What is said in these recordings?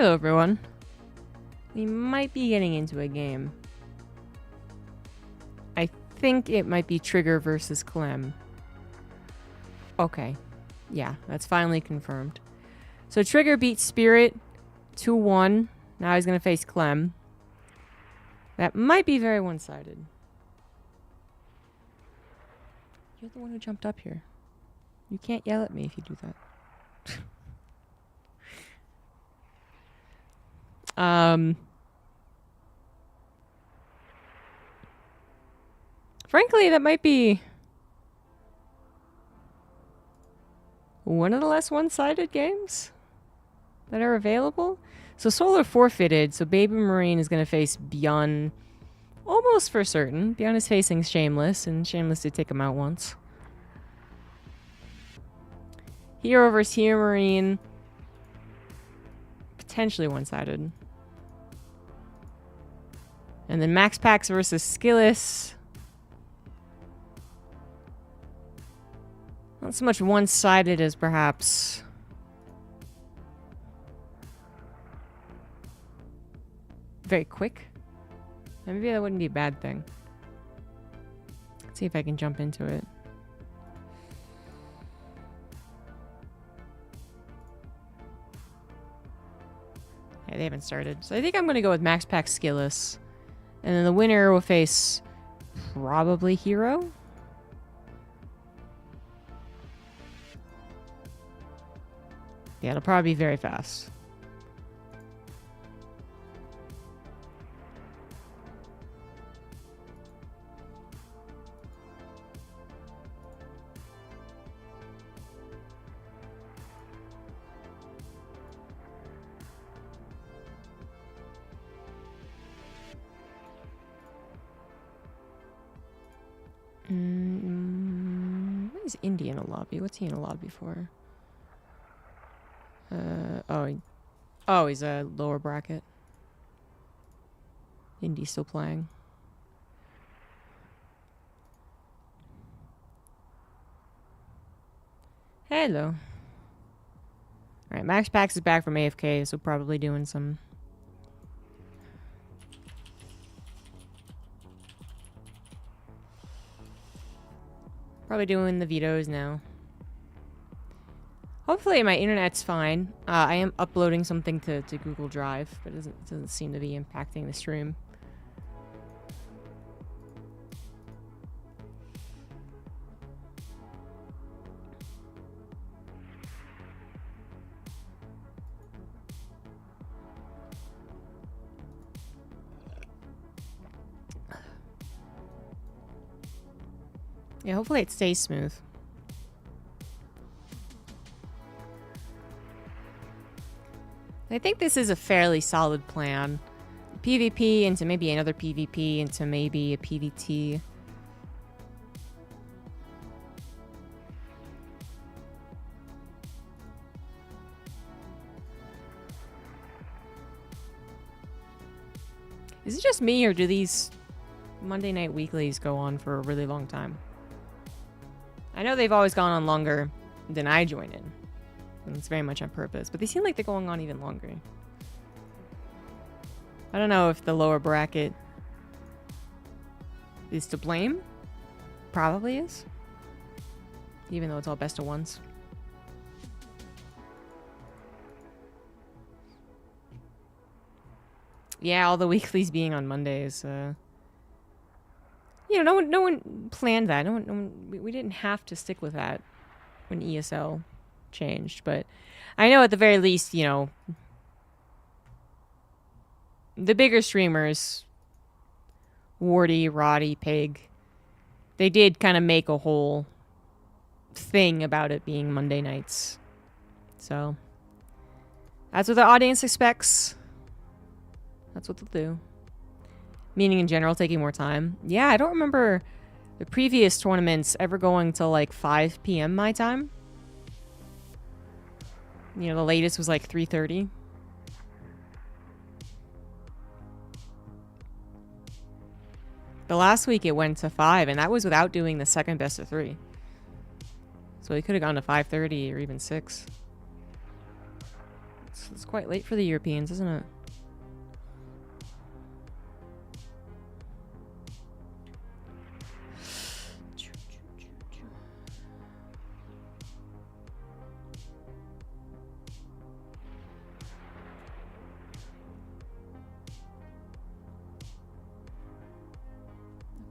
Hello, everyone. We might be getting into a game. I think it might be Trigger versus Clem. Okay. Yeah, that's finally confirmed. So Trigger beat Spirit 2-1. Now he's going to face Clem. That might be very one-sided. You're the one who jumped up here. You can't yell at me if you do that. Frankly, that might be one of the less one-sided games that are available. So Solar forfeited, so Baby Marine is going to face Beyond almost for certain. Beyond is facing Shameless, and Shameless did take him out once. Hero versus Hero Marine. Potentially one-sided. And then Max Pax versus Skillis. Not so much one-sided as perhaps very quick. Maybe that wouldn't be a bad thing. Let's see if I can jump into it. Yeah, they haven't started. So I think I'm going to go with Max Pax Skillis. And then the winner will face probably Hero. Yeah, it'll probably be very fast. What is Indy in a lobby? What's he in a lobby for? Oh, he's a lower bracket. Indy's still playing. Hello. Alright, Max Pax is back from AFK, so probably doing some... Probably doing the vetoes now. Hopefully my internet's fine. I am uploading something to Google Drive, but it doesn't seem to be impacting the stream. Yeah, hopefully it stays smooth. I think this is a fairly solid plan. PvP into maybe another PvP into maybe a PvT. Is it just me, or do these Monday night weeklies go on for a really long time? I know they've always gone on longer than I join in. And it's very much on purpose, but they seem like they're going on even longer. I don't know if the lower bracket is to blame. Probably is. Even though it's all best of ones. Yeah, all the weeklies being on Mondays. You know, no one planned that. We didn't have to stick with that when ESL changed, but I know at the very least, you know, the bigger streamers, Wardy, Roddy, Pig, they did kind of make a whole thing about it being Monday nights. So that's what the audience expects. That's what they'll do. Meaning in general, taking more time. Yeah, I don't remember the previous tournaments ever going till like 5 p.m. my time. You know, the latest was like 3:30. The last week it went to 5, and that was without doing the second best of 3. So we could have gone to 5:30 or even 6. It's quite late for the Europeans, isn't it?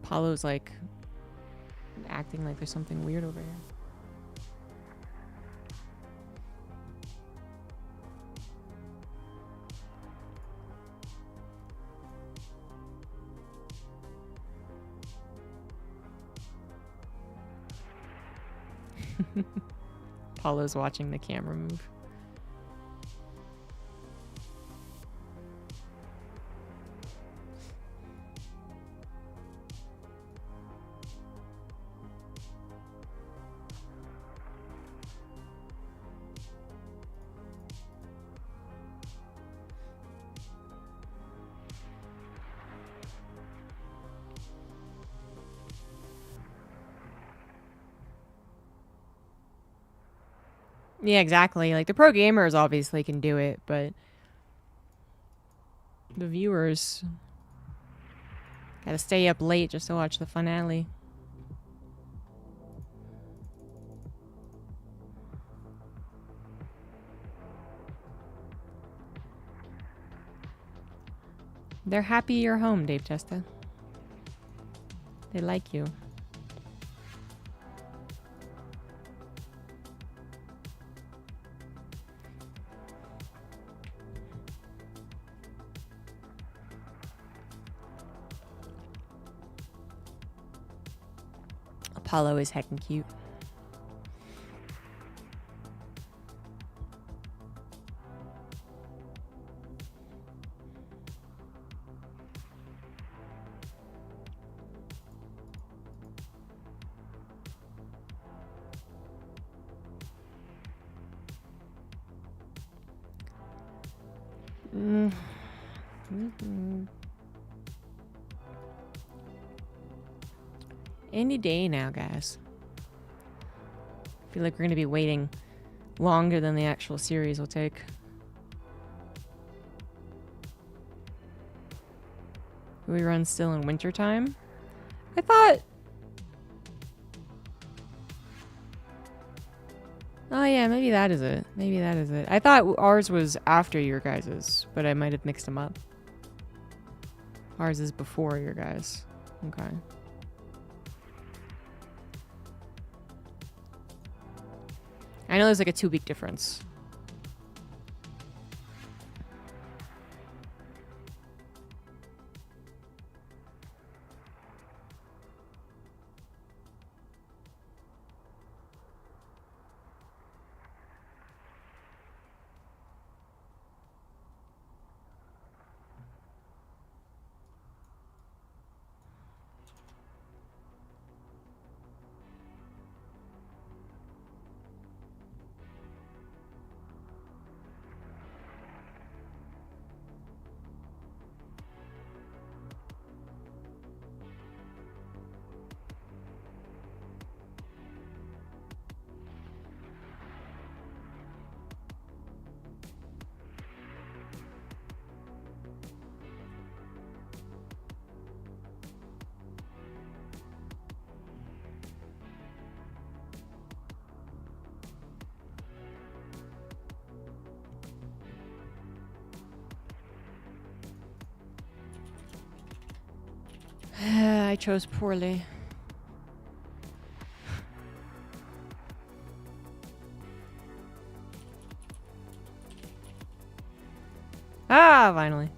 Apollo's like acting like there's something weird over here. Apollo's watching the camera move. Yeah, exactly. Like, the pro gamers obviously can do it, but the viewers gotta stay up late just to watch the finale. They're happy you're home, Dave Testa. They like you. Apollo is heckin' cute. Any day now, guys. I feel like we're going to be waiting longer than the actual series will take. We run still in wintertime? I thought... Oh yeah, maybe that is it. Maybe that is it. I thought ours was after your guys's, but I might have mixed them up. Ours is before your guys'. Okay. I know there's like a 2-week difference. I chose poorly. Ah, finally.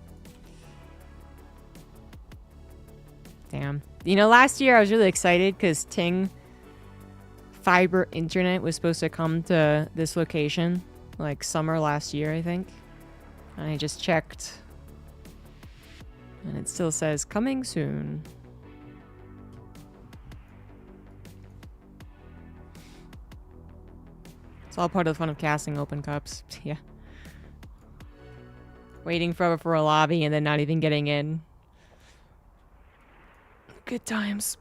Damn. You know, last year I was really excited because Ting fiber internet was supposed to come to this location like summer last year, I think. And I just checked. And it still says coming soon. It's all part of the fun of casting open cups. Yeah. Waiting for a lobby and then not even getting in. Good times.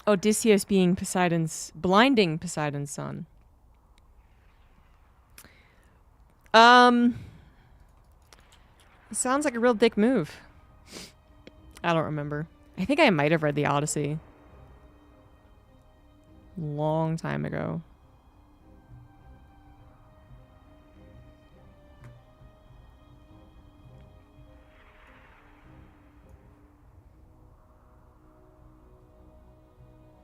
Odysseus being blinding Poseidon's son. It sounds like a real dick move. I don't remember. I think I might have read the Odyssey. Long time ago.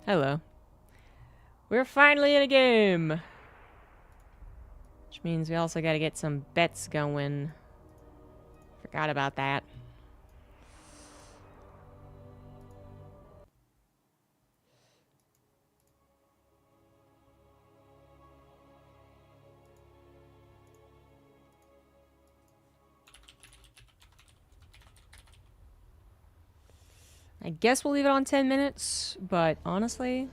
Hello. We're finally in a game! Which means we also gotta get some bets going. Forgot about that. I guess we'll leave it on 10 minutes, but honestly,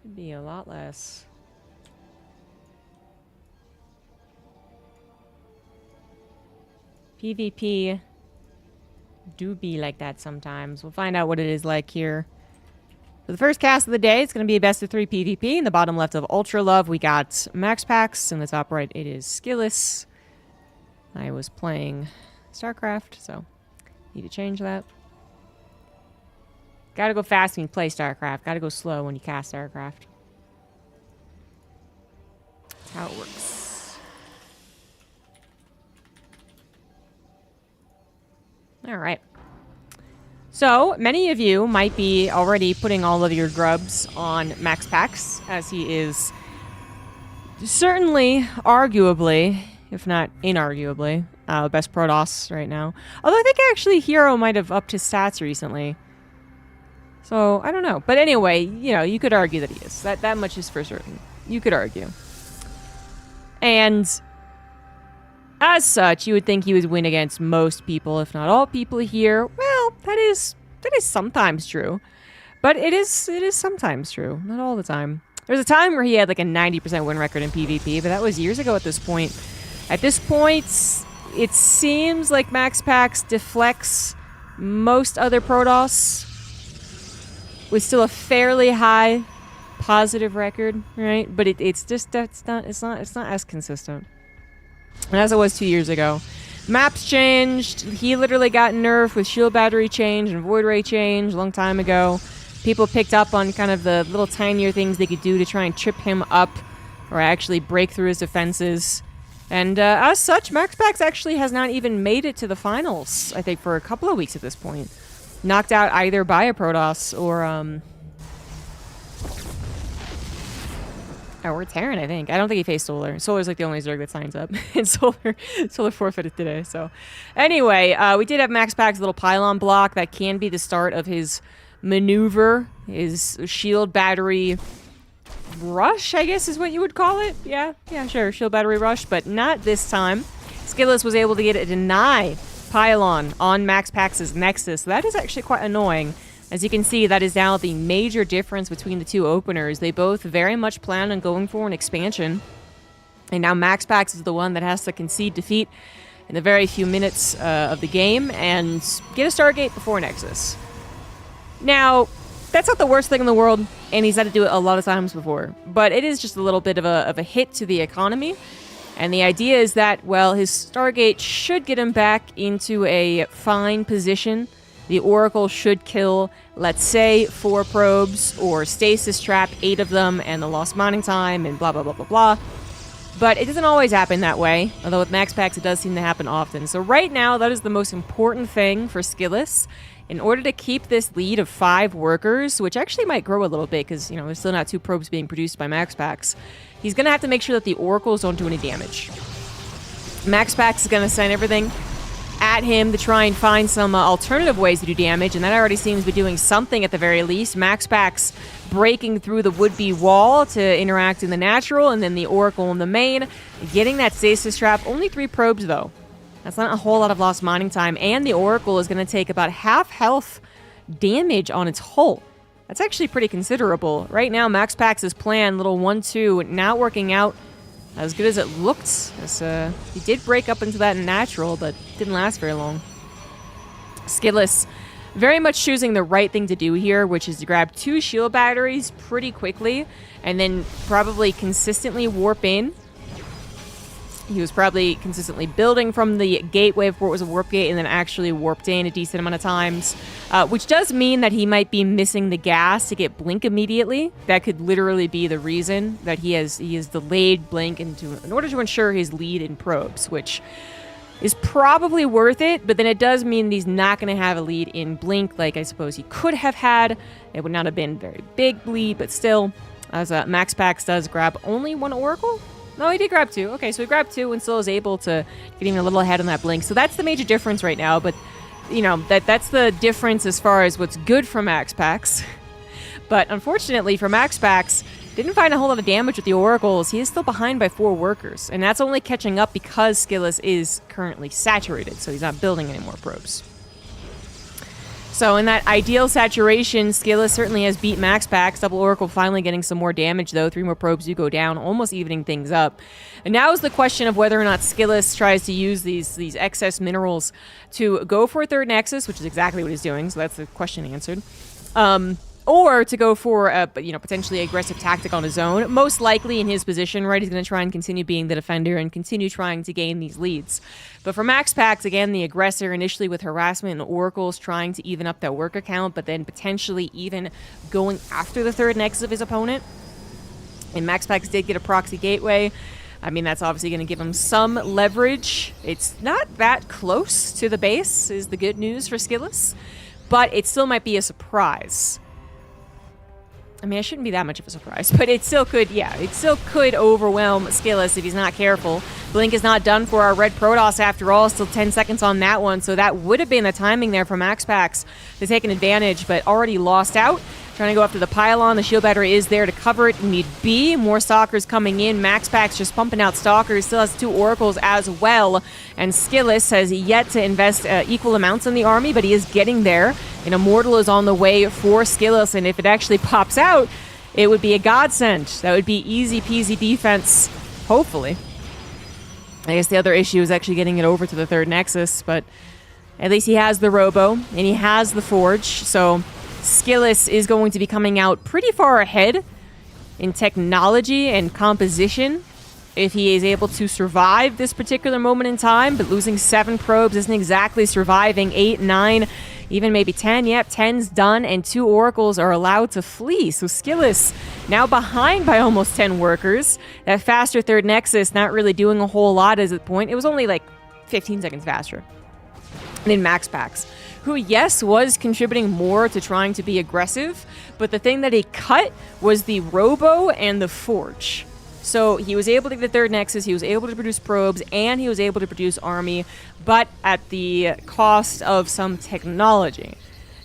could be a lot less. PvP do be like that sometimes. We'll find out what it is like here. For the first cast of the day, it's going to be a best of 3 PvP. In the bottom left of Ultra Love, we got Max Packs. In the top right, it is Skillless. I was playing StarCraft, so need to change that. Gotta go fast when you play StarCraft. Gotta go slow when you cast StarCraft. That's how it works. Alright. So, many of you might be already putting all of your grubs on Max Packs, as he is certainly, arguably, if not inarguably, best Protoss right now. Although I think actually Hero might have upped his stats recently. So, I don't know. But anyway, you know, you could argue that he is. That much is for certain. You could argue. And as such, you would think he would win against most people, if not all people here. Well, that is sometimes true. But it is sometimes true. Not all the time. There was a time where he had like a 90% win record in PvP, but that was years ago at this point. At this point, it seems like Max Packs deflects most other Protoss with still a fairly high positive record, right? But it's not as consistent as it was 2 years ago. Maps changed. He literally got nerfed with shield battery change and void ray change a long time ago. People picked up on kind of the little tinier things they could do to try and trip him up or actually break through his defenses. And as such, Max Packs actually has not even made it to the finals, I think, for a couple of weeks at this point. Knocked out either by a Protoss or Terran, I think. I don't think he faced Solar. Solar's like the only Zerg that signs up. And Solar forfeited today, so. Anyway, we did have Max Packs' little pylon block. That can be the start of his maneuver. His shield battery rush, I guess is what you would call it. Yeah, sure. Shield battery rush, but not this time. Skillless was able to get a deny pylon on Max Packs' Nexus. That is actually quite annoying. As you can see, that is now the major difference between the two openers. They both very much plan on going for an expansion. And now Max Packs is the one that has to concede defeat in the very few minutes of the game and get a Stargate before Nexus. Now, that's not the worst thing in the world, and he's had to do it a lot of times before. But it is just a little bit of a hit to the economy. And the idea is that, well, his Stargate should get him back into a fine position. The Oracle should kill, let's say, 4 probes, or Stasis Trap 8 of them, and the Lost Mining Time, and blah, blah, blah, blah, blah. But it doesn't always happen that way, although with Max Packs it does seem to happen often. So right now, that is the most important thing for Skillless. In order to keep this lead of 5 workers, which actually might grow a little bit, because, you know, there's still not 2 probes being produced by Max Packs, he's going to have to make sure that the Oracles don't do any damage. Max Packs is going to send everything at him to try and find some alternative ways to do damage, and that already seems to be doing something at the very least. Max Packs breaking through the would-be wall to interact in the natural, and then the Oracle in the main, getting that Stasis Trap. Only 3 probes, though. That's not a whole lot of Lost Mining Time, and the Oracle is going to take about half health damage on its hull. That's actually pretty considerable. Right now, Max Packs' plan, little 1-2, not working out as good as it looked. As, he did break up into that natural, but didn't last very long. Skillless very much choosing the right thing to do here, which is to grab 2 shield batteries pretty quickly, and then probably consistently warp in He was probably consistently building from the gateway before it was a warp gate and then actually warped in a decent amount of times, which does mean that he might be missing the gas to get Blink immediately. That could literally be the reason that he has delayed Blink in order to ensure his lead in probes, which is probably worth it, but then it does mean he's not going to have a lead in Blink like I suppose he could have had. It would not have been a very big lead, but still, as MaxPax does grab only one Oracle? No, he did grab 2. Okay, so he grabbed 2 and still is able to get even a little ahead on that Blink. So that's the major difference right now, but, you know, that's the difference as far as what's good for MaxPax. But unfortunately for MaxPax, didn't find a whole lot of damage with the Oracles. He is still behind by 4 workers, and that's only catching up because Skillous is currently saturated, so he's not building any more probes. So in that ideal saturation, Skillous certainly has beat MaxPax. Double Oracle finally getting some more damage, though. 3 more probes do go down, almost evening things up. And now is the question of whether or not Skillous tries to use these excess minerals to go for a third Nexus, which is exactly what he's doing, so that's the question answered. Or to go for a, potentially aggressive tactic on his own. Most likely in his position, right, he's going to try and continue being the defender and continue trying to gain these leads. But for MaxPax, again, the aggressor initially with harassment and oracles trying to even up that work account, but then potentially even going after the third nexus of his opponent. And MaxPax did get a proxy gateway. I mean, that's obviously going to give him some leverage. It's not that close to the base, is the good news for Skillous. But it still might be a surprise. I mean, it shouldn't be that much of a surprise, but it still could, it still could overwhelm Skillous if he's not careful. Blink is not done for our red Protoss after all, still 10 seconds on that one, so that would have been the timing there for MaxPax to take an advantage, but already lost out. Trying to go after the pylon. The shield battery is there to cover it. Need be. More stalkers coming in. MaxPax just pumping out stalkers. Still has 2 oracles as well. And Skillous has yet to invest equal amounts in the army, but he is getting there. An Immortal is on the way for Skillous, and if it actually pops out, it would be a godsend. That would be easy peasy defense, hopefully. I guess the other issue is actually getting it over to the third nexus, but at least he has the Robo, and he has the Forge, so Skillous is going to be coming out pretty far ahead in technology and composition if he is able to survive this particular moment in time, but losing 7 probes isn't exactly surviving. 8, 9, even maybe 10. Yep, 10's done, and 2 oracles are allowed to flee. So Skillous now behind by almost 10 workers. That faster third nexus not really doing a whole lot at the point. It was only like 15 seconds faster than MaxPax, who, yes, was contributing more to trying to be aggressive, but the thing that he cut was the Robo and the Forge. So he was able to get the third nexus, he was able to produce probes, and he was able to produce army, but at the cost of some technology.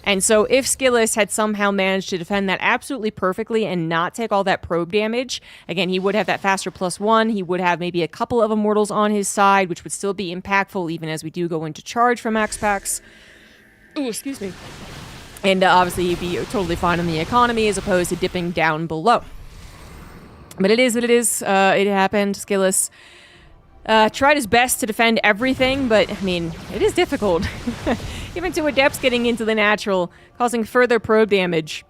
And so if Skillous had somehow managed to defend that absolutely perfectly and not take all that probe damage, again, he would have that faster +1, he would have maybe a couple of Immortals on his side, which would still be impactful even as we do go into charge for MaxPax. Ooh, excuse me. And obviously he'd be totally fine in the economy as opposed to dipping down below. But it is what it is. It happened. Skillous tried his best to defend everything, but, I mean, it is difficult. Even to Adepts getting into the natural, causing further probe damage.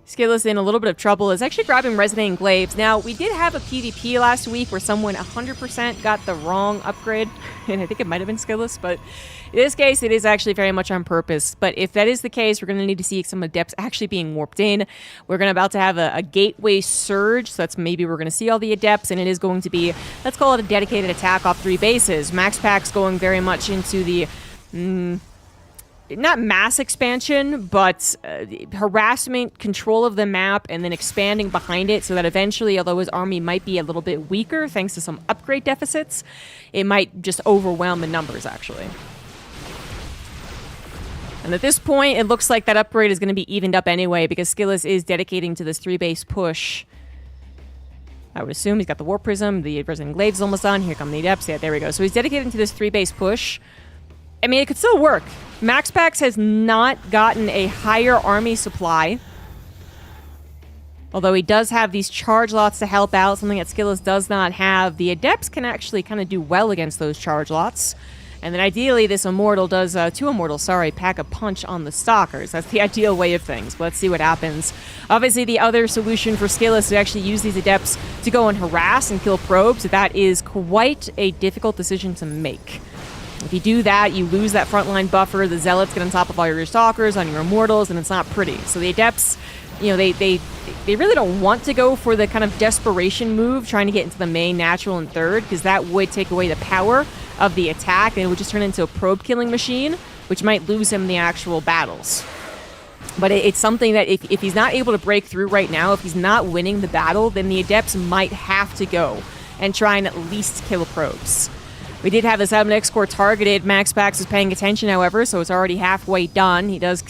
Skillous in a little bit of trouble is actually grabbing Resonating Glaives. Now, we did have a PvP last week where someone 100% got the wrong upgrade, and I think it might have been Skillous, but in this case, it is actually very much on purpose. But if that is the case, we're going to need to see some Adepts actually being warped in. We're about to have a gateway surge, so that's maybe we're going to see all the Adepts, and it is going to be, let's call it a dedicated attack off 3 bases. MaxPax going very much into the not mass expansion, but harassment, control of the map, and then expanding behind it so that eventually, although his army might be a little bit weaker thanks to some upgrade deficits, it might just overwhelm in numbers, actually. And at this point, it looks like that upgrade is going to be evened up anyway because Skillous is dedicating to this 3-base push. I would assume he's got the Warp Prism, the Resident Glaives is almost done. Here come the Adepts. Yeah, there we go. So he's dedicating to this 3-base push. I mean, it could still work. MaxPax has not gotten a higher army supply. Although he does have these charge lots to help out, something that Skillous does not have. The Adepts can actually kind of do well against those charge lots. And then ideally, this Immortal does, two Immortals, sorry, pack a punch on the Stalkers. That's the ideal way of things. But let's see what happens. Obviously, the other solution for Skillus is to actually use these Adepts to go and harass and kill probes. That is quite a difficult decision to make. If you do that, you lose that frontline buffer. The Zealots get on top of all your Stalkers, on your Immortals, and it's not pretty. So the Adepts, you know, they really don't want to go for the kind of desperation move, trying to get into the main natural and third, because that would take away the power of the attack, and it would just turn into a probe killing machine, which might lose him the actual battles. But it's something that if he's not able to break through right now, if he's not winning the battle, then the Adepts might have to go and try and at least kill probes. We did have the 7X core targeted. MaxPax is paying attention, however, so it's already halfway done. He does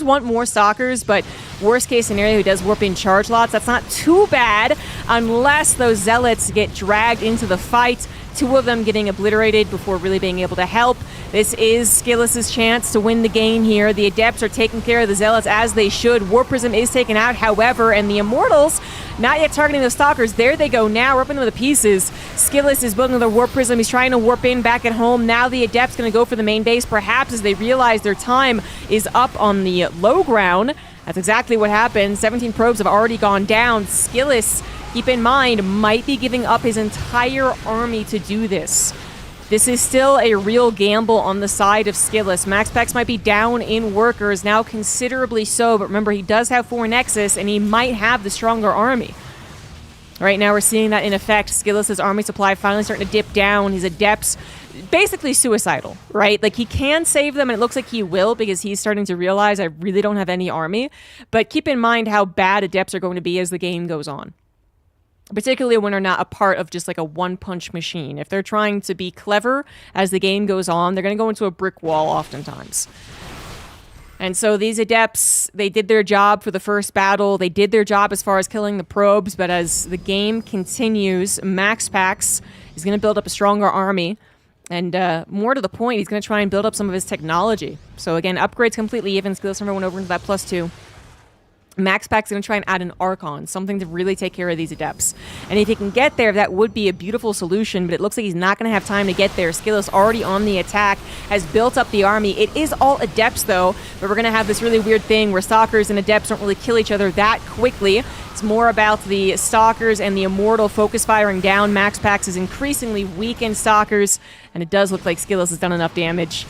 want more Stalkers, but worst case scenario, he does warp in charge lots. That's not too bad, unless those Zealots get dragged into the fight. Two of them getting obliterated before really being able to help. This is Skillus's chance to win the game here. The Adepts are taking care of the Zealots as they should. Warp Prism is taken out, however, and the Immortals not yet targeting the Stalkers. There they go now, ripping them to pieces. Skillus is building the Warp Prism. He's trying to warp in back at home. Now the Adepts going to go for the main base, perhaps as they realize their time is up on the low ground. That's exactly what happened. 17 probes have already gone down. Skillus, keep in mind, might be giving up his entire army to do this. This is still a real gamble on the side of Skillus. MaxPax might be down in workers, now considerably so, but remember, he does have 4 Nexus, and he might have the stronger army. Right now, we're seeing that in effect. Skillus's army supply finally starting to dip down. His Adepts basically suicidal, right? Like, he can save them, and it looks like he will, because he's starting to realize I really don't have any army. But keep in mind how bad Adepts are going to be as the game goes on. Particularly when they're not a part of just like a one-punch machine. If they're trying to be clever as the game goes on, they're going to go into a brick wall oftentimes. And so these Adepts, they did their job for the first battle. They did their job as far as killing the probes, but as the game continues, MaxPax is going to build up a stronger army. And more to the point, he's going to try and build up some of his technology. So again, upgrades completely even. Skills number 1 over into that +2. MaxPax is going to try and add an Archon, something to really take care of these Adepts. And if he can get there, that would be a beautiful solution, but it looks like he's not going to have time to get there. Skillus already on the attack, has built up the army. It is all Adepts, though, but we're going to have this really weird thing where Stalkers and Adepts don't really kill each other that quickly. It's more about the Stalkers and the Immortal focus firing down. MaxPax is increasingly weak in Stalkers, and it does look like Skillus has done enough damage.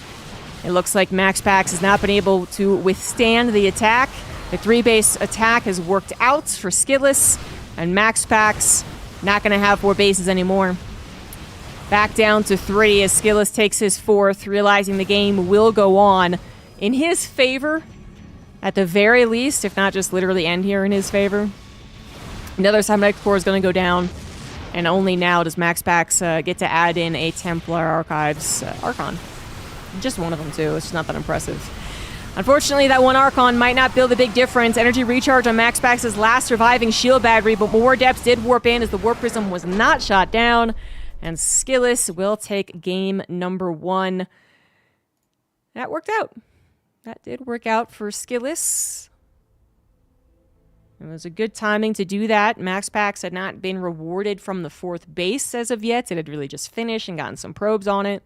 It looks like MaxPax has not been able to withstand the attack. The 3-base attack has worked out for Skillus, and MaxPax not going to have 4 bases anymore. Back down to 3 as Skillus takes his 4th, realizing the game will go on in his favor, at the very least, if not just literally end here in his favor. Another 7X core is going to go down, and only now does MaxPax get to add in a Templar Archives Archon. Just one of them, too. It's just not that impressive. Unfortunately, that one Archon might not build a big difference. Energy recharge on MaxPax's last surviving shield battery, but more Adepts did warp in as the Warp Prism was not shot down. And Skillus will take game number 1. That worked out. That did work out for Skillus. It was a good timing to do that. MaxPax had not been rewarded from the 4th base as of yet. It had really just finished and gotten some probes on it.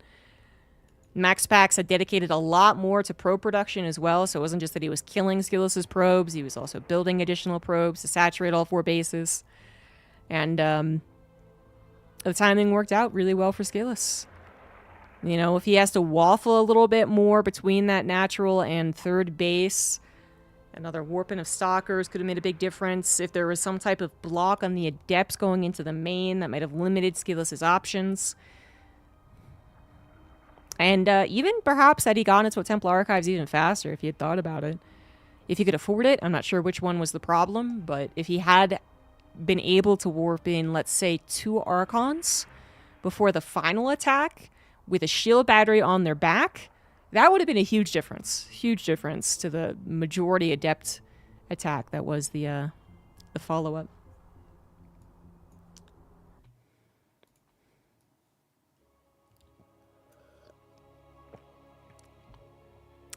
MaxPax had dedicated a lot more to probe production as well, so it wasn't just that he was killing Skillus's probes, he was also building additional probes to saturate all 4 bases. And the timing worked out really well for Skillus. You know, if he has to waffle a little bit more between that natural and 3rd base, another warping of Stalkers could have made a big difference. If there was some type of block on the Adepts going into the main, that might have limited Skillus's options. And even perhaps had he gone into a Templar Archives even faster if he had thought about it. If he could afford it, I'm not sure which one was the problem, but if he had been able to warp in, let's say, 2 Archons before the final attack with a shield battery on their back, that would have been a huge difference. Huge difference to the majority Adept attack that was the follow-up.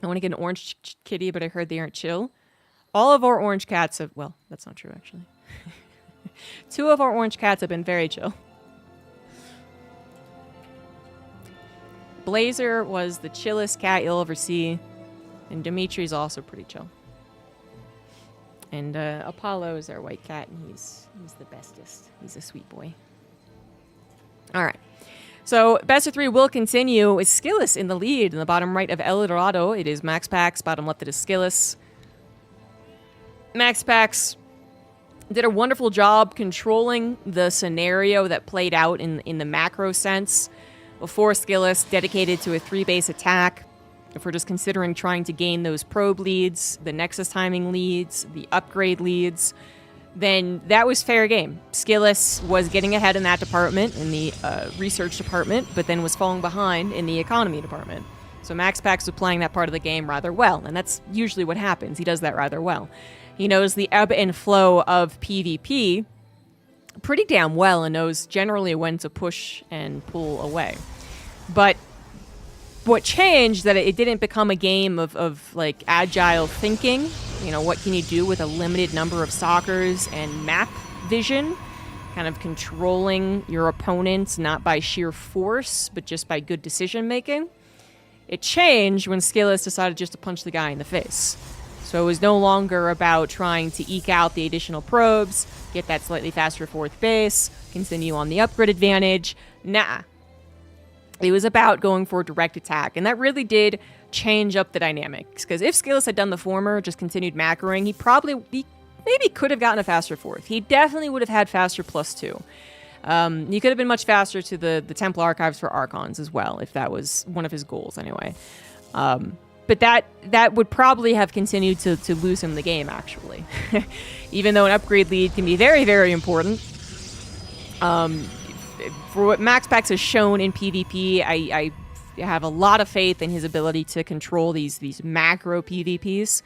I want to get an orange kitty, but I heard they aren't chill. All of our orange cats have... Well, that's not true, actually. 2 of our orange cats have been very chill. Blazer was the chillest cat you'll ever see. And Dimitri's also pretty chill. And Apollo is our white cat, and he's the bestest. He's a sweet boy. All right. So best of 3 will continue with Skillis in the lead in the bottom right of El Dorado. It is MaxPax. Bottom left it is Skillis. MaxPax did a wonderful job controlling the scenario that played out in the macro sense before Skillis dedicated to a 3-base attack. If we're just considering trying to gain those probe leads, the Nexus timing leads, the upgrade leads, then that was fair game. Skillis was getting ahead in that department, in the research department, but then was falling behind in the economy department. So MaxPax was playing that part of the game rather well, and that's usually what happens. He does that rather well. He knows the ebb and flow of PvP pretty damn well and knows generally when to push and pull away. But what changed, that it didn't become a game of like agile thinking. You know, what can you do with a limited number of stalkers and map vision? Kind of controlling your opponents, not by sheer force, but just by good decision making. It changed when Skillis decided just to punch the guy in the face. So it was no longer about trying to eke out the additional probes, get that slightly faster 4th base, continue on the upgrade advantage. Nah. It was about going for a direct attack, and that really did change up the dynamics. Because if Skillis had done the former, just continued macroing, he maybe could have gotten a faster 4th. He definitely would have had faster +2. He could have been much faster to the Temple Archives for Archons as well, if that was one of his goals anyway. But that would probably have continued to lose him the game, actually. Even though an upgrade lead can be very, very important. For what MaxPax has shown in PvP, I have a lot of faith in his ability to control these macro PvPs.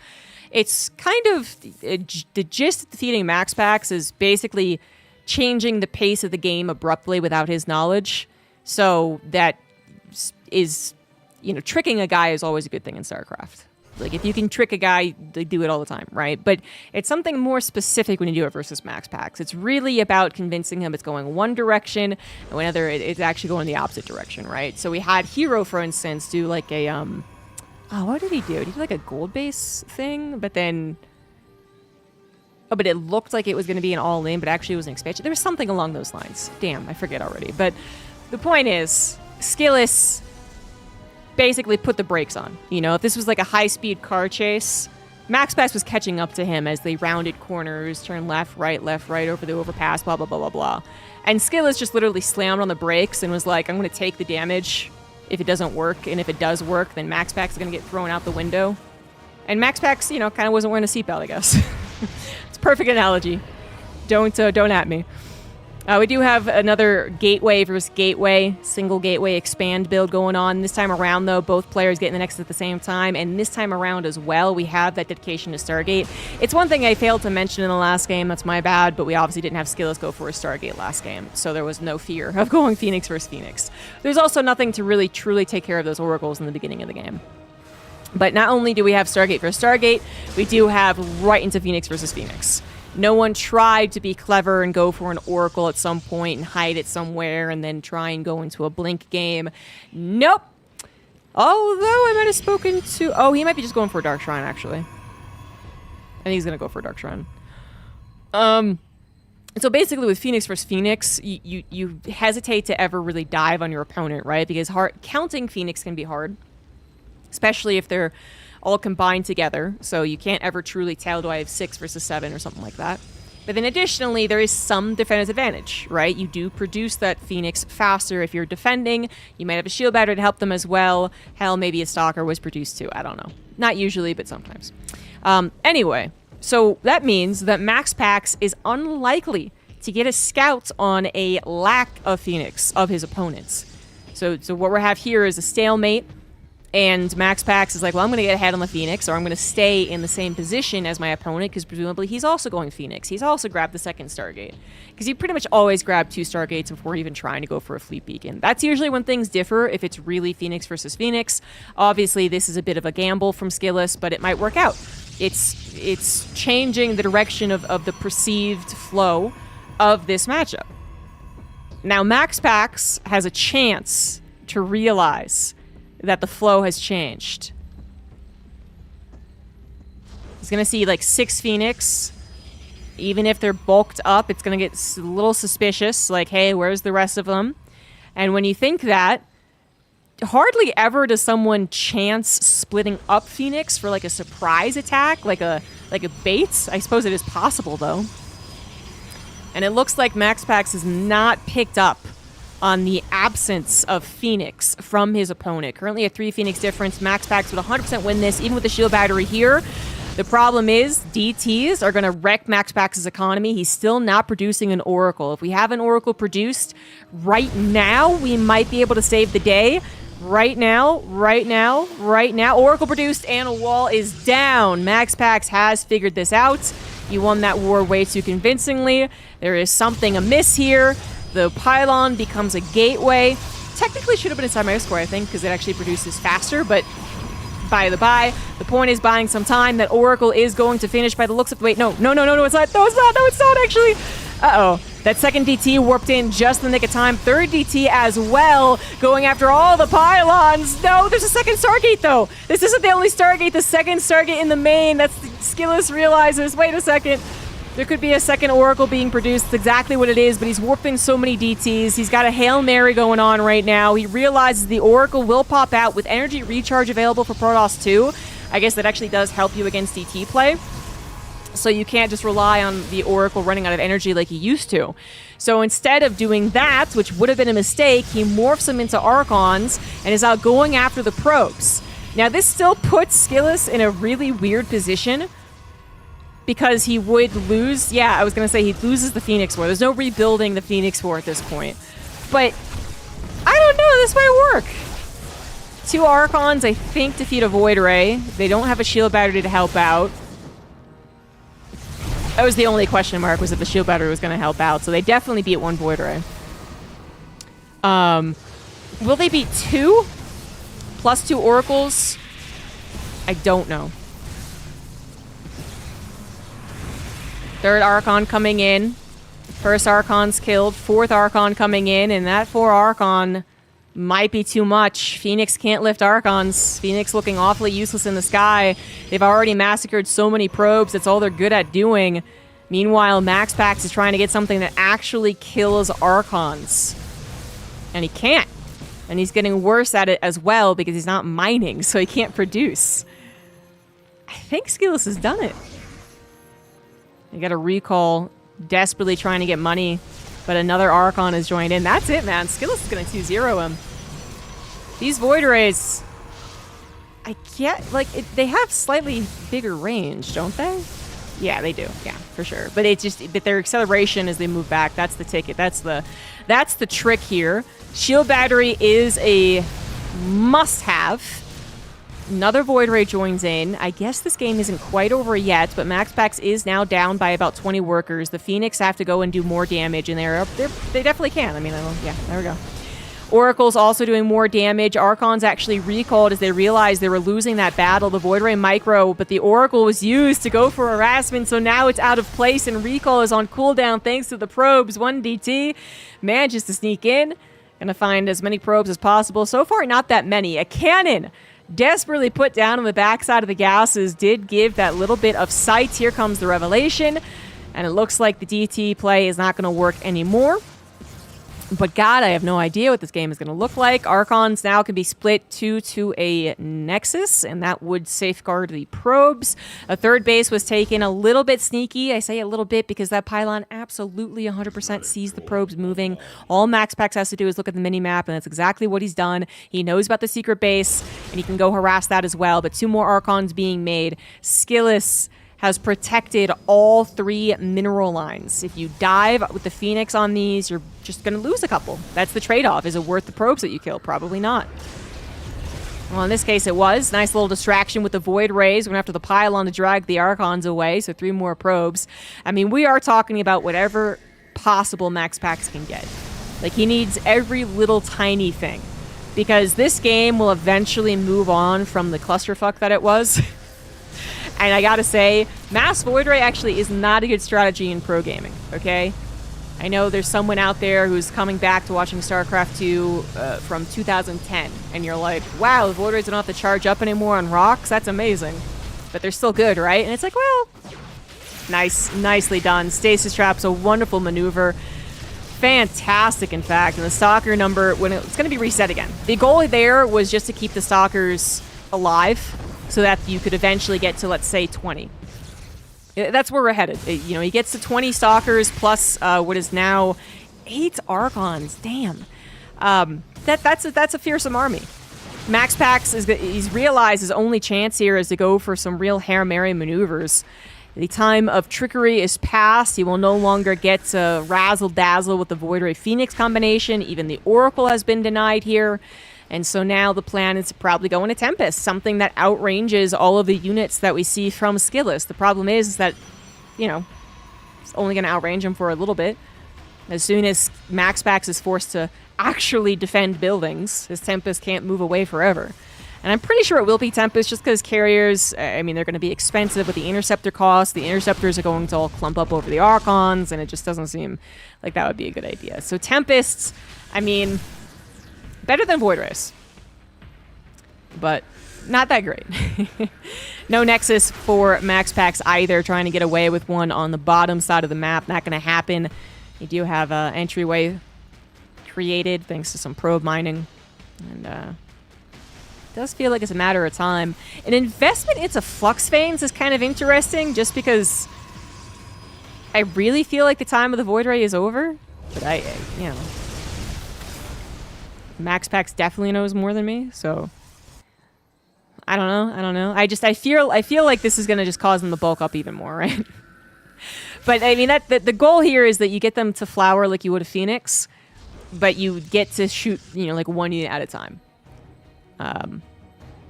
It's kind of the gist of defeating MaxPax is basically changing the pace of the game abruptly without his knowledge. So that is, you know, tricking a guy is always a good thing in StarCraft. Like, if you can trick a guy, they do it all the time, right? But it's something more specific when you do it versus MaxPax. It's really about convincing him it's going one direction, and whenever it's actually going the opposite direction, right? So we had Hero, for instance, do like a, what did he do? Did he do like a gold base thing? But then, but it looked like it was going to be an all-in, but actually it was an expansion. There was something along those lines. Damn, I forget already. But the point is, Skillis basically put the brakes on. You know, if this was like a high-speed car chase, MaxPax was catching up to him as they rounded corners, turned left, right, over the overpass, blah, blah, blah, blah, blah. And Skillis just literally slammed on the brakes and was like, I'm going to take the damage if it doesn't work, and if it does work, then MaxPax is going to get thrown out the window. And MaxPax, you know, kind of wasn't wearing a seatbelt, I guess. It's a perfect analogy. Don't at me. We do have another gateway versus gateway, single gateway expand build going on. This time around, though, both players getting the Nexus at the same time, and this time around as well, we have that dedication to Stargate. It's one thing I failed to mention in the last game, that's my bad, but we obviously didn't have Skillis go for a Stargate last game, so there was no fear of going Phoenix versus Phoenix. There's also nothing to really truly take care of those oracles in the beginning of the game. But not only do we have Stargate versus Stargate, we do have right into Phoenix versus Phoenix. No one tried to be clever and go for an Oracle at some point and hide it somewhere and then try and go into a Blink game. Nope. Although I might have spoken to... Oh, he might be just going for a Dark Shrine, actually. I think he's going to go for a Dark Shrine. So basically with Phoenix versus Phoenix, you hesitate to ever really dive on your opponent, right? Because counting Phoenix can be hard. Especially if they're all combined together, so you can't ever truly tell, do I have 6 versus 7 or something like that. But then additionally, there is some defensive advantage, right? You do produce that Phoenix faster if you're defending. You might have a shield battery to help them as well. Hell, maybe a Stalker was produced too. I don't know. Not usually, but sometimes. Anyway, so that means that MaxPax is unlikely to get a scout on a lack of Phoenix of his opponents. So what we have here is a stalemate. And MaxPax is like, well, I'm going to get ahead on the Phoenix, or I'm going to stay in the same position as my opponent, because presumably he's also going Phoenix. He's also grabbed the second Stargate. Because you pretty much always grab 2 Stargates before even trying to go for a Fleet Beacon. That's usually when things differ, if it's really Phoenix versus Phoenix. Obviously, this is a bit of a gamble from Skillis, but it might work out. It's changing the direction of the perceived flow of this matchup. Now, MaxPax has a chance to realize that the flow has changed. He's going to see like 6 Phoenix. Even if they're bulked up, it's going to get a little suspicious. Like, hey, where's the rest of them? And when you think that, hardly ever does someone chance splitting up Phoenix for like a surprise attack, like a bait. I suppose it is possible though. And it looks like MaxPax is not picked up on the absence of Phoenix from his opponent. Currently a 3 Phoenix difference. MaxPax would 100% win this, even with the shield battery here. The problem is DTs are going to wreck MaxPax's economy. He's still not producing an Oracle. If we have an Oracle produced right now, we might be able to save the day. Right now. Oracle produced and a wall is down. MaxPax has figured this out. He won that war way too convincingly. There is something amiss here. The pylon becomes a gateway. Technically should have been inside my score, I think, because it actually produces faster, but by the by, the point is buying some time. That Oracle is going to finish by the looks of... Wait, no, it's not. No, it's not, actually. Uh-oh. That second DT warped in just in the nick of time. Third DT as well, going after all the pylons. No, there's a second Stargate, though. This isn't the only Stargate. The second Stargate in the main. That's Skillous realizes, wait a second. There could be a second Oracle being produced. It's exactly what it is, but he's warping so many DTs. He's got a Hail Mary going on right now. He realizes the Oracle will pop out with energy recharge available for Protoss 2. I guess that actually does help you against DT play. So you can't just rely on the Oracle running out of energy like he used to. So instead of doing that, which would have been a mistake, he morphs them into Archons and is out going after the probes. Now this still puts Skillous in a really weird position, because he would lose... Yeah, I was going to say he loses the Phoenix War. There's no rebuilding the Phoenix War at this point. But I don't know. This might work. 2 Archons, I think, defeat a Void Ray. They don't have a shield battery to help out. That was the only question mark, was if the shield battery was going to help out. So they definitely beat 1 Void Ray. Will they beat 2? Plus 2 Oracles? I don't know. Third Archon coming in. First Archon's killed. Fourth Archon coming in. And that 4 Archon might be too much. Phoenix can't lift Archons. Phoenix looking awfully useless in the sky. They've already massacred so many probes. That's all they're good at doing. Meanwhile, MaxPax is trying to get something that actually kills Archons. And he can't. And he's getting worse at it as well because he's not mining, so he can't produce. I think Skillous has done it. They got a recall, desperately trying to get money, but another Archon has joined in. That's it, man. Skillous is going to 2-0 him. These Void Rays, I get, like, they have slightly bigger range, don't they? Yeah, they do. Yeah, for sure. But but their acceleration as they move back, that's the ticket. That's the trick here. Shield battery is a must-have. Another Void Ray joins in. I guess this game isn't quite over yet, but MaxPax is now down by about 20 workers. The Phoenix have to go and do more damage, and they definitely can. I mean, yeah, there we go. Oracle's also doing more damage. Archon's actually recalled as they realized they were losing that battle. The Void Ray Micro, but the Oracle was used to go for harassment, so now it's out of place, and recall is on cooldown thanks to the probes. 1 DT manages to sneak in. Gonna find as many probes as possible. So far, not that many. A cannon desperately put down on the backside of the gases did give that little bit of sight. Here comes the revelation, and it looks like the DT play is not going to work anymore. But God, I have no idea what this game is going to look like. Archons now can be split 2 to a Nexus, and that would safeguard the probes. A third base was taken a little bit sneaky. I say a little bit because that pylon absolutely 100% sees the probes moving. All MaxPax has to do is look at the mini-map, and that's exactly what he's done. He knows about the secret base, and he can go harass that as well. But 2 more Archons being made. Skillous has protected all 3 mineral lines. If you dive with the Phoenix on these, you're just going to lose a couple. That's the trade-off. Is it worth the probes that you kill? Probably not. Well, in this case, it was. Nice little distraction with the Void Rays. Went after the pylon to drag the Archons away, so 3 more probes. I mean, we are talking about whatever possible MaxPax can get. Like, he needs every little tiny thing. Because this game will eventually move on from the clusterfuck that it was. And I gotta say, Mass Void Ray actually is not a good strategy in pro gaming, okay? I know there's someone out there who's coming back to watching StarCraft 2 from 2010, and you're like, wow, the void rays don't have to charge up anymore on rocks? That's amazing. But they're still good, right? And it's like, well, nicely done. Stasis Trap's a wonderful maneuver. Fantastic, in fact. And the Stalker number, when it's going to be reset again. The goal there was just to keep the Stalkers alive so that you could eventually get to, let's say, 20. That's where we're headed. He gets to 20 Stalkers plus what is now 8 Archons. Damn. That's a fearsome army. Max Pax he's realized his only chance here is to go for some real Hail Mary maneuvers. The time of trickery is past. He will no longer get to razzle-dazzle with the Void Ray Phoenix combination. Even the Oracle has been denied here. And so now the plan is to probably go into Tempest, something that outranges all of the units that we see from Skillous. The problem is that, it's only going to outrange him for a little bit. As soon as Max Pax is forced to actually defend buildings, his Tempest can't move away forever. And I'm pretty sure it will be Tempest just because carriers, they're going to be expensive with the Interceptor cost. The Interceptors are going to all clump up over the Archons, and it just doesn't seem like that would be a good idea. So Tempests, better than Void Rays, but not that great. No Nexus for Max Pax either, trying to get away with one on the bottom side of the map. Not going to happen. You do have an entryway created thanks to some probe mining, and it does feel like it's a matter of time. An investment into Flux Veins is kind of interesting, just because I really feel like the time of the Void Ray is over, but Max Pax definitely knows more than me, so I don't know. I feel like this is gonna just cause them to bulk up even more, right? But the goal here is that you get them to flower like you would a Phoenix, but you get to shoot like one unit at a time.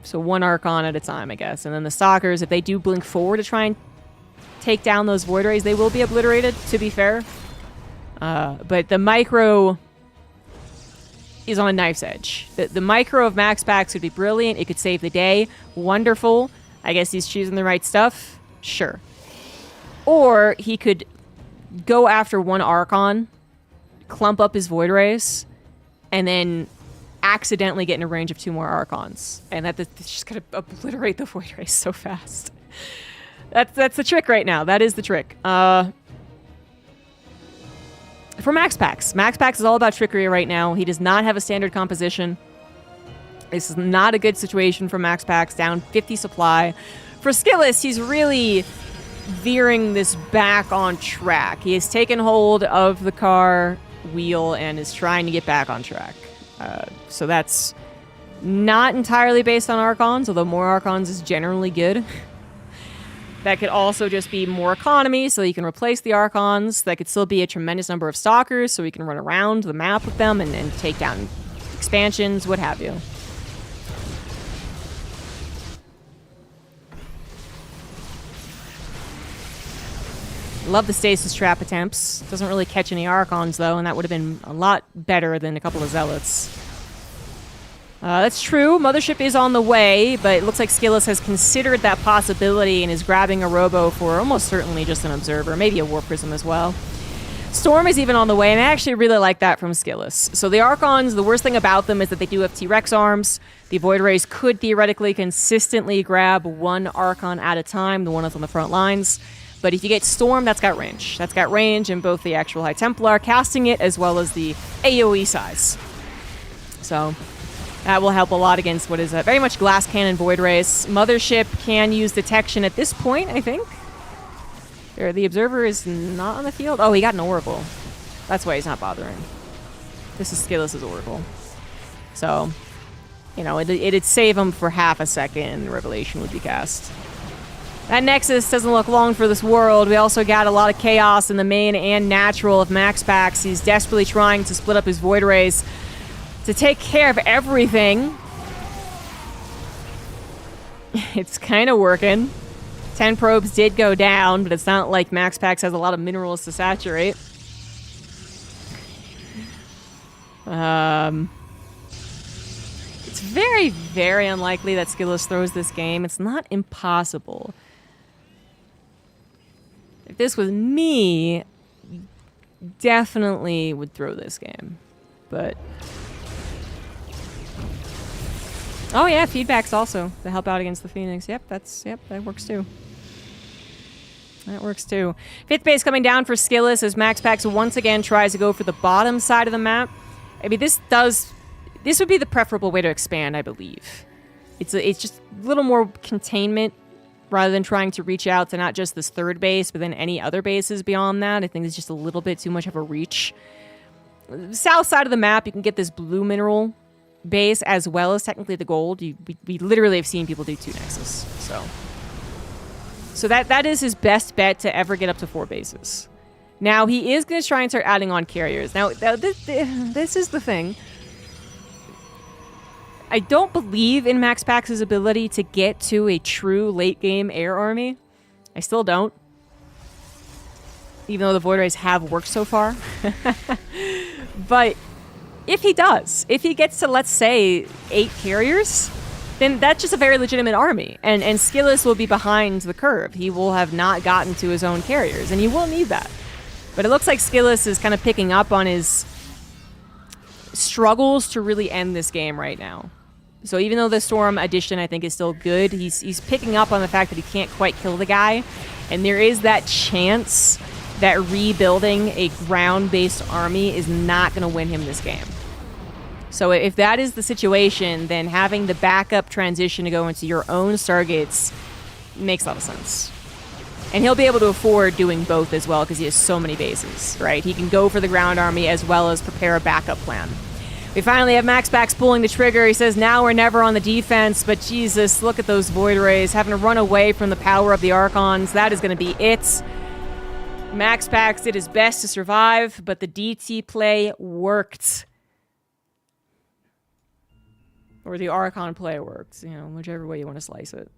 So one Archon at a time, I guess. And then the Stalkers, if they do blink forward to try and take down those Void Rays, they will be obliterated, to be fair. But the micro is on a knife's edge. The micro of Max Pax would be brilliant. It could save the day. Wonderful. I guess he's choosing the right stuff. Sure. Or he could go after one Archon, clump up his Void Rays, and then accidentally get in a range of 2 more Archons. And that's just going to obliterate the Void Rays so fast. That's the trick right now. That is the trick. For Max Pax. Max Pax is all about trickery right now. He does not have a standard composition. This is not a good situation for Max Pax. Down 50 supply. For Skillous, he's really veering this back on track. He has taken hold of the car wheel and is trying to get back on track. So that's not entirely based on Archons, although more Archons is generally good. That could also just be more economy, so you can replace the Archons. That could still be a tremendous number of Stalkers, so we can run around the map with them and take down expansions, what have you. Love the Stasis Trap attempts. Doesn't really catch any Archons, though, and that would have been a lot better than a couple of Zealots. That's true. Mothership is on the way, but it looks like Skillous has considered that possibility and is grabbing a Robo for almost certainly just an Observer, maybe a Warp Prism as well. Storm is even on the way, and I actually really like that from Skillous. So the Archons, the worst thing about them is that they do have T-Rex arms. The Void Rays could theoretically consistently grab one Archon at a time, the one that's on the front lines. But if you get Storm, that's got range. That's got range in both the actual High Templar casting it as well as the AoE size. So that will help a lot against what is a very much Glass Cannon Void Rays. Mothership can use detection at this point, I think. The Observer is not on the field. Oh, he got an Oracle. That's why he's not bothering. This is Skillous' Oracle. So, it'd save him for half a second and Revelation would be cast. That Nexus doesn't look long for this world. We also got a lot of chaos in the main and natural of Max Pax. He's desperately trying to split up his Void Rays to take care of everything. It's kind of working. 10 probes did go down, but it's not like Max Pax has a lot of minerals to saturate. It's very, very unlikely that Skillous throws this game. It's not impossible. If this was me, definitely would throw this game. But... oh yeah, feedbacks also to help out against the Phoenix. Yep, that works too. That works too. 5th base coming down for Skilless as MaxPax once again tries to go for the bottom side of the map. I mean, this would be the preferable way to expand, I believe. It's just a little more containment rather than trying to reach out to not just this 3rd base, but then any other bases beyond that. I think it's just a little bit too much of a reach. South side of the map, you can get this blue mineral base as well as technically the gold. We literally have seen people do 2 Nexus. So that is his best bet to ever get up to 4 bases. Now, he is going to try and start adding on carriers. Now, this is the thing. I don't believe in MaxPax's ability to get to a true late-game air army. I still don't. Even though the Void Rays have worked so far. But if he does, if he gets to, let's say, 8 carriers, then that's just a very legitimate army. And Skilless will be behind the curve. He will have not gotten to his own carriers, and he will need that. But it looks like Skilless is kind of picking up on his struggles to really end this game right now. So even though the Storm addition, I think, is still good, he's picking up on the fact that he can't quite kill the guy. And there is that chance that rebuilding a ground-based army is not going to win him this game. So if that is the situation, then having the backup transition to go into your own Stargates makes a lot of sense. And he'll be able to afford doing both as well because he has so many bases, right? He can go for the ground army as well as prepare a backup plan. We finally have MaxPax pulling the trigger. He says, now or never on the defense, but Jesus, look at those Void Rays having to run away from the power of the Archons. That is going to be it. MaxPax did his best to survive, but the DT play worked. Or the Archon play works, you know, whichever way you want to slice it.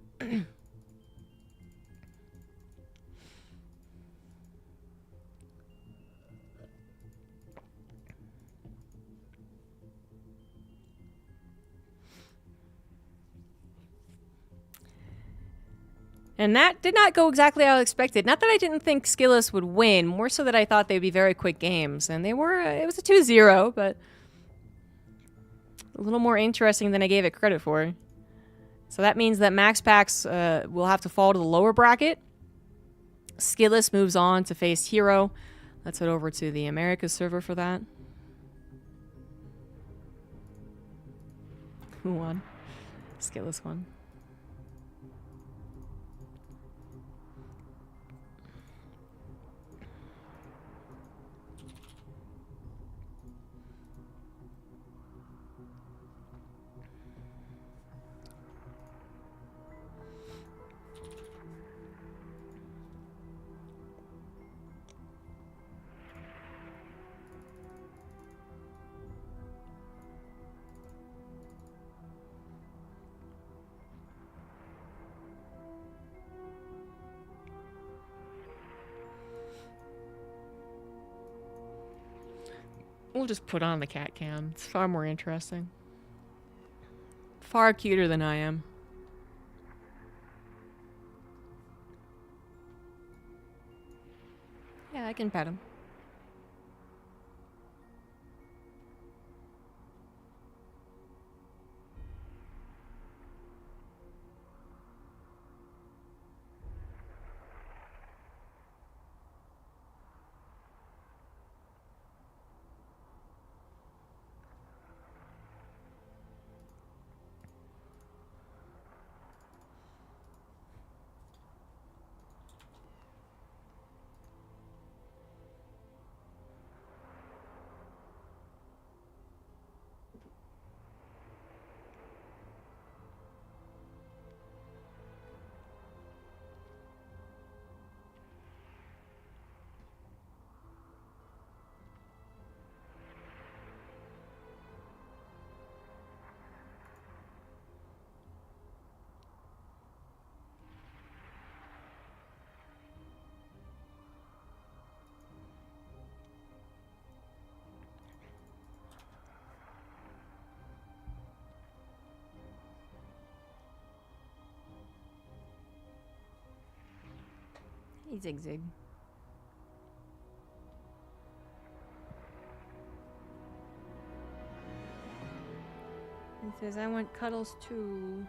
And that did not go exactly how I expected. Not that I didn't think Skilless would win, more so that I thought they'd be very quick games. And they were, it was a 2-0, but a little more interesting than I gave it credit for. So that means that MaxPax will have to fall to the lower bracket. Skilless moves on to face Hero. Let's head over to the Americas server for that. Who won? Skilless won. We'll just put on the cat cam. It's far more interesting. Far cuter than I am. Yeah, I can pet him. Hey, Zig Zig. Says I want cuddles too.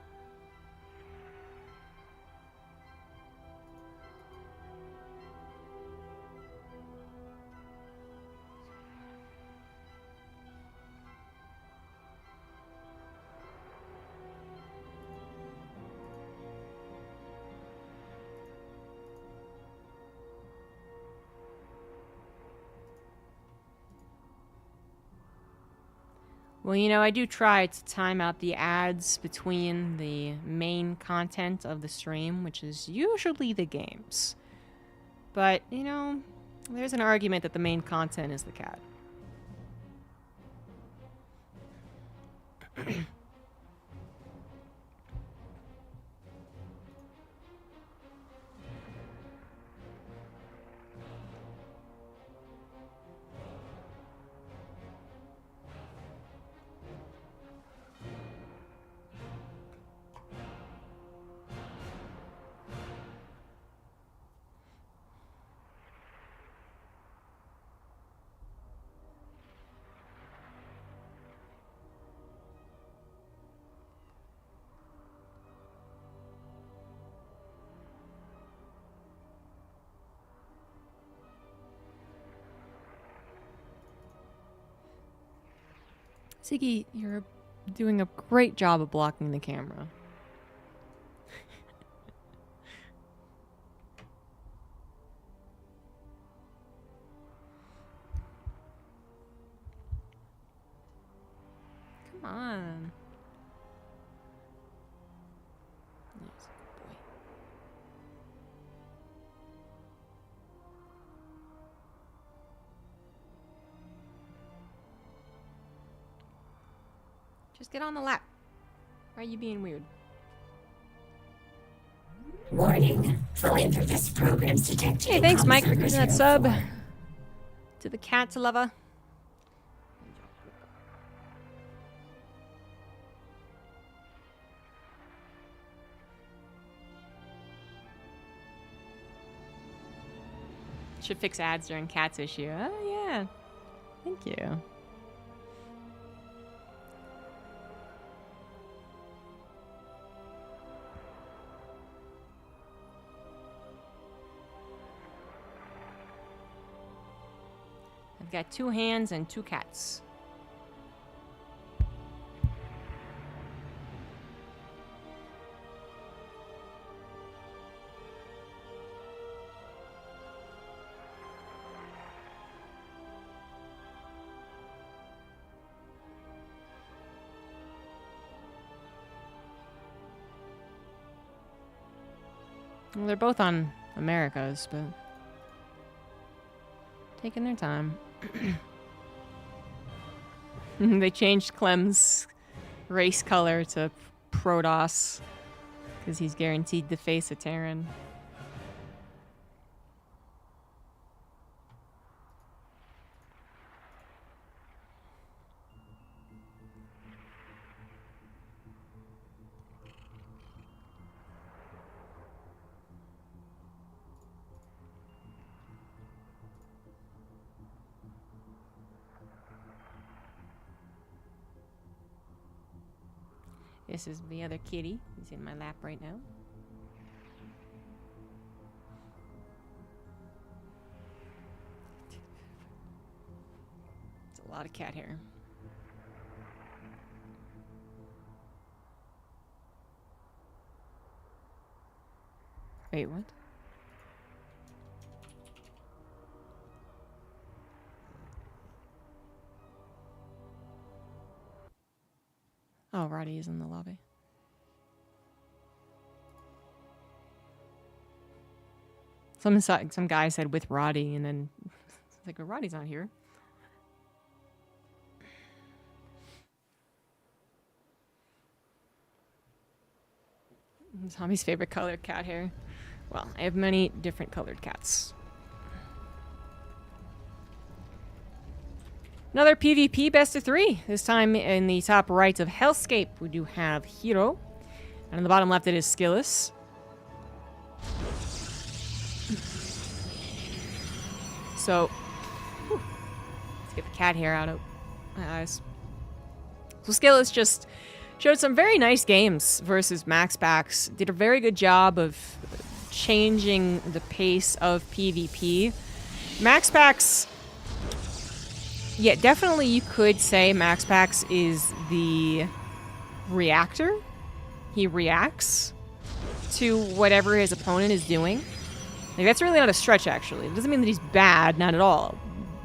Well, you know, I do try to time out the ads between the main content of the stream, which is usually the games. But, you know, there's an argument that the main content is the cat. Ziggy, you're doing a great job of blocking the camera. Come on. Yes, good boy. Just get on the lap. Why are you being weird? Warning. Philanthropist programs detected. Hey, thanks, Mike, for giving that sub. To the cat lover. Should fix ads during Cat's issue. Oh, yeah. Thank you. I've got 2 hands and 2 cats. Well, they're both on Americas, but taking their time. They changed Clem's race color to Protoss because he's guaranteed to face a Terran. This is the other kitty. He's in my lap right now. It's a lot of cat hair. Wait, what? Oh, Roddy is in the lobby. Some guy said with Roddy, and then it's like, well, Roddy's not here. Tommy's favorite color, cat hair. Well, I have many different colored cats. Another PvP best of 3. This time in the top right of Hellscape, we do have Hero. And on the bottom left, it is Skillus. So, let's get the cat hair out of my eyes. So Skillus just Showed some very nice games versus MaxPax. Did a very good job of changing the pace of PvP. MaxPax, yeah, definitely you could say MaxPax is the reactor. He reacts to whatever his opponent is doing. Like, that's really not a stretch, actually. It doesn't mean that he's bad, not at all.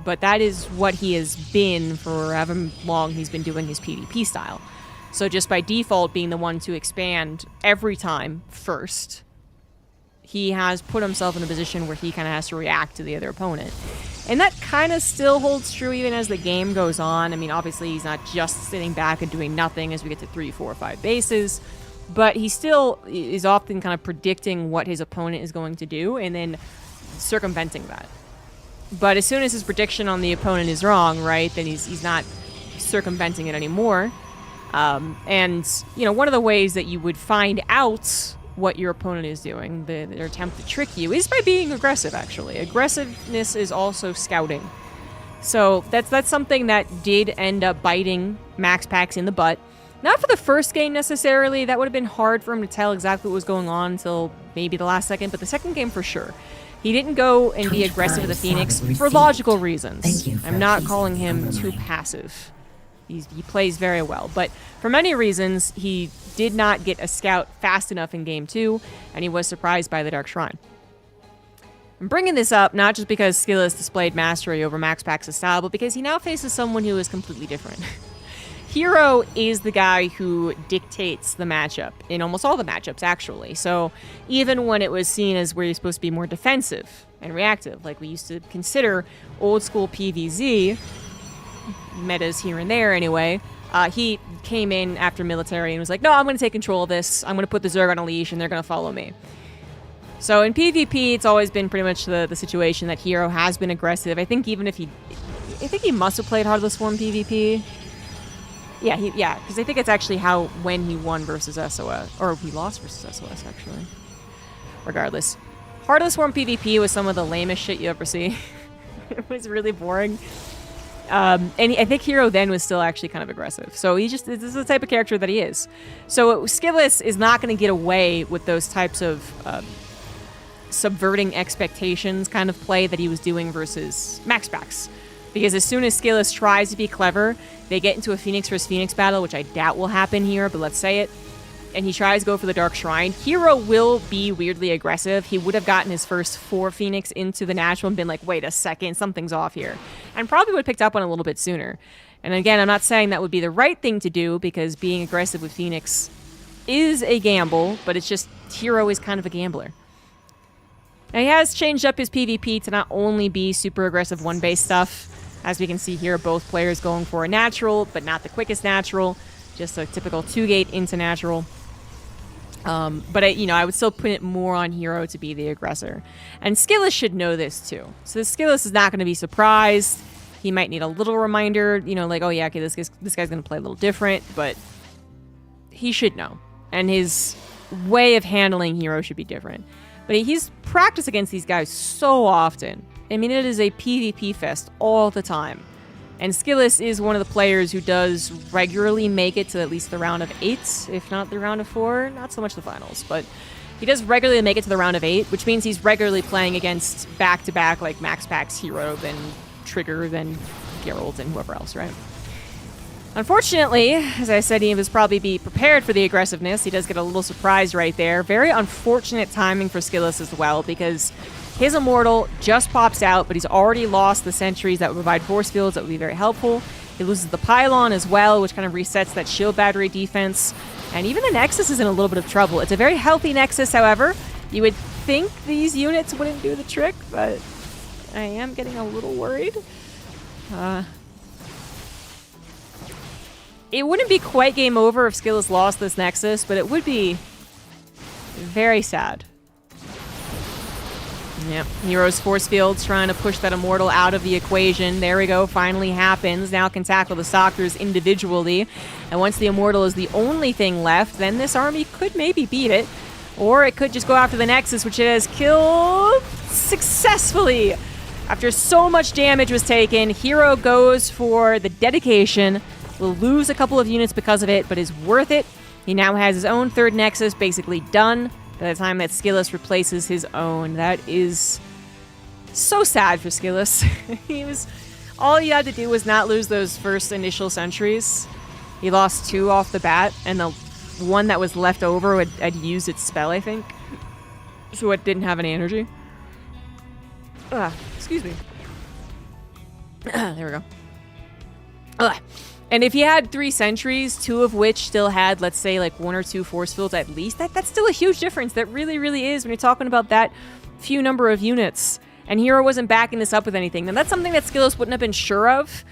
But that is what he has been for however long he's been doing his PvP style. So just by default, being the one to expand every time first, he has put himself in a position where he kind of has to react to the other opponent. And that kind of still holds true even as the game goes on. I mean, obviously, he's not just sitting back and doing nothing as we get to 3, 4, 5 bases. But he still is often kind of predicting what his opponent is going to do and then circumventing that. But as soon as his prediction on the opponent is wrong, right, then he's not circumventing it anymore. And, you know, one of the ways that you would find out what your opponent is doing, their attempt to trick you, is by being aggressive, actually. Aggressiveness is also scouting. So that's something that did end up biting MaxPax in the butt. Not for the first game, necessarily. That would have been hard for him to tell exactly what was going on until maybe the last second, but the second game for sure. He didn't go and be aggressive with the Phoenix for logical reasons. I'm not calling him too passive. He plays very well, but for many reasons, he did not get a scout fast enough in Game 2, and he was surprised by the Dark Shrine. I'm bringing this up not just because Skillus displayed mastery over MaxPax's style, but because he now faces someone who is completely different. Hero is the guy who dictates the matchup, in almost all the matchups, actually. So even when it was seen as where you're supposed to be more defensive and reactive, like we used to consider old school PvZ, metas here and there anyway, he came in after military and was like, no, I'm going to take control of this. I'm going to put the Zerg on a leash and they're going to follow me. So in PvP, it's always been pretty much the situation that Hero has been aggressive. I think even if he must have played Heartless One PvP. Yeah, because I think it's actually when he won versus SOS, or he lost versus SOS, actually. Regardless. Heartless Worm PvP was some of the lamest shit you ever see. It was really boring. And I think Hero then was still actually kind of aggressive. So this is the type of character that he is. So Skillus is not going to get away with those types of subverting expectations kind of play that he was doing versus MaxPax. Because as soon as Skillus tries to be clever, they get into a Phoenix versus Phoenix battle, which I doubt will happen here, but let's say it. And he tries to go for the Dark Shrine. Hero will be weirdly aggressive. He would have gotten his first 4 Phoenix into the natural and been like, wait a second, something's off here. And probably would have picked up on it a little bit sooner. And again, I'm not saying that would be the right thing to do, because being aggressive with Phoenix is a gamble, but it's just Hero is kind of a gambler. Now, he has changed up his PvP to not only be super aggressive one-base stuff. As we can see here, both players going for a natural, but not the quickest natural. Just a typical 2-gate into natural. But I would still put it more on Hero to be the aggressor. And Skillus should know this too. So Skillus is not going to be surprised. He might need a little reminder, like, oh yeah, okay, this guy's going to play a little different, but he should know. And his way of handling Hero should be different. But he's practiced against these guys so often. I mean, it is a PvP fest all the time. And Skillus is one of the players who does regularly make it to at least the round of 8, if not the round of 4. Not so much the finals, but he does regularly make it to the round of 8, which means he's regularly playing against back-to-back, like MaxPax, Hero, then Trigger, then Geralt, and whoever else, right? Unfortunately, as I said, he was probably be prepared for the aggressiveness. He does get a little surprised right there. Very unfortunate timing for Skillus as well, because his Immortal just pops out, but he's already lost the sentries that would provide force fields that would be very helpful. He loses the Pylon as well, which kind of resets that shield battery defense. And even the Nexus is in a little bit of trouble. It's a very healthy Nexus, however. You would think these units wouldn't do the trick, but I am getting a little worried. It wouldn't be quite game over if Skillus lost this Nexus, but it would be very sad. Yep, Hero's force fields trying to push that Immortal out of the equation. There we go, finally happens. Now can tackle the Stalkers individually. And once the Immortal is the only thing left, then this army could maybe beat it. Or it could just go after the Nexus, which it has killed successfully. After so much damage was taken, Hero goes for the dedication Will lose a couple of units because of it, but is worth it. He now has his own third Nexus basically done by the time that Skillus replaces his own. That is so sad for Skillus. All he had to do was not lose those first initial sentries. He lost 2 off the bat, and the one that was left over had used its spell, I think. So it didn't have any energy. Excuse me. There we go. And if he had 3 sentries, 2 of which still had, let's say, like 1 or 2 force fields at least, that's still a huge difference. That really, really is when you're talking about that few number of units. And Hero wasn't backing this up with anything. Now, that's something that Skillus wouldn't have been sure of.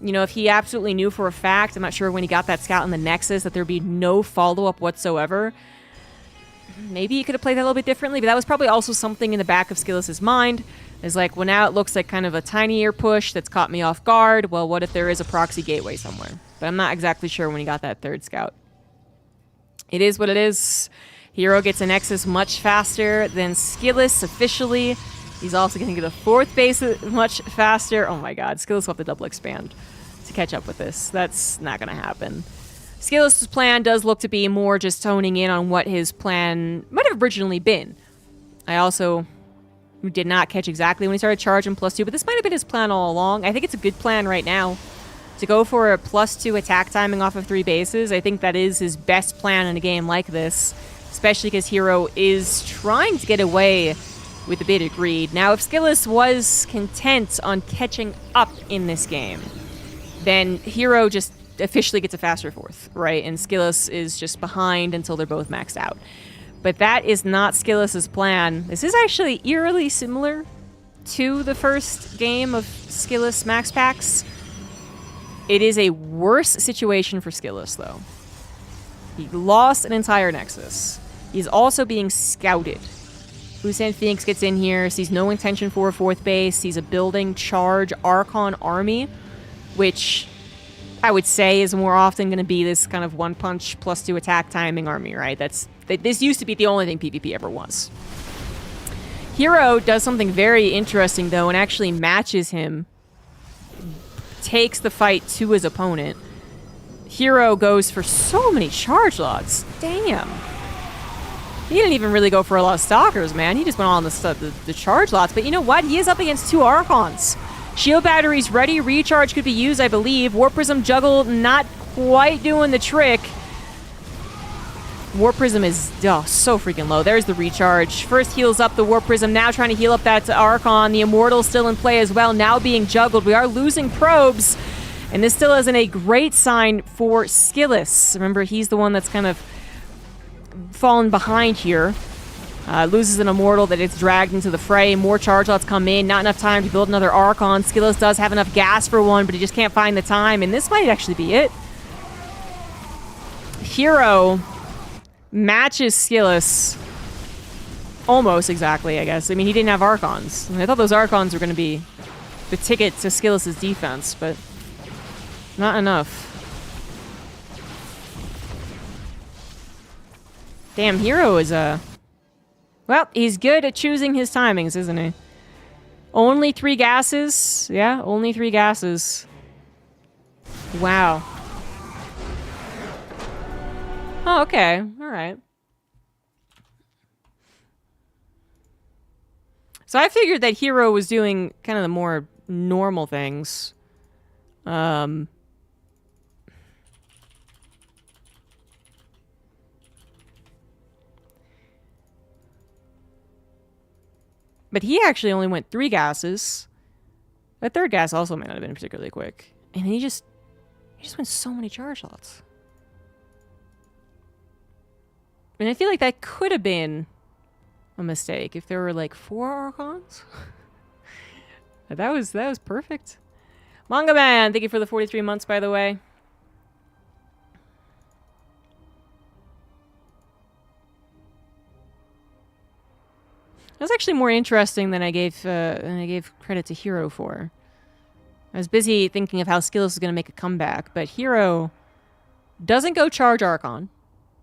You know, if he absolutely knew for a fact, I'm not sure when he got that scout in the Nexus, that there'd be no follow-up whatsoever. Maybe he could have played that a little bit differently, but that was probably also something in the back of Skillus' mind. Is like, well, now it looks like kind of a tinier push that's caught me off guard. Well, what if there is a proxy gateway somewhere? But I'm not exactly sure when he got that 3rd scout. It is what it is. Hero gets a Nexus much faster than Skillus officially. He's also going to get a 4th base much faster. Oh my god, Skillus will have to double expand to catch up with this. That's not going to happen. Skillus' plan does look to be more just honing in on what his plan might have originally been. I also did not catch exactly when he started charging +2, but this might have been his plan all along. I think it's a good plan right now to go for a +2 attack timing off of 3 bases. I think that is his best plan in a game like this, especially because Hero is trying to get away with a bit of greed. Now, if Skillus was content on catching up in this game, then Hero just officially gets a faster 4th, right? And Skillus is just behind until they're both maxed out. But that is not Skillus' plan. This is actually eerily similar to the first game of Skillus Max Packs. It is a worse situation for Skillus, though. He lost an entire Nexus. He's also being scouted. Hussein Phoenix gets in here, sees no intention for a 4th base, sees a building charge Archon army, which I would say is more often going to be this kind of 1-punch +2 attack timing army, right? This used to be the only thing PvP ever was. Hero does something very interesting, though, and actually matches him. Takes the fight to his opponent. Hero goes for so many charge lots. Damn. He didn't even really go for a lot of stalkers, man. He just went on the charge lots. But you know what? He is up against 2 Archons. Shield batteries ready. Recharge could be used, I believe. Warp Prism Juggle not quite doing the trick. Warp Prism is so freaking low. There's the recharge. First heals up the Warp Prism. Now trying to heal up that Archon. The Immortal still in play as well. Now being juggled. We are losing probes. And this still isn't a great sign for Skillus. Remember, he's the one that's kind of fallen behind here. Loses an Immortal that gets dragged into the fray. More charge lots come in. Not enough time to build another Archon. Skillus does have enough gas for one, but he just can't find the time. And this might actually be it. Hero matches Skillus almost exactly, I guess. I mean, he didn't have Archons. I thought those Archons were going to be the ticket to Skillus' defense, but not enough. Damn, Hero is well, he's good at choosing his timings, isn't he? Only 3 gases. Yeah, only 3 gases. Wow. Oh, okay. All right. So I figured that Hero was doing kind of the more normal things. But he actually only went 3 gases. That 3rd gas also may not have been particularly quick. And he just went so many charge lots. And I feel like that could have been a mistake if there were like 4 Archons. that was perfect. Manga Man, thank you for the 43 months, by the way. That was actually more interesting than I gave credit to Hero for. I was busy thinking of how Skillus was going to make a comeback, but Hero doesn't go charge Archon.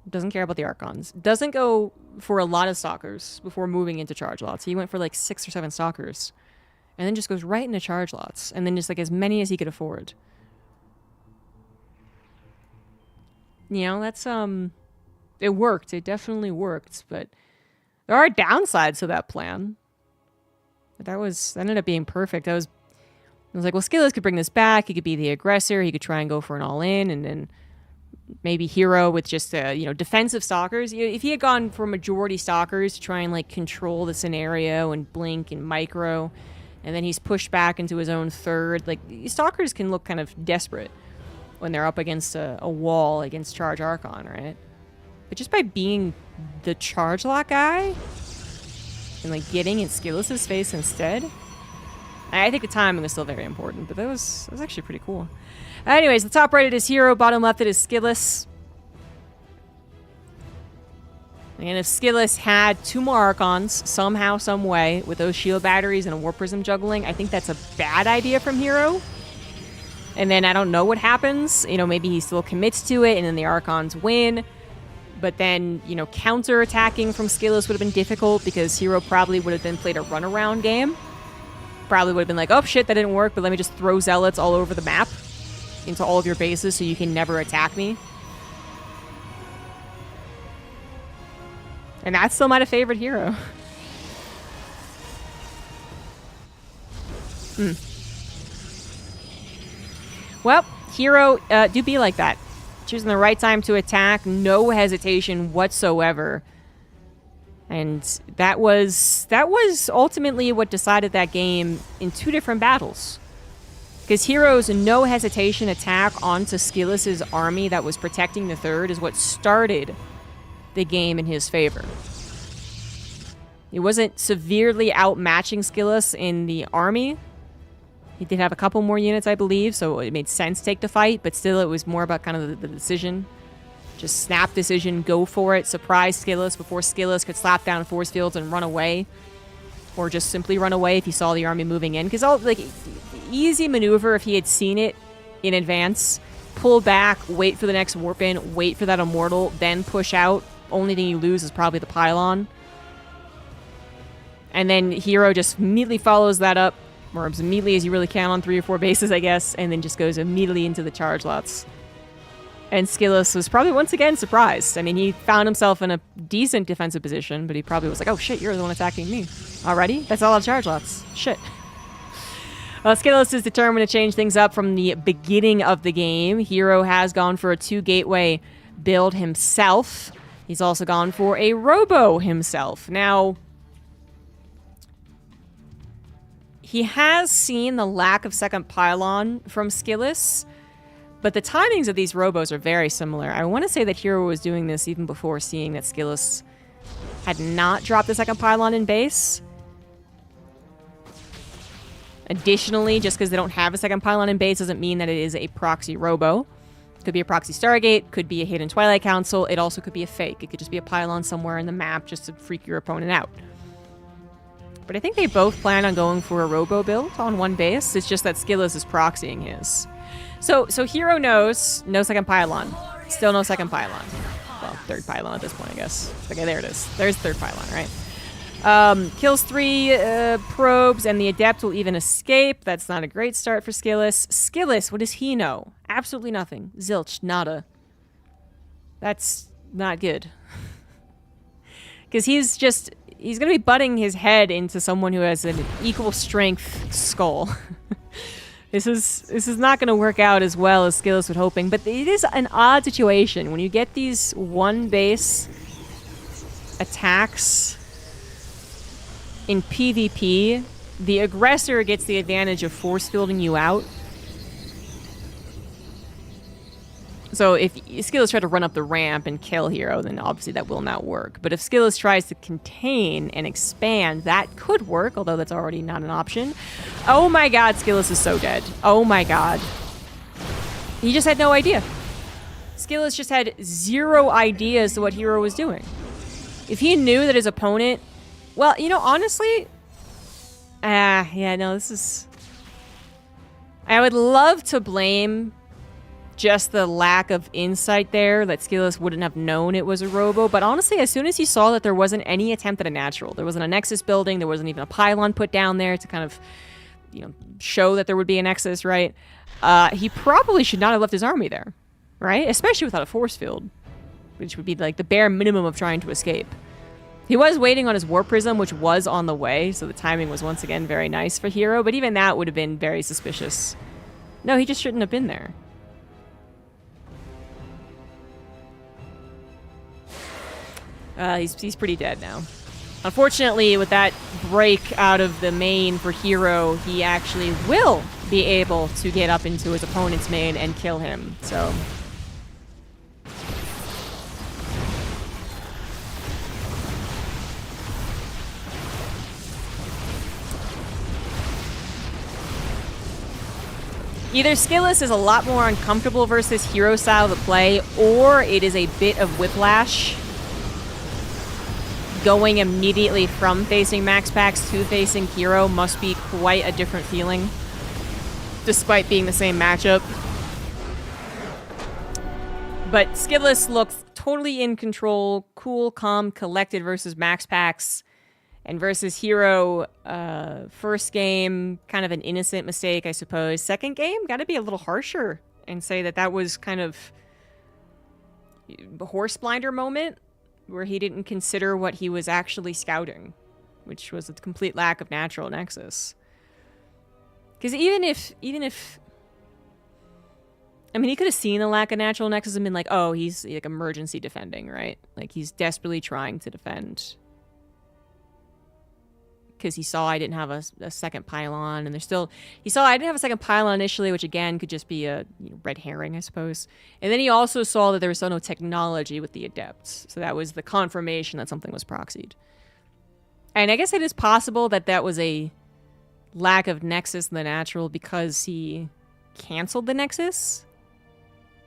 Doesn't care about the Archons. Doesn't go for a lot of stalkers before moving into charge lots. He went for like 6 or 7 stalkers. And then just goes right into charge lots. And then just like as many as he could afford. You know, that's, it worked. It definitely worked, but there are downsides to that plan. But that ended up being perfect. I was like, well, Skillous could bring this back. He could be the aggressor. He could try and go for an all-in, and then maybe Hero with just, defensive stalkers. If he had gone for majority stalkers to try and, like, control the scenario and blink and micro, and then he's pushed back into his own third, like, stalkers can look kind of desperate when they're up against a wall against Charge Archon, right? But just by being the charge lock guy and, like, getting in Skillus's face instead, I think the timing was still very important, but that was actually pretty cool. Anyways, the top right it is Hero, bottom left it is Skillous. And if Skillous had 2 more Archons, somehow, some way, with those shield batteries and a Warp Prism juggling, I think that's a bad idea from Hero. And then I don't know what happens. You know, maybe he still commits to it, and then the Archons win. But then, you know, counter-attacking from Skillous would have been difficult, because Hero probably would have then played a runaround game. Probably would have been like, oh shit, that didn't work, but let me just throw Zealots all over the map into all of your bases so you can never attack me. And that still might have favored Hero. Well, Hero do be like that. Choosing the right time to attack, no hesitation whatsoever. And that was ultimately what decided that game in 2 different battles. Because Hero's no hesitation attack onto Skillus's army that was protecting the third is what started the game in his favor. He wasn't severely outmatching Skillus in the army. He did have a couple more units, I believe, so it made sense to take the fight, but still it was more about kind of the decision. Just snap decision, go for it, surprise Skillus before Skillus could slap down force fields and run away. Or just simply run away if he saw the army moving in. Because, like, easy maneuver if he had seen it in advance. Pull back, wait for the next warp in, wait for that immortal, then push out. Only thing you lose is probably the pylon. And then Hero just immediately follows that up, or as immediately as you really can on 3 or 4 bases, I guess, and then just goes immediately into the charge lots. And Skillus was probably once again surprised. I mean, he found himself in a decent defensive position, but he probably was like, oh shit, you're the one attacking me. Already? That's all of charge lots. Shit. Skillus is determined to change things up from the beginning of the game. Hero has gone for a 2 gateway build himself. He's also gone for a Robo himself. Now, he has seen the lack of second pylon from Skillus, but the timings of these Robos are very similar. I want to say that Hero was doing this even before seeing that Skillus had not dropped the second pylon in base. Additionally, just because they don't have a second pylon in base doesn't mean that it is a proxy Robo. Could be a proxy Stargate, could be a hidden Twilight Council, it also could be a fake. It could just be a pylon somewhere in the map just to freak your opponent out. But I think they both plan on going for a Robo build on one base. It's just that Skillus is proxying his. So Hero knows no second pylon. Still no second pylon. Well, third pylon at this point, I guess. Okay, there it is. There's third pylon, right? Kills 3 probes, and the Adept will even escape. That's not a great start for Skillus. Skillus, what does he know? Absolutely nothing. Zilch, nada. That's not good. Because he's going to be butting his head into someone who has an equal strength skull. This is not going to work out as well as Skillus was hoping, but it is an odd situation when you get these one base attacks in PvP. The aggressor gets the advantage of force fielding you out. So if Skillus tries to run up the ramp and kill Hero, then obviously that will not work. But if Skillus tries to contain and expand, that could work, although that's already not an option. Oh my god, Skillus is so dead. Oh my god. He just had no idea. Skillus just had 0 idea as to what Hero was doing. If he knew that his opponent... Well, you know, honestly... yeah, no, this is... I would love to blame just the lack of insight there, that Skillus wouldn't have known it was a Robo, but honestly, as soon as he saw that there wasn't any attempt at a natural, there wasn't a Nexus building, there wasn't even a pylon put down there to kind of, you know, show that there would be a Nexus, right? He probably should not have left his army there. right? Especially without a force field, which would be like the bare minimum of trying to escape. He was waiting on his Warp Prism, which was on the way, so the timing was once again very nice for Hero, but even that would have been very suspicious. No, he just shouldn't have been there. He's pretty dead now. Unfortunately, with that break out of the main for Hero, he actually will be able to get up into his opponent's main and kill him, so... Either Skilless is a lot more uncomfortable versus Hero style to play, or it is a bit of whiplash. Going immediately from facing Max Packs to facing Hero must be quite a different feeling, despite being the same matchup. But Skilless looks totally in control, cool, calm, collected versus Max Packs. And versus Hero, first game, kind of an innocent mistake, I suppose. Second game, got to be a little harsher and say that that was kind of a horse blinder moment where he didn't consider what he was actually scouting, which was a complete lack of natural nexus. Because even if, I mean, he could have seen the lack of natural nexus and been like, oh, he's like emergency defending, right? Like he's desperately trying to defend. Because he saw I didn't have a second pylon, and there's still... He saw I didn't have a second pylon initially, which again could just be a red herring, I suppose. And then he also saw that there was no technology with the Adepts. So that was the confirmation that something was proxied. And I guess it is possible that that was a lack of Nexus in the natural because he canceled the Nexus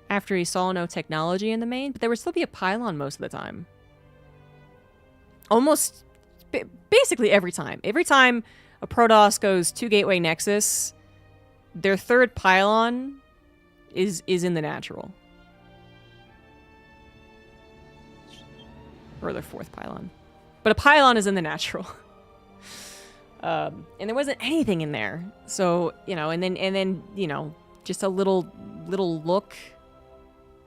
after he saw no technology in the main. But there would still be a pylon most of the time. Almost... Basically every time. Every time a Protoss goes to Gateway Nexus, their third pylon is in the natural. Or their fourth pylon. But a pylon is in the natural. And there wasn't anything in there. So, you know, and then, you know, just a little look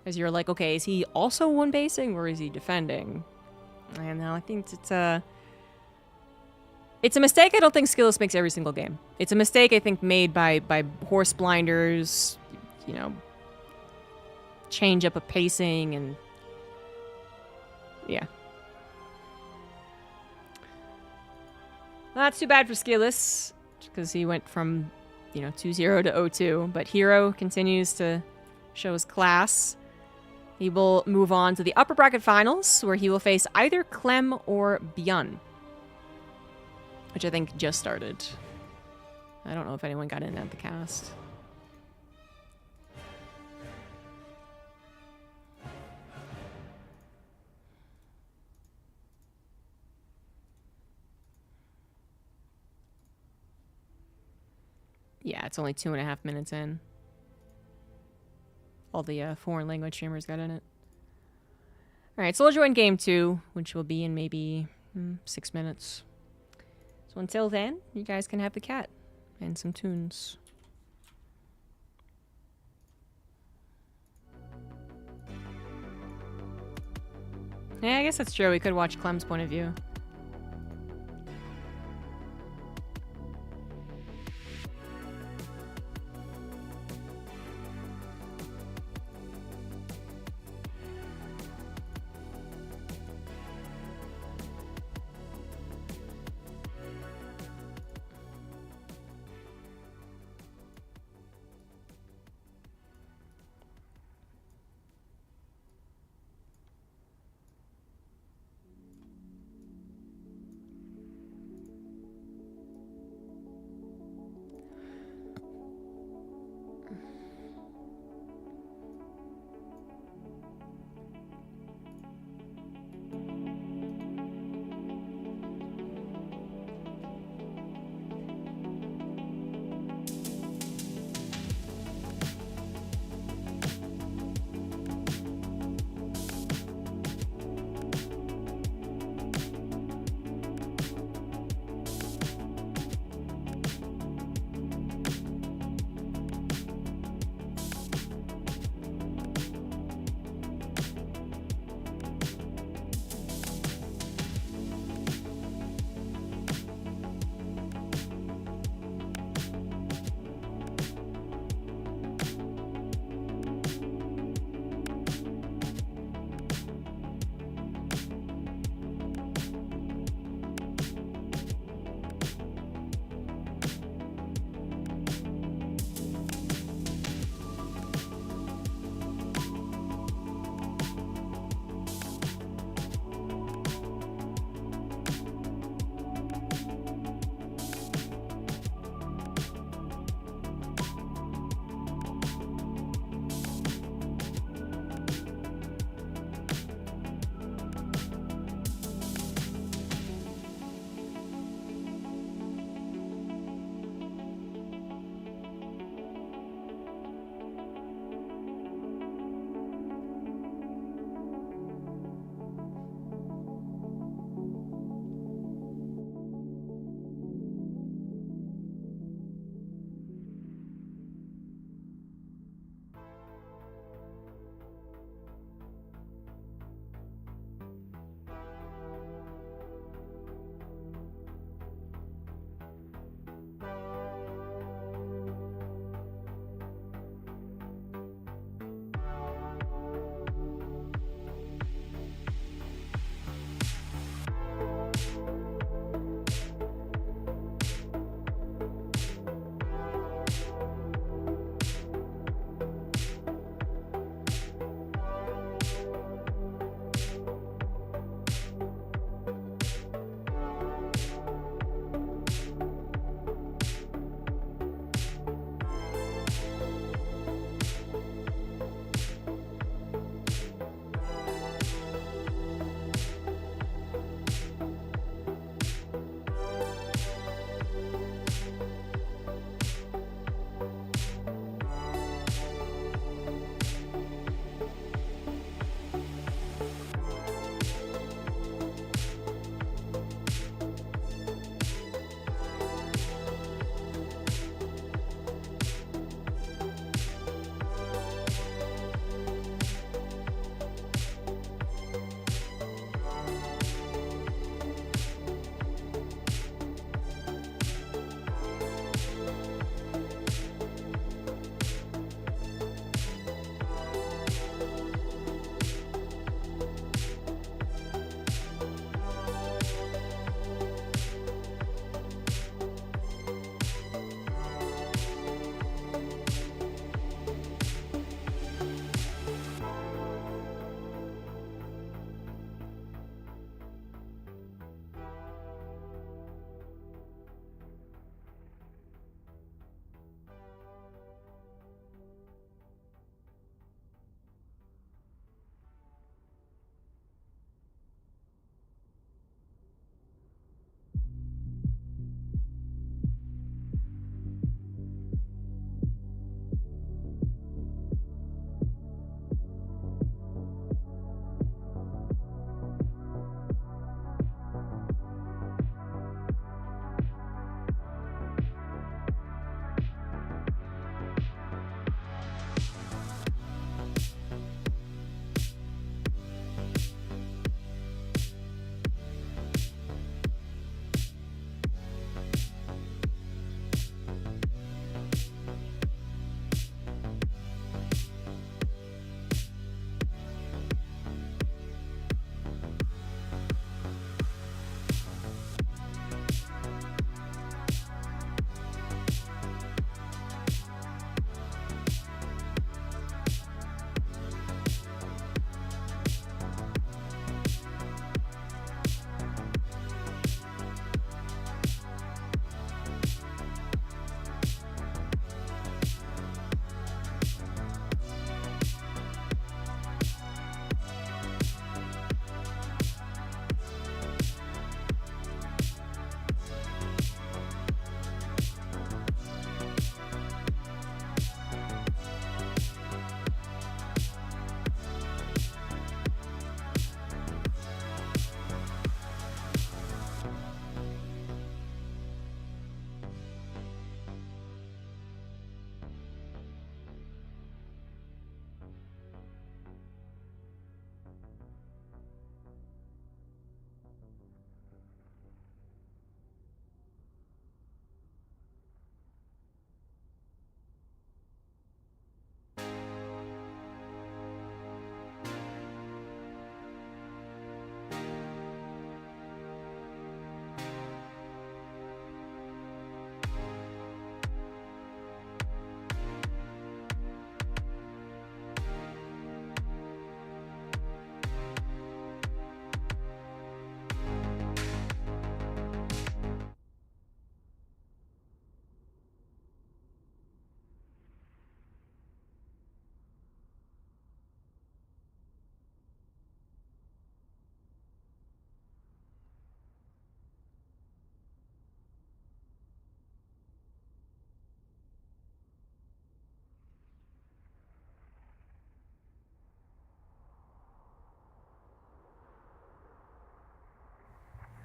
as you're like, okay, is he also one basing or is he defending? And I think it's a mistake I don't think Skilless makes every single game. It's a mistake I think made by horse blinders, you know, change up a pacing and yeah. Not too bad for Skilless because he went from, you know, 2-0 to 0-2, but Hero continues to show his class. He will move on to the upper bracket finals where he will face either Clem or Byun, which I think just started. I don't know if anyone got in at the cast. Yeah, it's only 2.5 minutes in. All the foreign language streamers got in it. Alright, so we'll join game 2, which will be in maybe 6 minutes. So until then, you guys can have the cat and some tunes. Yeah, I guess that's true. We could watch Clem's point of view.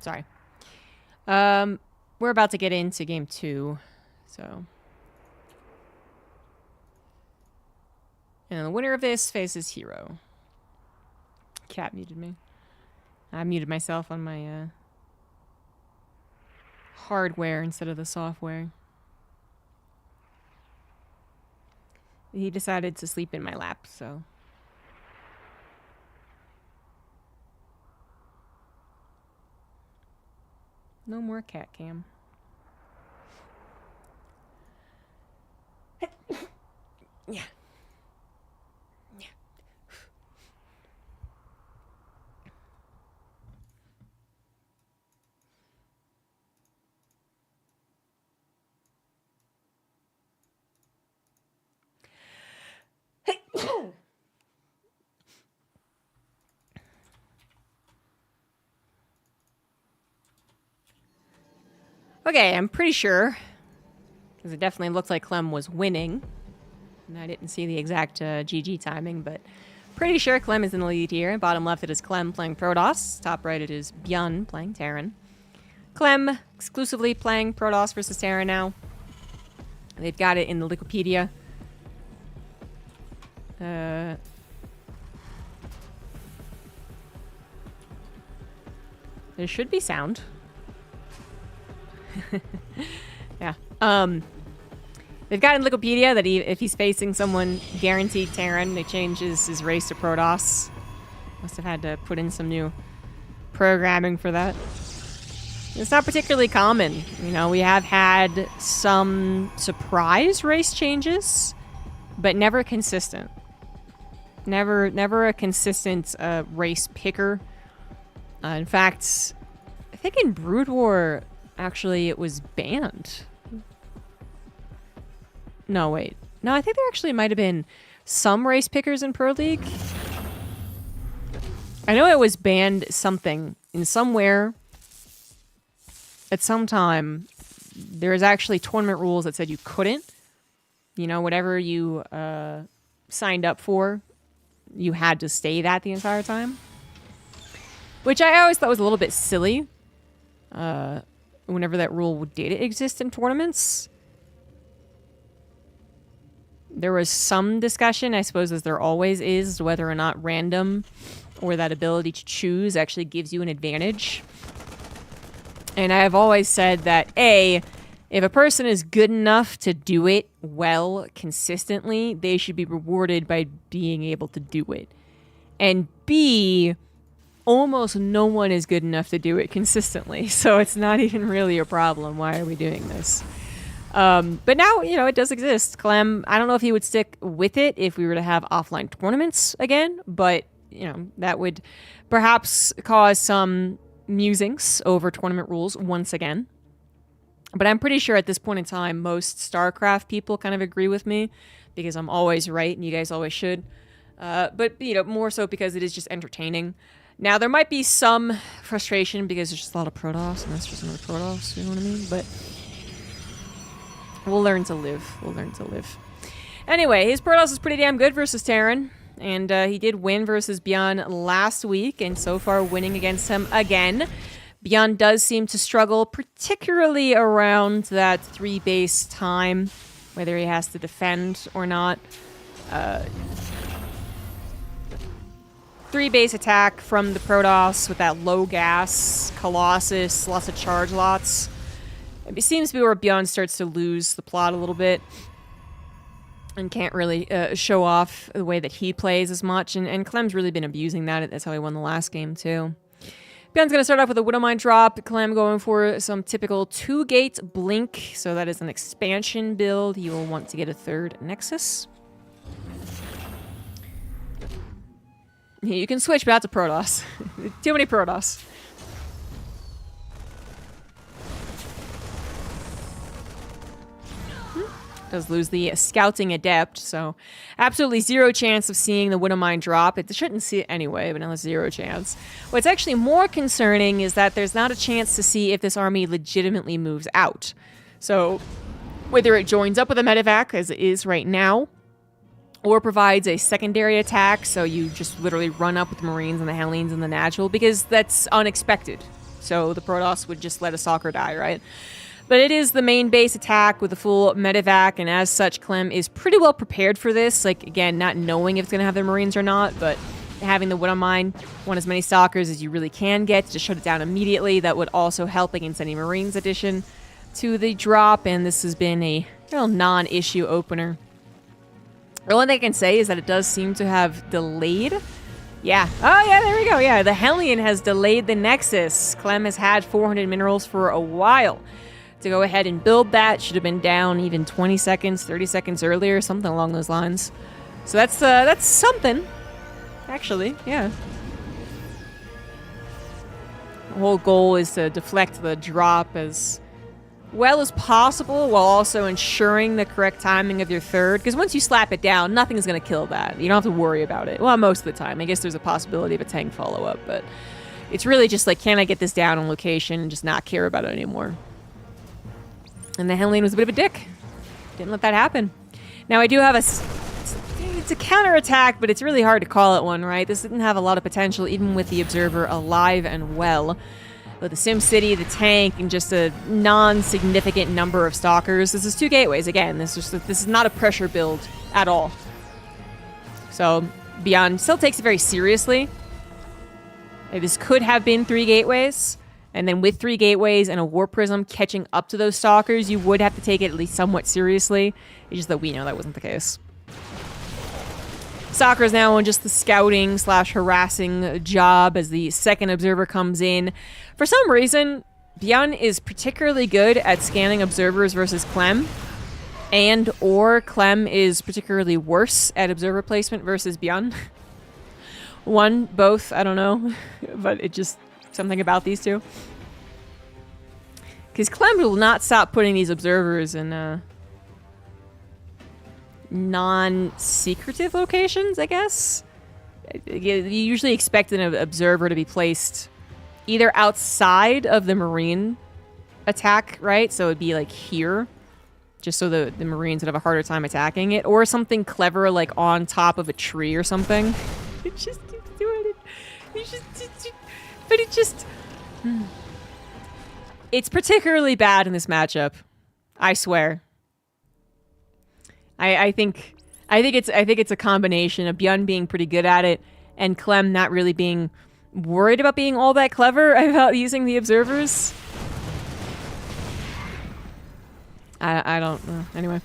Sorry. We're about to get into game 2, so. And the winner of this faces Hero. Cat muted me. I muted myself on my hardware instead of the software. He decided to sleep in my lap, so. No more cat cam. Yeah. Okay, I'm pretty sure, because it definitely looked like Clem was winning. And I didn't see the exact GG timing, but pretty sure Clem is in the lead here. Bottom left it is Clem playing Protoss. Top right it is Bjorn playing Terran. Clem exclusively playing Protoss versus Terran now. They've got it in the Wikipedia. There should be sound. Yeah. They've got in Wikipedia that if he's facing someone guaranteed Terran, it changes his race to Protoss. Must have had to put in some new programming for that. It's not particularly common. You know, we have had some surprise race changes, but never consistent. Never a consistent race picker. In fact, I think in Brood War, actually, it was banned. No, wait. No, I think there actually might have been some race pickers in Pro League. I know it was banned something in somewhere at some time. There was actually tournament rules that said you couldn't. You know, whatever you signed up for, you had to stay that the entire time. Which I always thought was a little bit silly. Whenever that rule did exist in tournaments. There was some discussion, I suppose as there always is, whether or not random or that ability to choose actually gives you an advantage. And I have always said that, A, if a person is good enough to do it well, consistently, they should be rewarded by being able to do it. And B, almost no one is good enough to do it consistently, so it's not even really a problem. Why are we doing this? But now, you know, it does exist. Clem, I don't know if he would stick with it if we were to have offline tournaments again, but, you know, that would perhaps cause some musings over tournament rules once again. But I'm pretty sure at this point in time, most StarCraft people kind of agree with me, because I'm always right and you guys always should. But, you know, more so because it is just entertaining. Now, there might be some frustration because there's just a lot of Protoss, and that's just another Protoss, you know what I mean? But we'll learn to live. We'll learn to live. Anyway, his Protoss is pretty damn good versus Terran, and he did win versus Bjorn last week, and so far winning against him again. Bjorn does seem to struggle, particularly around that 3 base time, whether he has to defend or not. 3 base attack from the Protoss with that low gas, Colossus, lots of charge lots. It seems to be where Bjorn starts to lose the plot a little bit and can't really show off the way that he plays as much. And Clem's really been abusing that. That's how he won the last game, too. Bjorn's going to start off with a Widowmine drop. Clem going for some typical 2-gate blink. So that is an expansion build. You will want to get a 3rd Nexus. Yeah, you can switch back to Protoss. Too many Protoss. Does lose the Scouting Adept, so absolutely 0 chance of seeing the Widowmine drop. It shouldn't see it anyway, but now there's 0 chance. What's actually more concerning is that there's not a chance to see if this army legitimately moves out. So whether it joins up with a medevac, as it is right now, or provides a secondary attack, so you just literally run up with the Marines and the Hellenes and the Natural, because that's unexpected. So the Protoss would just let a soccer die, right? But it is the main base attack with a full medevac, and as such, Clem is pretty well prepared for this. Like, again, not knowing if it's going to have their Marines or not, but having the wood on mine, want as many stalkers as you really can get to shut it down immediately. That would also help against any Marines addition to the drop, and this has been a real non-issue opener. The only thing I can say is that it does seem to have delayed. Yeah. Oh, yeah, there we go. Yeah, the Hellion has delayed the Nexus. Clem has had 400 minerals for a while to go ahead and build that. Should have been down even 20 seconds, 30 seconds earlier, something along those lines. So that's something, actually, yeah. The whole goal is to deflect the drop as well as possible while also ensuring the correct timing of your third. Because once you slap it down, nothing's going to kill that. You don't have to worry about it. Well, most of the time. I guess there's a possibility of a tank follow-up, but it's really just like, can I get this down on location and just not care about it anymore? And the Hellion was a bit of a dick. Didn't let that happen. Now, I do have it's a counterattack, but it's really hard to call it one, right? This didn't have a lot of potential, even with the Observer alive and well. With the SimCity, the tank, and just a non-significant number of stalkers. This is 2 gateways. Again, this is not a pressure build at all. So, Beyond still takes it very seriously. This could have been 3 gateways. And then with 3 gateways and a Warp Prism catching up to those stalkers, you would have to take it at least somewhat seriously. It's just that we know that wasn't the case. Soccer is now on just the scouting / harassing job as the second observer comes in. For some reason, Bjorn is particularly good at scanning observers versus Clem. And or Clem is particularly worse at observer placement versus Bjorn. One, both, I don't know. But it just... something about these two. Because Clem will not stop putting these observers in non-secretive locations, I guess. You usually expect an observer to be placed either outside of the Marine attack, right? So it'd be like here, just so the Marines would have a harder time attacking it, or something clever like on top of a tree or something. It just keeps doing it. But it just... It's particularly bad in this matchup. I swear. I think it's a combination of Bjorn being pretty good at it and Clem not really being worried about being all that clever about using the observers. I don't know. Anyway.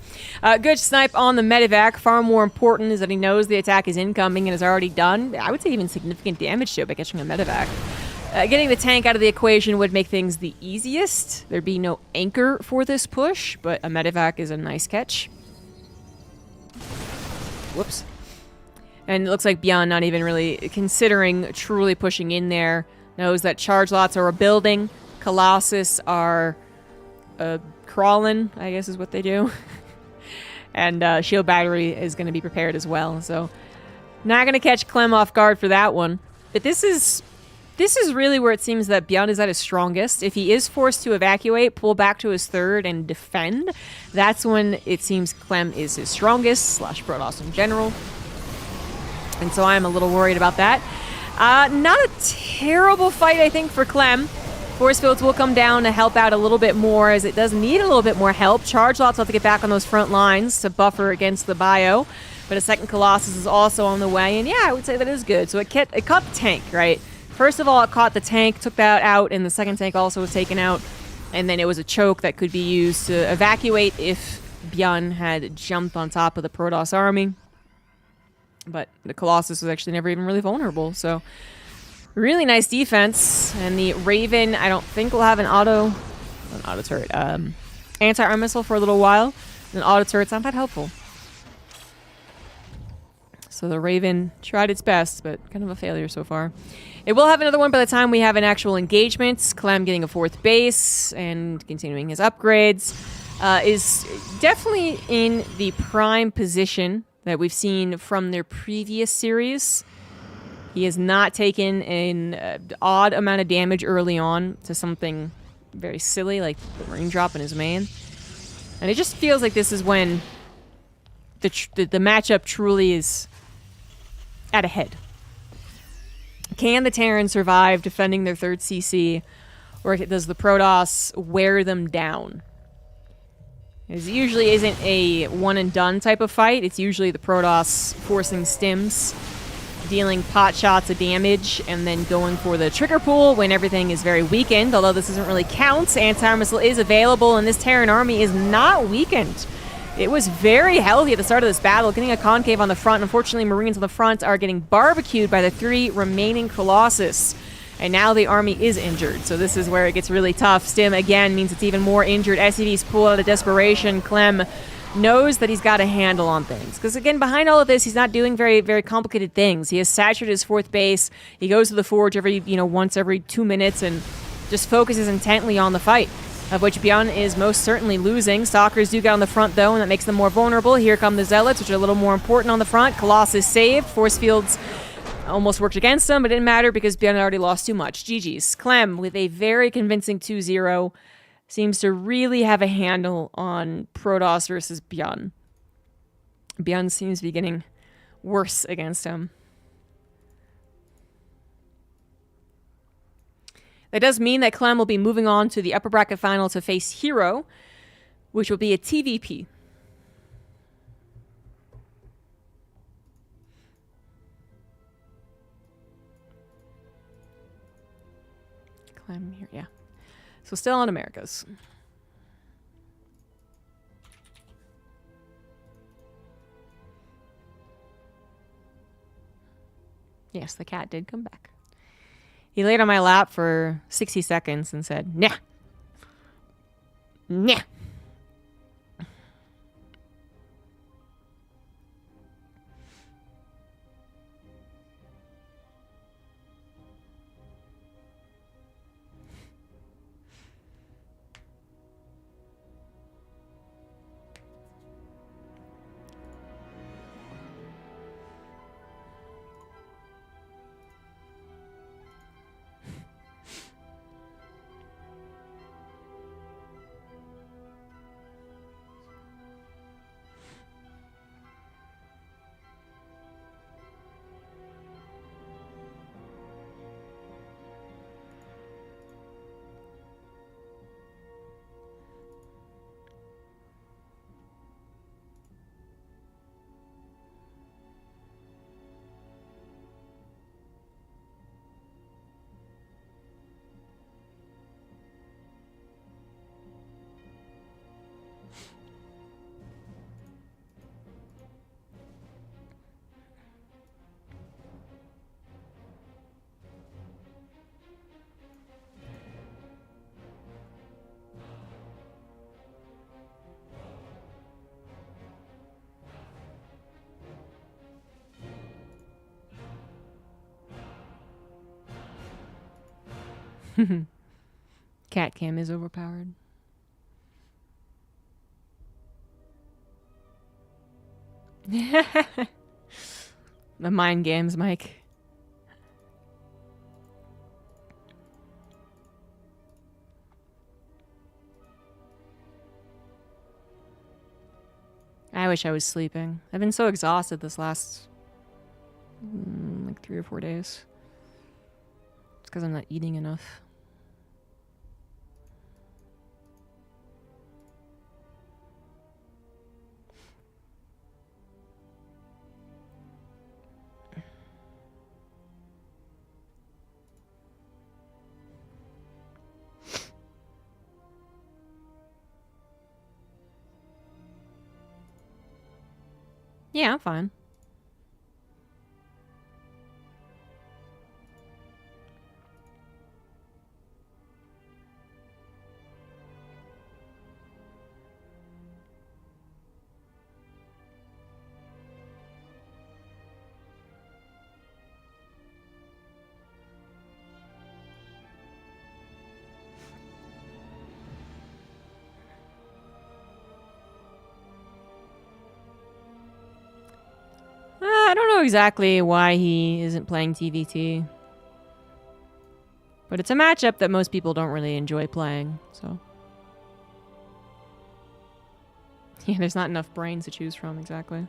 Good snipe on the medevac. Far more important is that he knows the attack is incoming and is already done. I would say even significant damage to it by catching a medevac. Getting the tank out of the equation would make things the easiest. There'd be no anchor for this push, but a medevac is a nice catch. Whoops. And it looks like Bjorn not even really considering truly pushing in there. Knows that charge lots are a building. Colossus are crawling, I guess is what they do. And shield battery is going to be prepared as well. So not going to catch Clem off guard for that one. But this is really where it seems that Bjorn is at his strongest. If he is forced to evacuate, pull back to his third, and defend, that's when it seems Clem is his strongest, / Protoss in general. And so I'm a little worried about that. Not a terrible fight, I think, for Clem. Force fields will come down to help out a little bit more, as it does need a little bit more help. Charge lots will have to get back on those front lines to buffer against the bio. But a second Colossus is also on the way, and yeah, I would say that is good. So it caught the tank, right? First of all, it caught the tank, took that out, and the second tank also was taken out. And then it was a choke that could be used to evacuate if Bjorn had jumped on top of the Protoss army. But the Colossus was actually never even really vulnerable, so... really nice defense. And the Raven, I don't think will have an auto turret, anti-arm missile for a little while. An auto turret's not that helpful. So the Raven tried its best, but kind of a failure so far. It will have another one by the time we have an actual engagement. Clem getting a 4th base and continuing his upgrades. Is definitely in the prime position that we've seen from their previous series. He has not taken an odd amount of damage early on to something very silly like the Marine drop in his main. And it just feels like this is when the matchup truly is at a head. Can the Terran survive defending their 3rd CC Or does the Protoss wear them down? It usually isn't a one-and-done type of fight. It's usually the Protoss forcing stims, dealing pot shots of damage, and then going for the trigger pull when everything is very weakened, although this doesn't really count. Anti-missile is available, and this Terran army is not weakened. It was very healthy at the start of this battle, getting a concave on the front. Unfortunately, Marines on the front are getting barbecued by the 3 remaining Colossus. And now the army is injured, so this is where it gets really tough. Stim, again, means it's even more injured. SCV's pull out of desperation. Clem knows that he's got a handle on things. Because, again, behind all of this, he's not doing very, very complicated things. He has saturated his 4th base. He goes to the forge once every 2 minutes and just focuses intently on the fight, of which Bjorn is most certainly losing. Stalkers do get on the front, though, and that makes them more vulnerable. Here come the Zealots, which are a little more important on the front. Colossus saved. Force fields almost worked against him, but it didn't matter because Bjorn already lost too much. GG's. Clem, with a very convincing 2-0, seems to really have a handle on Protoss versus Bjorn. Bjorn seems to be getting worse against him. That does mean that Clem will be moving on to the upper bracket final to face Hero, which will be a TVP. Clem here, yeah. So still on Americas. Yes, the cat did come back. He laid on my lap for 60 seconds and said, "Nah. Nah." Cat cam is overpowered. The mind games, Mike. I wish I was sleeping. I've been so exhausted this last like 3 or 4 days. It's because I'm not eating enough. Yeah, I'm fine. I don't know exactly why he isn't playing TVT. But it's a matchup that most people don't really enjoy playing, so. Yeah, there's not enough brains to choose from, exactly.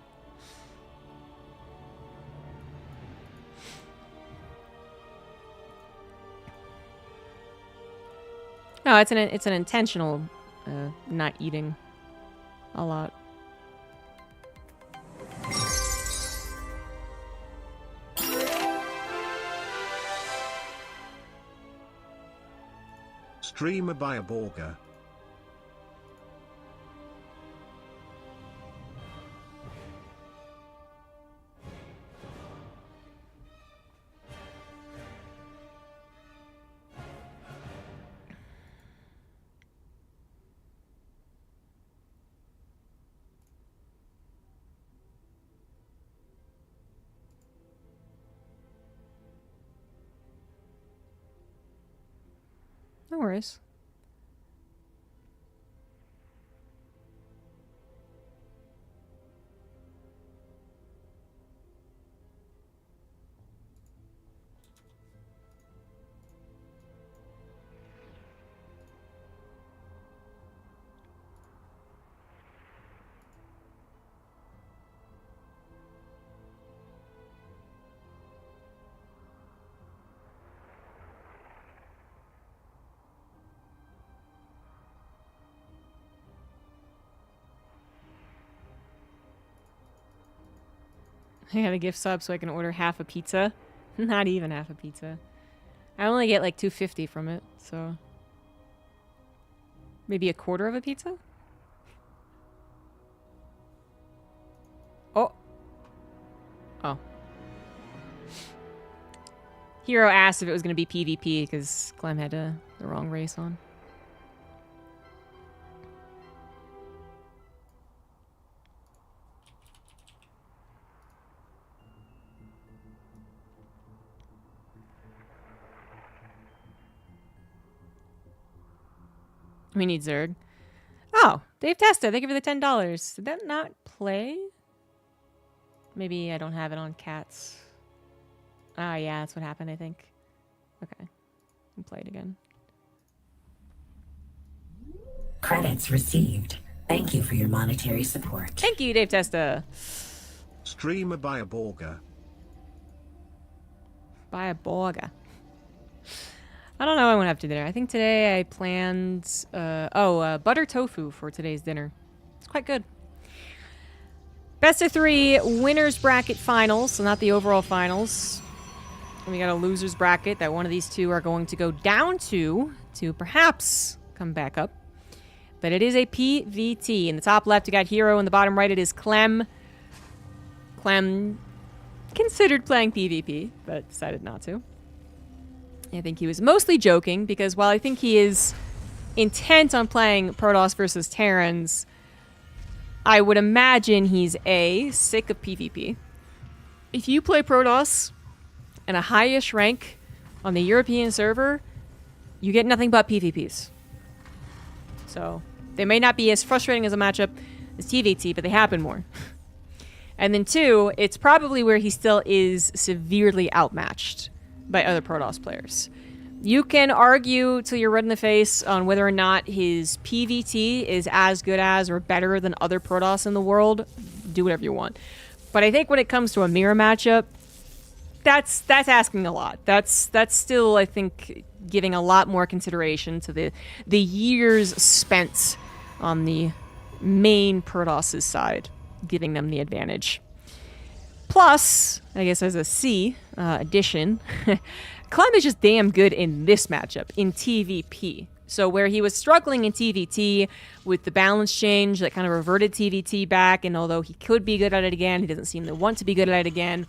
No, it's an intentional not eating a lot. Streamer by a Borger. No worries. I got a gift sub so I can order half a pizza. Not even half a pizza. I only get like $2.50 from it, so maybe a quarter of a pizza? Oh. Oh. Hero asked if it was going to be PvP because Clem had the wrong race on. We need Zerg. Oh, Dave Testa, thank you for the $10. Did that not play? Maybe I don't have it on cats. Ah, yeah, that's what happened, I think. Okay. I'll play it again. Credits received. Thank you for your monetary support. Thank you, Dave Testa. Streamer by a Borger. Buy a burger. I don't know what I want to have to dinner. I think today I planned, butter tofu for today's dinner. It's quite good. Best of 3 winners bracket finals, so not the overall finals. And we got a losers bracket that one of these two are going to go down to perhaps come back up. But it is a PVT. In the top left, you got Hero. In the bottom right, it is Clem. Clem considered playing PvP, but decided not to. I think he was mostly joking, because while I think he is intent on playing Protoss versus Terrans, I would imagine he's A, sick of PvP. If you play Protoss in a high-ish rank on the European server, you get nothing but PvPs. So, they may not be as frustrating as a matchup as TVT, but they happen more. And then 2, it's probably where he still is severely outmatched by other Protoss players. You can argue till you're red in the face on whether or not his PvT is as good as or better than other Protoss in the world. Do whatever you want. But I think when it comes to a mirror matchup, that's asking a lot. That's still, I think, giving a lot more consideration to the years spent on the main Protoss' side, giving them the advantage. Plus, I guess as a C addition, Clem is just damn good in this matchup, in TVP. So where he was struggling in TVT with the balance change that kind of reverted TVT back, and although he could be good at it again, he doesn't seem to want to be good at it again.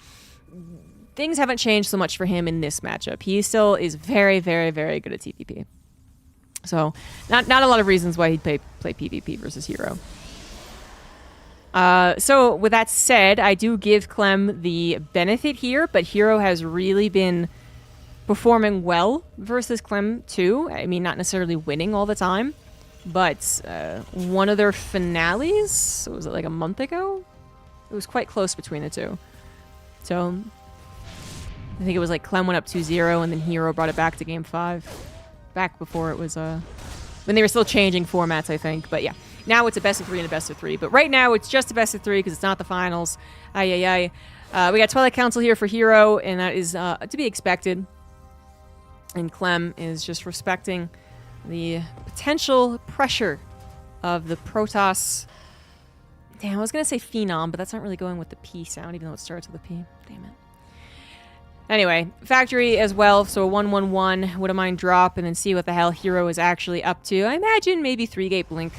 Things haven't changed so much for him in this matchup. He still is very, very, very good at TVP. So not a lot of reasons why he'd play PvP versus Hero. So with that said, I do give Clem the benefit here, but Hero has really been performing well versus Clem too. I mean, not necessarily winning all the time, but one of their finales, was it like a month ago? It was quite close between the two. So I think it was like Clem went up 2-0 and then Hero brought it back to game 5. Back before it was, when they were still changing formats, I think. But yeah. Now it's a best of 3 and a best of 3. But right now it's just a best of 3 because it's not the finals. We got Twilight Council here for Hero, and that is to be expected. And Clem is just respecting The potential pressure of the Protoss. Damn, I was going to say Phenom, but that's not really going with the P sound, even though it starts with a P. Damn it. Anyway, factory as well, so a 1-1-1, wouldn't mind drop, and then see what the hell Hero is actually up to. I imagine maybe 3-gate blink.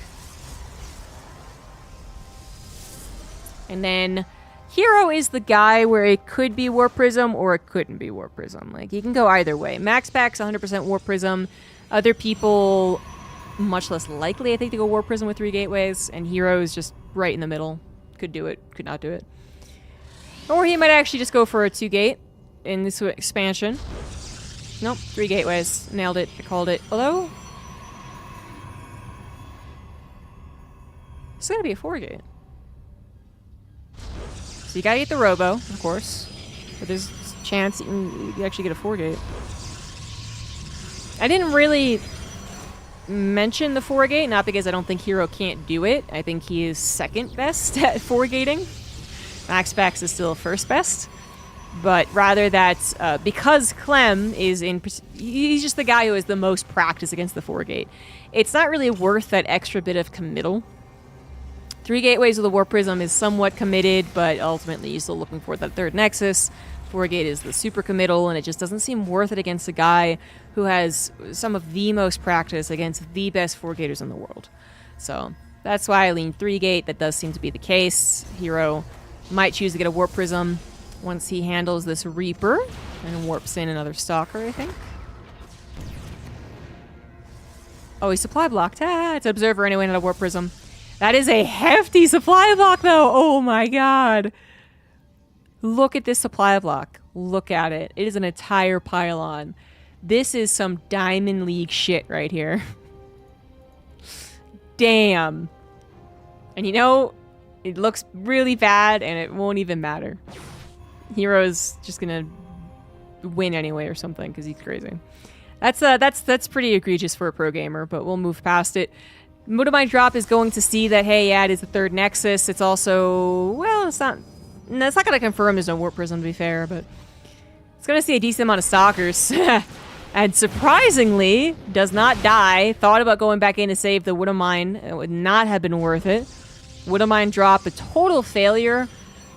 And then Hero is the guy where it could be Warp Prism or it couldn't be Warp Prism. Like, he can go either way. Max Pack's 100% Warp Prism. Other people, much less likely, I think, to go Warp Prism with 3 gateways, and Hero is just right in the middle. Could do it, could not do it. Or he might actually just go for a 2-gate in this expansion. Nope, 3 gateways. Nailed it. I called it. Although, it's gonna be a 4-gate. So you gotta get the Robo, of course. But there's a chance you can actually get a 4-gate. I didn't really mention the 4-gate, not because I don't think Hero can't do it. I think he is second best at 4-gating. Max Pax is still first best. But rather that, because Clem is in... He's just the guy who has the most practice against the 4-gate. It's not really worth that extra bit of committal. 3 gateways with the Warp Prism is somewhat committed, but ultimately you're still looking for that 3rd Nexus. 4-gate is the super committal, and it just doesn't seem worth it against a guy who has some of the most practice against the best 4-gaters in the world. So that's why I lean 3-gate. That does seem to be the case. Hero might choose to get a Warp Prism once he handles this Reaper and warps in another Stalker, I think. Oh, he's supply blocked. Ah, it's Observer anyway, not a Warp Prism. That is a hefty supply block, though. Oh my god. Look at this supply block. Look at it. It is an entire pylon. This is some Diamond League shit right here. Damn. And you know, it looks really bad and it won't even matter. Hero's just gonna win anyway or something because he's crazy. That's pretty egregious for a pro gamer, but we'll move past it. Motobind drop is going to see that, hey, yeah, it is the 3rd Nexus. It's also, well, it's not going to confirm there's no Warp Prism, to be fair, but it's going to see a decent amount of Stalkers. And surprisingly, does not die. Thought about going back in to save the Widowmine. It would not have been worth it. Widowmine drop, a total failure,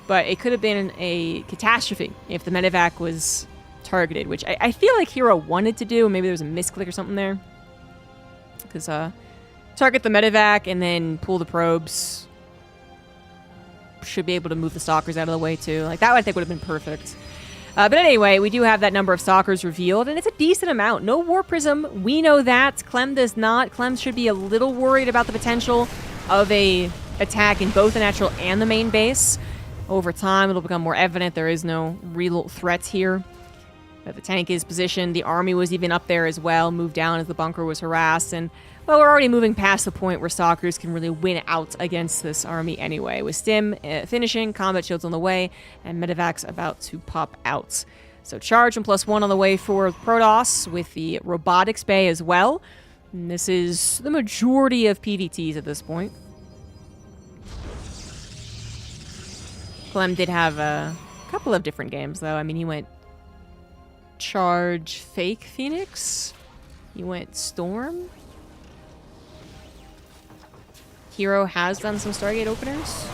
but it could have been a catastrophe if the Medivac was targeted, which I feel like Hero wanted to do. Maybe there was a misclick or something there. Because, target the Medivac and then pull the probes. Should be able to move the Stalkers out of the way, too. Like, that I think would have been perfect. But anyway, we do have that number of Stalkers revealed, and it's a decent amount. No Warp Prism, we know that. Clem does not. Clem should be a little worried about the potential of a attack in both the natural and the main base. Over time, it'll become more evident there is no real threat here. The tank is positioned. The army was even up there as well, moved down as the bunker was harassed, and well, we're already moving past the point where Stalkers can really win out against this army anyway. With Stim finishing, combat shields on the way, and Medivac's about to pop out. So charge and +1 on the way for Protoss with the robotics bay as well. And this is the majority of PVTs at this point. Clem did have a couple of different games, though. I mean, he went Charge Fake Phoenix. He went Storm. Hero has done some Stargate openers.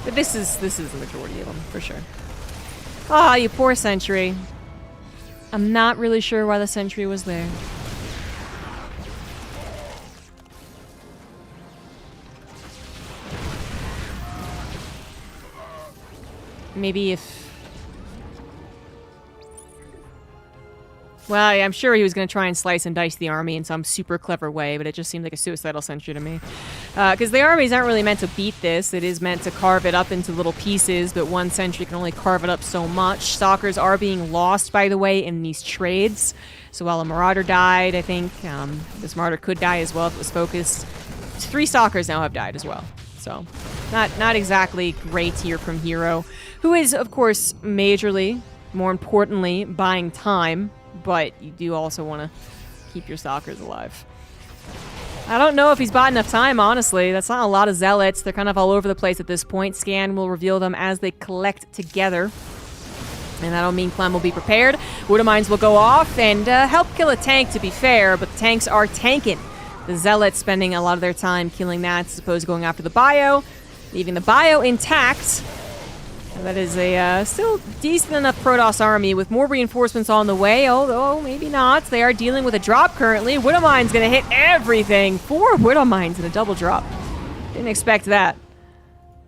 But this is the majority of them, for sure. Ah, you poor Sentry. I'm not really sure why the Sentry was there. Maybe if... Well, I'm sure he was going to try and slice and dice the army in some super clever way, but it just seemed like a suicidal Sentry to me. Because the armies aren't really meant to beat this. It is meant to carve it up into little pieces, but one Sentry can only carve it up so much. Stalkers are being lost, by the way, in these trades. So while a Marauder died, I think, this Marauder could die as well if it was focused. 3 Stalkers now have died as well. So, not exactly great here from Hero, who is, of course, majorly, more importantly, buying time. But you do also want to keep your Stalkers alive. I don't know if he's bought enough time, honestly. That's not a lot of Zealots. They're kind of all over the place at this point. Scan will reveal them as they collect together. And that'll mean Clem will be prepared. Widow Mines will go off and help kill a tank, to be fair, but the tanks are tanking. The Zealots spending a lot of their time killing that as opposed to going after the bio, leaving the bio intact. And that is a still decent enough Protoss army with more reinforcements on the way, although maybe not. They are dealing with a drop currently. Widow Mine's going to hit everything. 4 Widow Mines in a double drop. Didn't expect that.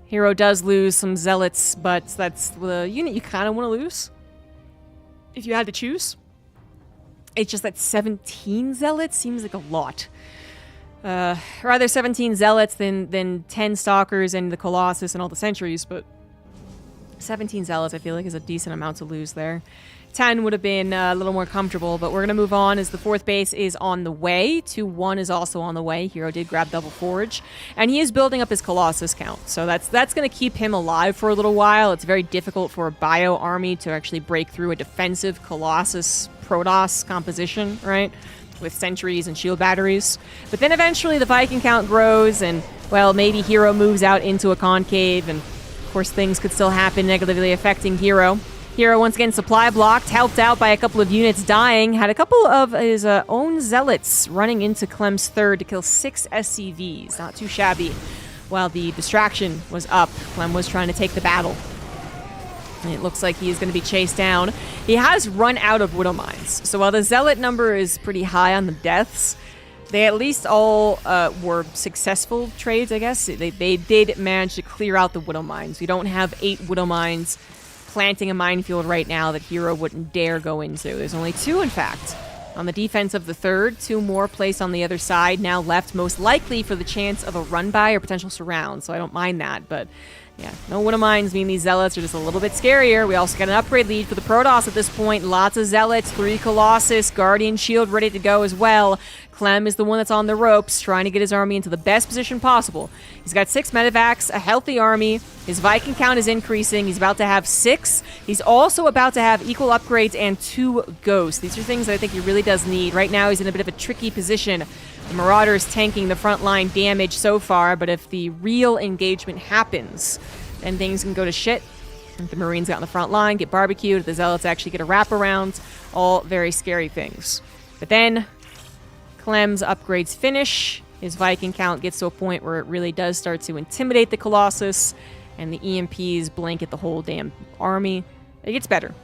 Hero does lose some Zealots, but that's the unit you kind of want to lose if you had to choose. It's just that 17 Zealots seems like a lot. Rather 17 Zealots than 10 Stalkers and the Colossus and all the Sentries, but 17 Zealots I feel like is a decent amount to lose there. 10 would have been a little more comfortable, but we're going to move on as the 4th base is on the way. 2-1 is also on the way. Hero did grab Double Forge, and he is building up his Colossus count. So that's going to keep him alive for a little while. It's very difficult for a bio army to actually break through a defensive Colossus Protoss composition, right? With sentries and shield batteries. But then eventually the Viking count grows, and, well, maybe Hero moves out into a concave, and, of course, things could still happen negatively affecting Hero. Hero, once again, supply blocked, helped out by a couple of units dying. Had a couple of his own Zealots running into Clem's 3rd to kill 6 SCVs. Not too shabby. While the distraction was up, Clem was trying to take the battle. And it looks like he is going to be chased down. He has run out of Widow Mines. So while the Zealot number is pretty high on the deaths, they at least all were successful trades, I guess. They did manage to clear out the Widow Mines. We don't have 8 Widow Mines planting a minefield right now that Hero wouldn't dare go into. There's only 2, in fact. On the defense of the 3rd, 2 more placed on the other side, now left most likely for the chance of a run-by or potential surround, so I don't mind that, but yeah, no Widow Mines mean these Zealots are just a little bit scarier. We also got an upgrade lead for the Protoss at this point. Lots of Zealots, 3 Colossus, Guardian Shield ready to go as well. Clem is the one that's on the ropes, trying to get his army into the best position possible. He's got 6 medevacs, a healthy army. His Viking count is increasing. He's about to have 6. He's also about to have equal upgrades and 2 Ghosts. These are things that I think he really does need. Right now, he's in a bit of a tricky position. The Marauder's tanking the frontline damage so far, but if the real engagement happens, then things can go to shit. If the Marines get on the front line, get barbecued, if the Zealots actually get a wraparound, all very scary things. But then Clem's upgrades finish. His Viking count gets to a point where it really does start to intimidate the Colossus, and the EMPs blanket the whole damn army. It gets better.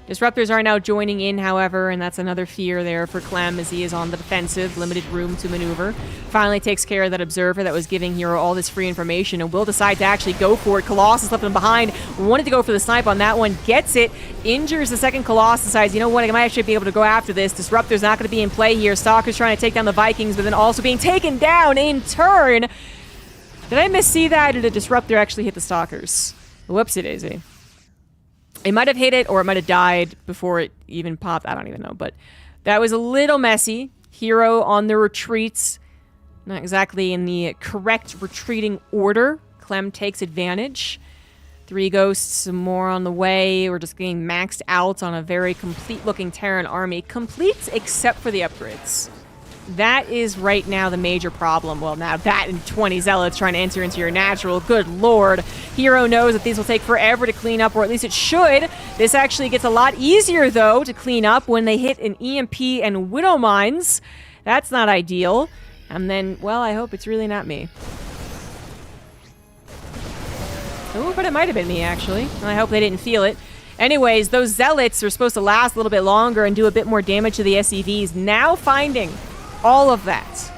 Disruptors are now joining in, however, and that's another fear there for Clem as he is on the defensive, limited room to maneuver. Finally takes care of that observer that was giving Hero all this free information and will decide to actually go for it. Colossus left him behind, wanted to go for the snipe on that one, gets it, injures the second Colossus, decides, you know what, I might actually be able to go after this. Disruptor's not going to be in play here. Stalker's trying to take down the Vikings, but then also being taken down in turn. Did I missee that, or did the Disruptor actually hit the Stalkers? Whoopsie-daisy. It might have hit it, or it might have died before it even popped. I don't even know, but that was a little messy. Hero on the retreats. Not exactly in the correct retreating order. Clem takes advantage. 3 Ghosts, more on the way. We're just getting maxed out on a very complete-looking Terran army. Complete except for the upgrades. That is right now the major problem. Well, now that and 20 Zealots trying to enter into your natural. Good lord. Hero knows that these will take forever to clean up, or at least it should. This actually gets a lot easier, though, to clean up when they hit an EMP and Widow Mines. That's not ideal. And then, well, I hope it's really not me. Oh, but it might have been me, actually. And I hope they didn't feel it. Anyways, those Zealots are supposed to last a little bit longer and do a bit more damage to the SCVs. Now finding all of that.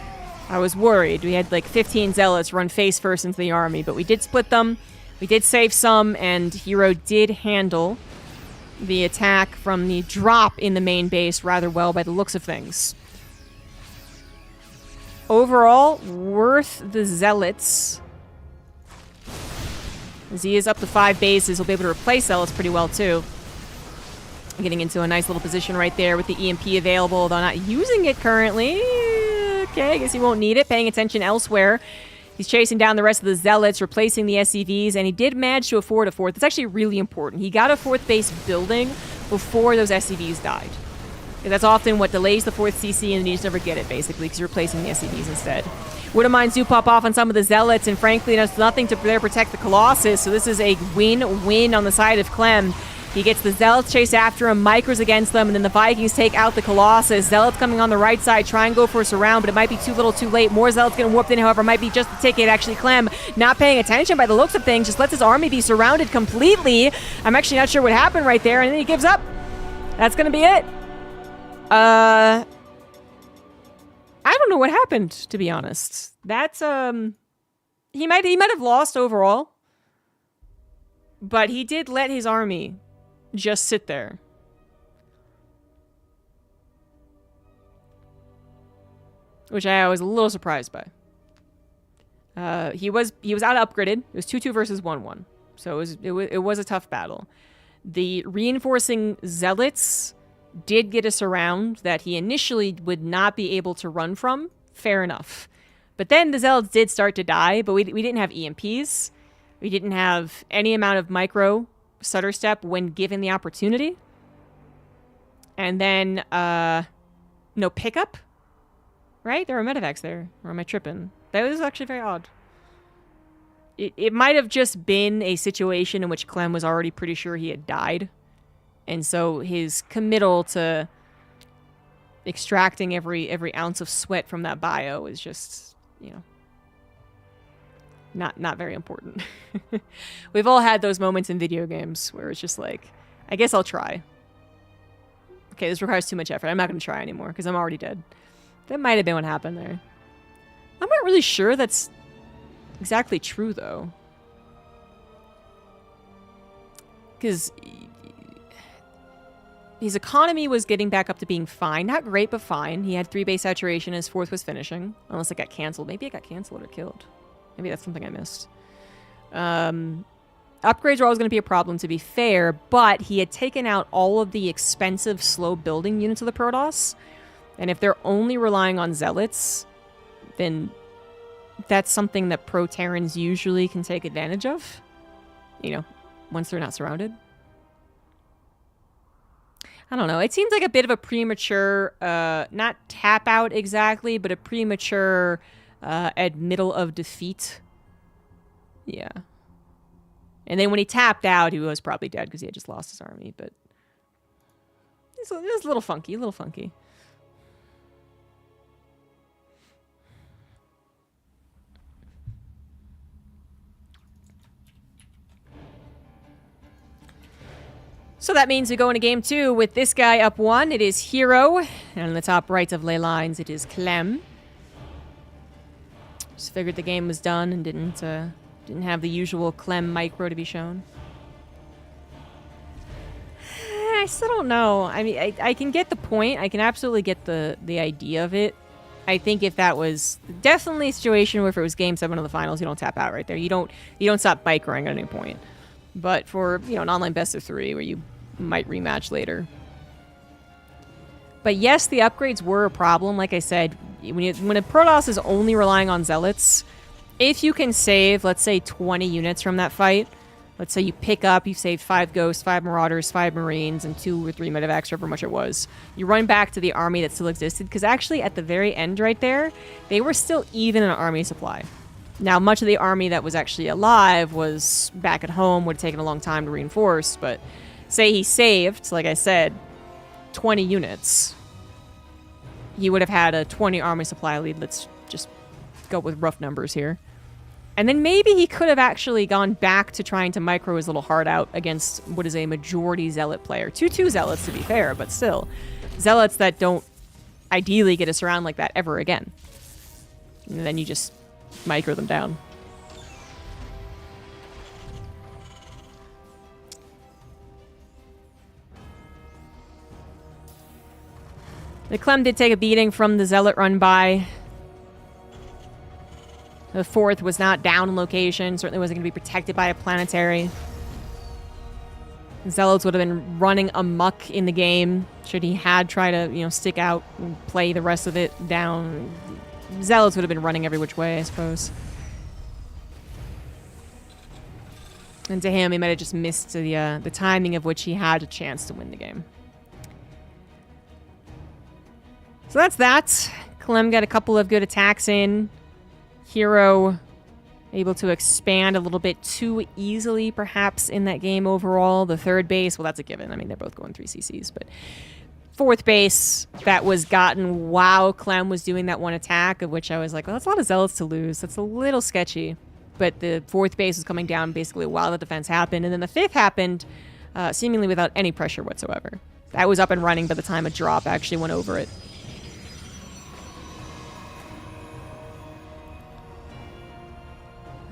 I was worried. We had like 15 Zealots run face first into the army, but we did split them. We did save some, and Hero did handle the attack from the drop in the main base rather well by the looks of things. Overall, worth the Zealots. As he is up to 5 bases, he'll be able to replace Zealots pretty well too. Getting into a nice little position right there with the EMP available, though not using it currently. Okay, I guess he won't need it. Paying attention elsewhere. He's chasing down the rest of the Zealots, replacing the SCVs, and he did manage to afford a 4th. It's actually really important. He got a 4th base building before those SCVs died. That's often what delays the 4th CC, and you just never get it, basically, because you're replacing the SCVs instead. Widow Mines do pop off on some of the Zealots, and frankly, there's nothing to protect the Colossus, so this is a win-win on the side of Clem. He gets the Zealots chase after him, micros against them, and then the Vikings take out the Colossus. Zealots coming on the right side, try and go for a surround, but it might be too little too late. More Zealots getting whooped in, however, might be just the ticket. Actually, Clem not paying attention by the looks of things, just lets his army be surrounded completely. I'm actually not sure what happened right there, and then he gives up. That's gonna be it. I don't know what happened, to be honest. That's, he might have lost overall, but he did let his army just sit there. Which I was a little surprised by. He was out upgraded. It was 2-2 versus 1-1. So it was a tough battle. The reinforcing Zealots did get a surround that he initially would not be able to run from. Fair enough. But then the Zealots did start to die, but we didn't have EMPs. We didn't have any amount of micro stutter step when given the opportunity. And then, no pickup? Right? There were medevacs there. Or am I tripping? That was actually very odd. It might have just been a situation in which Clem was already pretty sure he had died. And so his committal to extracting every ounce of sweat from that bio is just, you know, not very important. We've all had those moments in video games where it's just like, I guess I'll try. Okay, this requires too much effort. I'm not going to try anymore because I'm already dead. That might have been what happened there. I'm not really sure that's exactly true, though. Because his economy was getting back up to being fine. Not great, but fine. He had 3 base saturation. His 4th was finishing. Unless it got canceled. Maybe it got canceled or killed. Maybe that's something I missed. Upgrades were always going to be a problem, to be fair, but he had taken out all of the expensive, slow-building units of the Protoss. And if they're only relying on Zealots, then that's something that Pro-Terrans usually can take advantage of. You know, once they're not surrounded. I don't know. It seems like a bit of a premature, not tap out exactly, but a premature admittal of defeat. Yeah. And then when he tapped out, he was probably dead because he had just lost his army, but it was a little funky, So that means we go into game 2 with this guy up 1. It is Hero. And on the top right of ley lines, it is Clem. Just figured the game was done and didn't have the usual Clem micro to be shown. I still don't know. I mean, I can get the point. I can absolutely get the idea of it. I think if that was definitely a situation where if it was game 7 of the finals, you don't tap out right there. You don't stop microing at any point. But for, you know, an online best of 3 where you might rematch later. But yes, the upgrades were a problem. Like I said, when a Protoss is only relying on Zealots, if you can save, let's say, 20 units from that fight, let's say you pick up, you saved 5 Ghosts, 5 Marauders, 5 Marines, and 2 or 3 Medevacs, however much it was. You run back to the army that still existed, because actually at the very end right there, they were still even in army supply. Now, much of the army that was actually alive was back at home, would have taken a long time to reinforce, but say he saved, like I said, 20 units. He would have had a 20 army supply lead. Let's just go with rough numbers here. And then maybe he could have actually gone back to trying to micro his little heart out against what is a majority Zealot player. 2-2 Zealots, to be fair, but still. Zealots that don't ideally get a surround like that ever again. And then you just micro them down. The Clem did take a beating from the Zealot run by. The 4th was not down in location. Certainly wasn't going to be protected by a planetary. Zealots would have been running amok in the game should he had tried to, you know, stick out and play the rest of it down. Zealots would have been running every which way, I suppose. And to him, he might have just missed the timing of which he had a chance to win the game. So that's that. Clem got a couple of good attacks in. Hero Able to expand a little bit too easily, perhaps, in that game overall. The third base, well, that's a given. I mean, they're both going 3 CCs, but fourth base, that was gotten while Clem was doing that one attack, of which I was like, well, that's a lot of zealots to lose. That's a little sketchy. But the fourth base was coming down basically while the defense happened, and then the fifth happened seemingly without any pressure whatsoever. That was up and running by the time a drop actually went over it.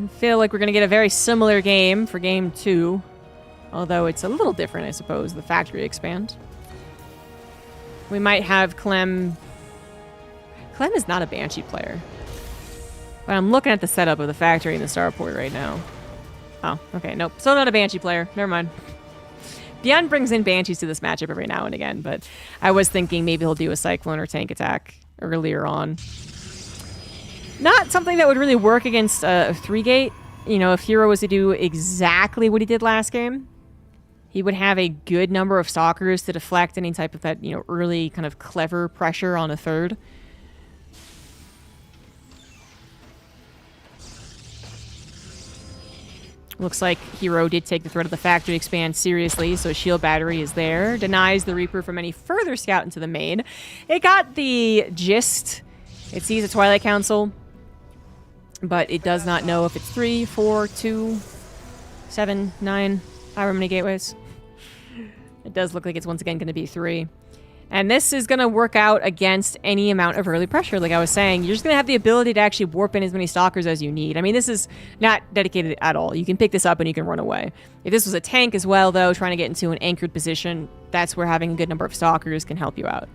I feel like we're going to get a very similar game for game 2. Although it's a little different, I suppose, the factory expand. We might have Clem... Clem is not a Banshee player. But I'm looking at the setup of the factory and the starport right now. Oh, okay, nope. Still not a Banshee player. Never mind. Beyond brings in Banshees to this matchup every now and again, but I was thinking maybe he'll do a Cyclone or Tank attack earlier on. Not something that would really work against a 3-gate. You know, if Hero was to do exactly what he did last game, he would have a good number of Stalkers to deflect any type of that, you know, early kind of clever pressure on a third. Looks like Hero did take the threat of the factory expand seriously, so shield battery is there. Denies the Reaper from any further scout into the main. It got the gist. It sees a Twilight Council, but it does not know if it's 3, 4, 2, 7, 9, however many gateways. It does look like it's once again going to be 3. And this is going to work out against any amount of early pressure. Like I was saying, you're just going to have the ability to actually warp in as many Stalkers as you need. I mean, this is not dedicated at all. You can pick this up and you can run away. If this was a tank as well, though, trying to get into an anchored position, that's where having a good number of Stalkers can help you out.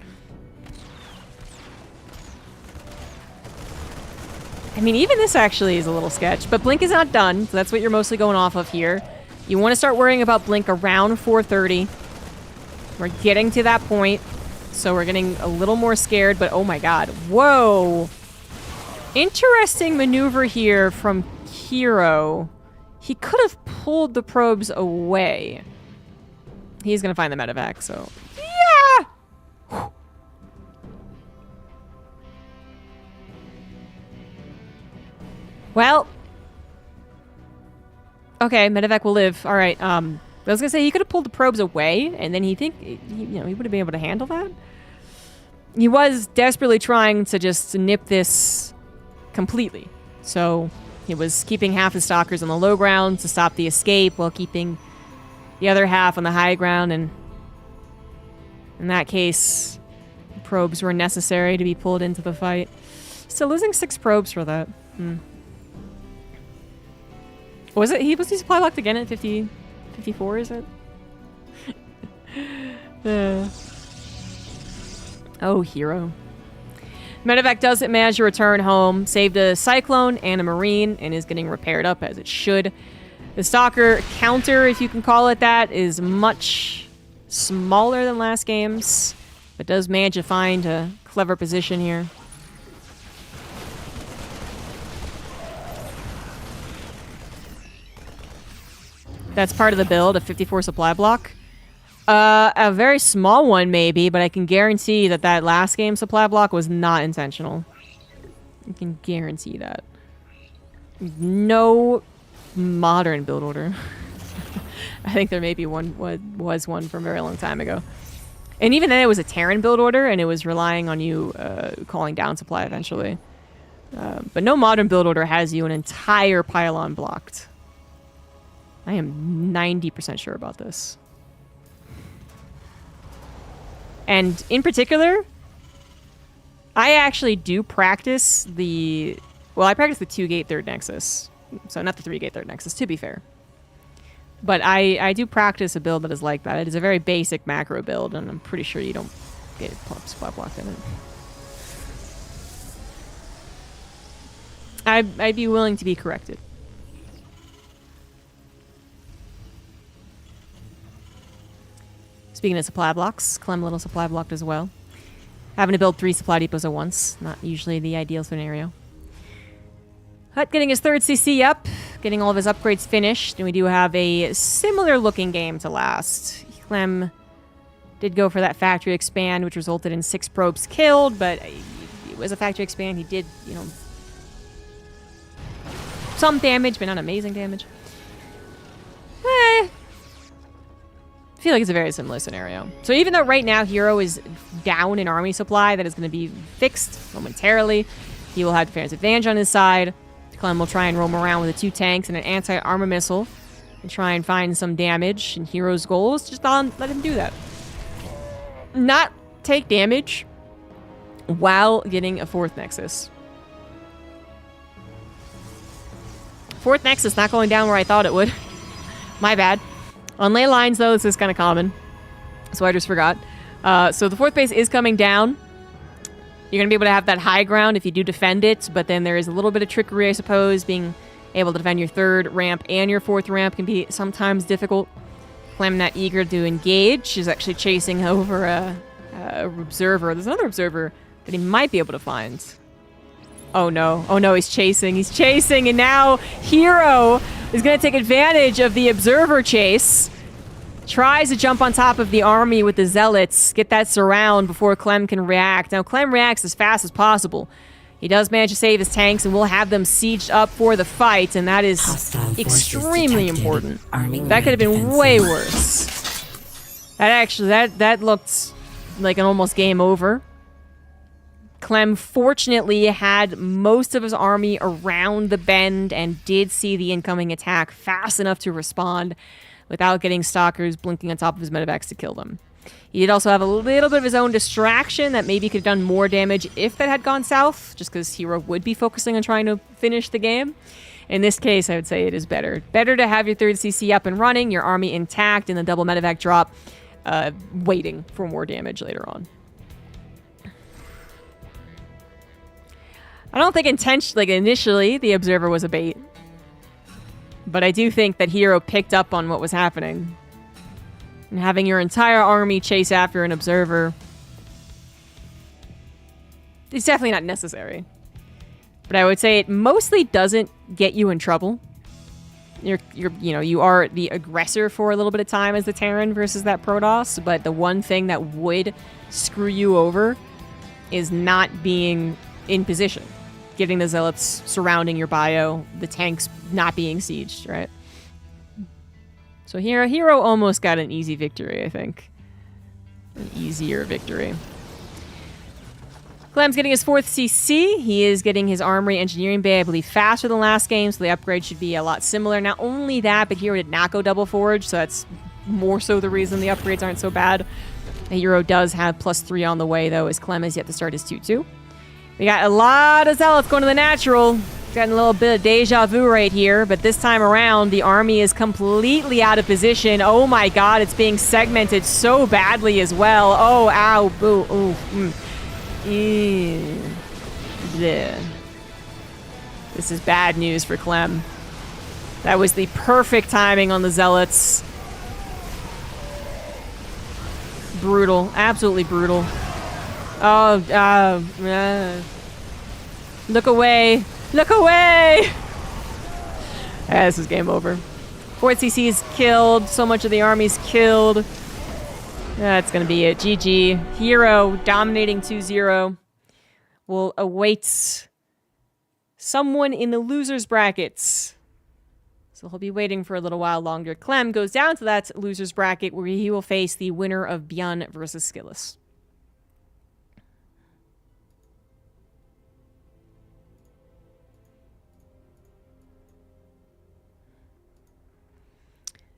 I mean, even this actually is a little sketch, but Blink is not done, so that's what you're mostly going off of here. You want to start worrying about Blink around 4:30. We're getting to that point, so we're getting a little more scared, but oh my god. Whoa! Interesting maneuver here from Hero. He could have pulled the probes away. He's going to find the medevac, so... Yeah! Whew. Well, okay, medevac will live. All right. I was gonna say he could have pulled the probes away, and then he would have been able to handle that. He was desperately trying to just nip this completely, so he was keeping half his Stalkers on the low ground to stop the escape, while keeping the other half on the high ground. And in that case, the probes were necessary to be pulled into the fight. Still losing 6 probes for that. Was he supply locked again at 54, is it? Oh, Hero. Medevac doesn't manage to return home. Saved a Cyclone and a Marine and is getting repaired up as it should. The Stalker counter, if you can call it that, is much smaller than last game's, but does manage to find a clever position here. That's part of the build, a 54 supply block. A very small one, maybe, but I can guarantee that that last game supply block was not intentional. I can guarantee that. No modern build order. I think there maybe was one from a very long time ago. And even then, it was a Terran build order, and it was relying on you calling down supply eventually. But no modern build order has you an entire pylon blocked. I am 90% sure about this. And in particular, I actually do practice the... Well, I practice the 2-gate third nexus. So not the 3-gate third nexus, to be fair. But I do practice a build that is like that. It is a very basic macro build, and I'm pretty sure you don't get spot blocked in it. I'd be willing to be corrected. Speaking of supply blocks, Clem a little supply blocked as well. Having to build 3 supply depots at once. Not usually the ideal scenario. Hut getting his 3rd CC up. Getting all of his upgrades finished. And we do have a similar looking game to last. Clem did go for that factory expand, which resulted in 6 probes killed. But it was a factory expand. He did, you know... some damage, but not amazing damage. I feel like it's a very similar scenario. So even though right now Hero is down in army supply, that is going to be fixed momentarily. He will have defense advantage on his side. Clem will try and roam around with the 2 tanks and an anti-armor missile and try and find some damage. And Hero's goal is just let him do that. Not take damage while getting a 4th Nexus. 4th Nexus not going down where I thought it would. My bad. On ley lines, though, this is kind of common. So I just forgot. So the 4th base is coming down. You're going to be able to have that high ground if you do defend it, but then there is a little bit of trickery, I suppose. Being able to defend your 3rd ramp and your 4th ramp can be sometimes difficult. Clem not eager to engage. She's actually chasing over a observer. There's another observer that he might be able to find. Oh no. Oh no, he's chasing. He's chasing, and now Hero is going to take advantage of the observer chase. Tries to jump on top of the army with the zealots, get that surround before Clem can react. Now, Clem reacts as fast as possible. He does manage to save his tanks, and we'll have them sieged up for the fight, and that is extremely important. That could have been way worse. That actually, that looked like an almost game over. Clem fortunately had most of his army around the bend and did see the incoming attack fast enough to respond without getting stalkers blinking on top of his medevacs to kill them. He did also have a little bit of his own distraction that maybe could have done more damage if that had gone south, just because Hero would be focusing on trying to finish the game. In this case, I would say it is better. Better to have your 3rd CC up and running, your army intact, and the double medevac drop, waiting for more damage later on. I don't think initially the observer was a bait. But I do think that Hero picked up on what was happening. And having your entire army chase after an observer is definitely not necessary. But I would say it mostly doesn't get you in trouble. You are the aggressor for a little bit of time as the Terran versus that Protoss, but the one thing that would screw you over is not being in position. Getting the zealots surrounding your bio, the tanks not being sieged, right? So here, Hero almost got an easy victory, I think. An easier victory. Clem's getting his 4th CC. He is getting his Armory Engineering Bay, I believe, faster than last game, so the upgrade should be a lot similar. Not only that, but Hero did not go double forge, so that's more so the reason the upgrades aren't so bad. Hero does have +3 on the way, though, as Clem has yet to start his 2-2. We got a lot of zealots going to the natural. Getting a little bit of deja vu right here, but this time around, the army is completely out of position. Oh my god, it's being segmented so badly as well. Oh, ow, boo, ooh, Yeah. This is bad news for Clem. That was the perfect timing on the zealots. Brutal, absolutely brutal. Oh, look away. Look away! This is game over. 4th CC is killed. So much of the army's killed. That's going to be it. GG. Hero dominating 2-0 will await someone in the loser's brackets. So he'll be waiting for a little while longer. Clem goes down to that loser's bracket where he will face the winner of Bjorn versus Skillis.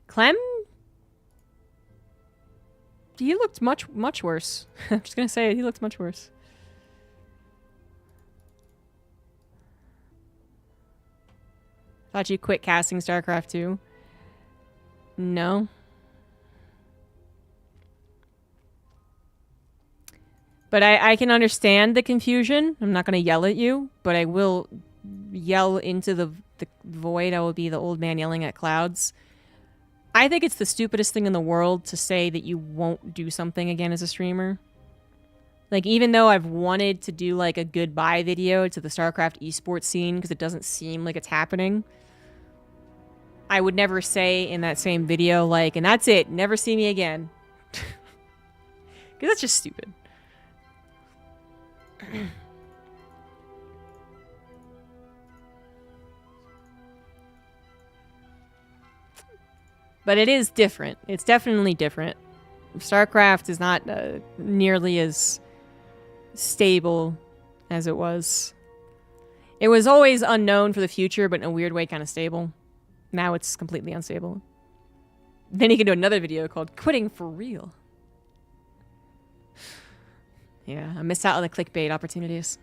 Clem? He looked much worse. I'm just gonna say it, he looked much worse. Thought you quit casting StarCraft 2. No. But I can understand the confusion. I'm not gonna yell at you, but I will yell into the void. I will be the old man yelling at clouds. I think it's the stupidest thing in the world to say that you won't do something again as a streamer. Like, even though I've wanted to do, like, a goodbye video to the StarCraft esports scene because it doesn't seem like it's happening, I would never say in that same video, like, and that's it, never see me again. Because that's just stupid. But it is different. It's definitely different. StarCraft is not nearly as stable as it was. It was always unknown for the future, but in a weird way kind of stable. Now it's completely unstable. Then you can do another video called Quitting for Real. Yeah, I missed out on the clickbait opportunities.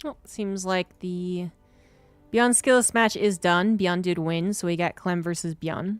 Oh, seems like the Beyond Skillless match is done. Beyond did win, so we got Clem versus Beyond.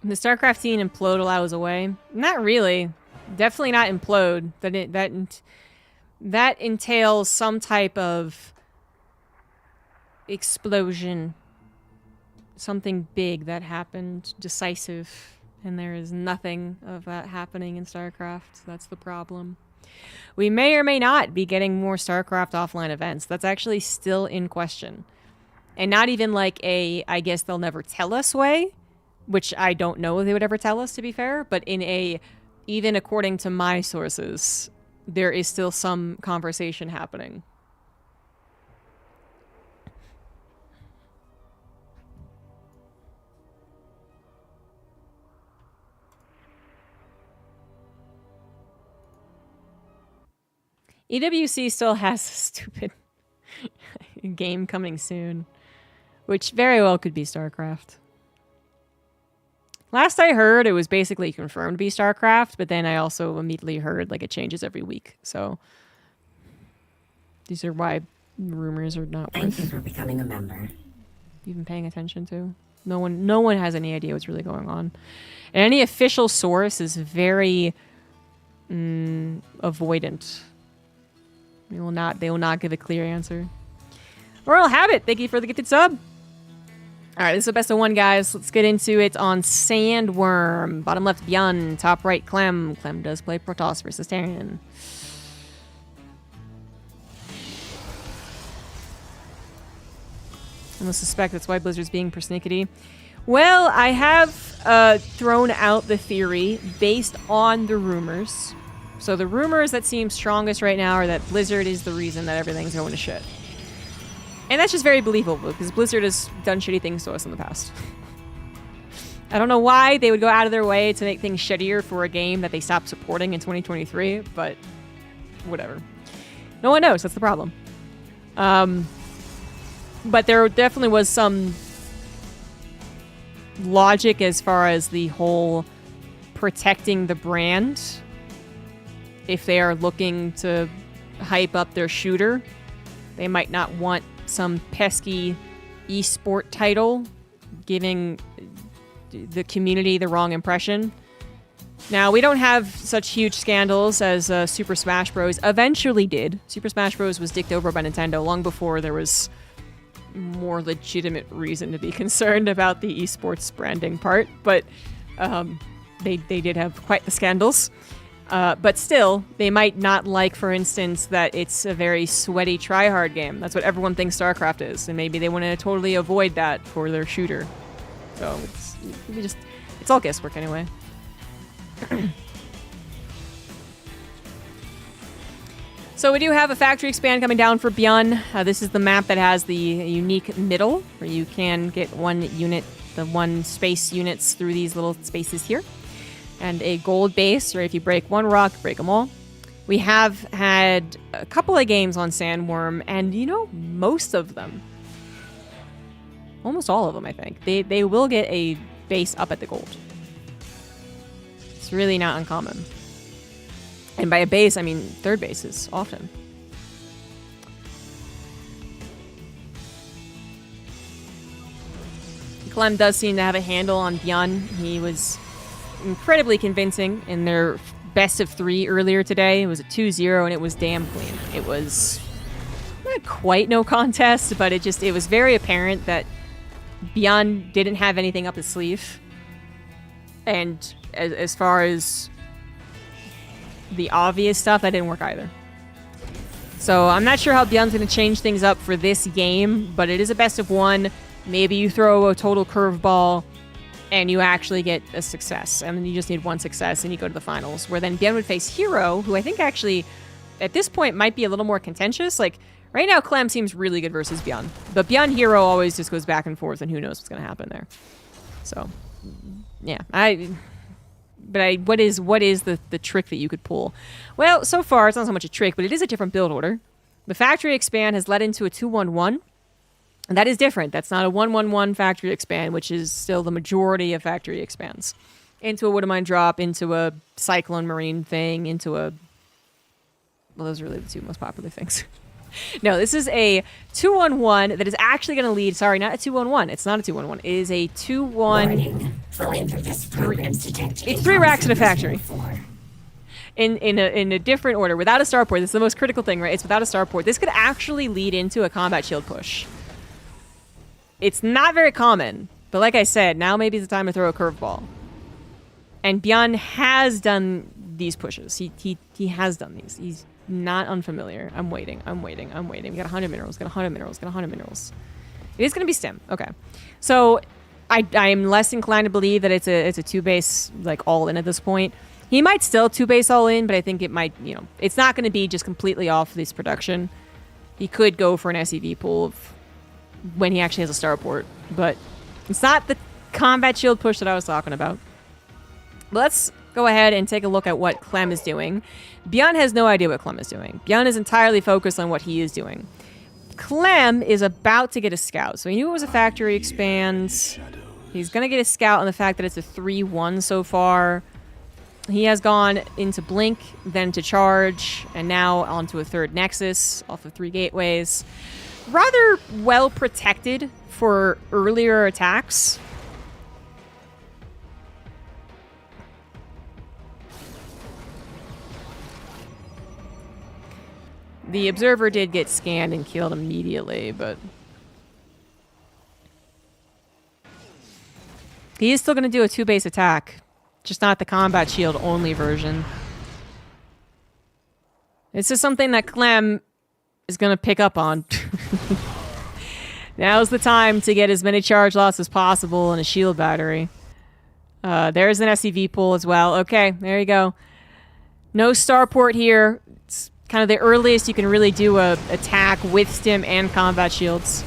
The StarCraft scene implode while I was away? Not really. Definitely not implode. That entails some type of explosion. Something big that happened, decisive, and there is nothing of that happening in StarCraft. That's the problem. We may or may not be getting more StarCraft offline events. That's actually still in question. And not even like a, I guess they'll never tell us way, which I don't know if they would ever tell us, to be fair, but in a, even according to my sources, there is still some conversation happening. EWC still has a stupid game coming soon, which very well could be StarCraft. Last I heard, it was basically confirmed to be StarCraft, but then I also immediately heard like it changes every week. So these are why rumors are not Thank you worth for becoming a member. even paying attention to. No one has any idea what's really going on. And any official source is very avoidant. They will not give a clear answer. Or I'll have it. Thank you for the gifted sub. All right, this is the best of one, guys. Let's get into it on Sandworm. Bottom left, Beyond. Top right, Clem. Clem does play Protoss versus Terran. I'm gonna suspect that's why Blizzard's being persnickety. Well, I have thrown out the theory based on the rumors. So the rumors that seem strongest right now are that Blizzard is the reason that everything's going to shit. And that's just very believable because Blizzard has done shitty things to us in the past. I don't know why they would go out of their way to make things shittier for a game that they stopped supporting in 2023, but whatever. No one knows. That's the problem. But there definitely was some logic as far as the whole protecting the brand. If they are looking to hype up their shooter, they might not want some pesky esport title giving the community the wrong impression. Now, we don't have such huge scandals as Super Smash Bros. Eventually did. Super Smash Bros. Was dicked over by Nintendo long before there was more legitimate reason to be concerned about the esports branding part, but they did have quite the scandals. But still, they might not like, for instance, that it's a very sweaty try-hard game. That's what everyone thinks StarCraft is, and maybe they want to totally avoid that for their shooter. So it's all guesswork anyway. So we do have a factory expand coming down for Beyond. This is the map that has the unique middle, where you can get one unit, the one space units through these little spaces here. And a gold base, or if you break one rock, break them all. We have had a couple of games on Sandworm, and you know, most of them, almost all of them, I think, they will get a base up at the gold. It's really not uncommon. And by a base, I mean third bases, often. Clem does seem to have a handle on Beyond. He was incredibly convincing in their best of 3 earlier today. It was a 2-0, and it was damn clean. It was not quite no contest, but it was very apparent that Beyond didn't have anything up his sleeve. And as far as the obvious stuff, that didn't work either. So I'm not sure how Beyond's going to change things up for this game, but it is a best of 1. Maybe you throw a total curveball and you actually get a success, and then you just need one success and you go to the finals, where then Beyond would face Hero, who I think actually at this point might be a little more contentious. Like right now, Clem seems really good versus Beyond, but Beyond Hero always just goes back and forth, and who knows what's going to happen there. So yeah, what is the trick that you could pull? Well, so far it's not so much a trick, but it is a different build order. The factory expand has led into a 2-1-1. And that is different. That's not a 1-1-1 factory expand, which is still the majority of factory expands. Into a Wood of Mine drop, into a Cyclone Marine thing, into a... Well, those are really the 2 most popular things. No, this is a 2-1-1 that is actually going to lead... Sorry, not a 2-1-1. It's not a 2-1-1. It is a 2-1... It's 3 racks in a factory. In a different order, without a starport. This is the most critical thing, right? It's without a starport. This could actually lead into a combat shield push. It's not very common, but like I said, now maybe it's the time to throw a curveball. And Beyond has done these pushes. He has done these. He's not unfamiliar. I'm waiting. We got 100 minerals, got 100 minerals, got 100 minerals. It is going to be stem. Okay. So I am less inclined to believe that it's a 2-base, like, all in at this point. He might still 2-base all in, but I think it might, it's not going to be just completely off this production. He could go for an SEV pool of when he actually has a starport, but it's not the combat shield push that I was talking about. But let's go ahead and take a look at what Clem is doing. Beyond has no idea what Clem is doing. Beyond is entirely focused on what he is doing. Clem is about to get a scout. So he knew it was a factory expands. He's going to get a scout on the fact that it's a 3-1 so far. He has gone into Blink, then to Charge, and now onto a 3rd Nexus off of 3 gateways. Rather well protected for earlier attacks. The Observer did get scanned and killed immediately, but he is still going to do a 2-base attack, just not the combat shield only version. This is something that Clem is going to pick up on. Now's the time to get as many charge loss as possible in a shield battery. There's an SCV pool as well. Okay, there you go. No starport here. It's kind of the earliest you can really do a attack with stim and combat shields.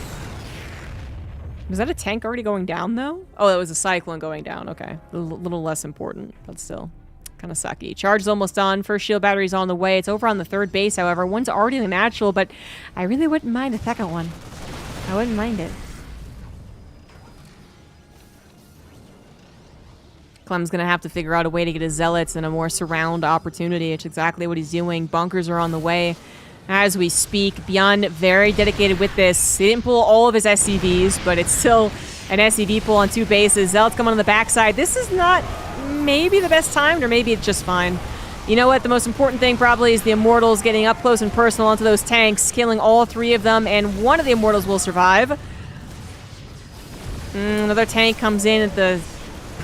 Was that a tank already going down, though? Oh, that was a cyclone going down. Okay. A little less important, but still kind of sucky. Charge is almost done. First shield battery's on the way. It's over on the third base, however. One's already in the natural, but I really wouldn't mind a second one. I wouldn't mind it. Clem's going to have to figure out a way to get his zealots and a more surround opportunity. It's exactly what he's doing. Bunkers are on the way as we speak. Beyond very dedicated with this. He didn't pull all of his SCVs, but it's still an SCV pull on 2 bases. Zealots come on the backside. This is not maybe the best time, or maybe it's just fine. You know what? The most important thing probably is the Immortals getting up close and personal onto those tanks, killing all 3 of them, and one of the Immortals will survive. Another tank comes in at the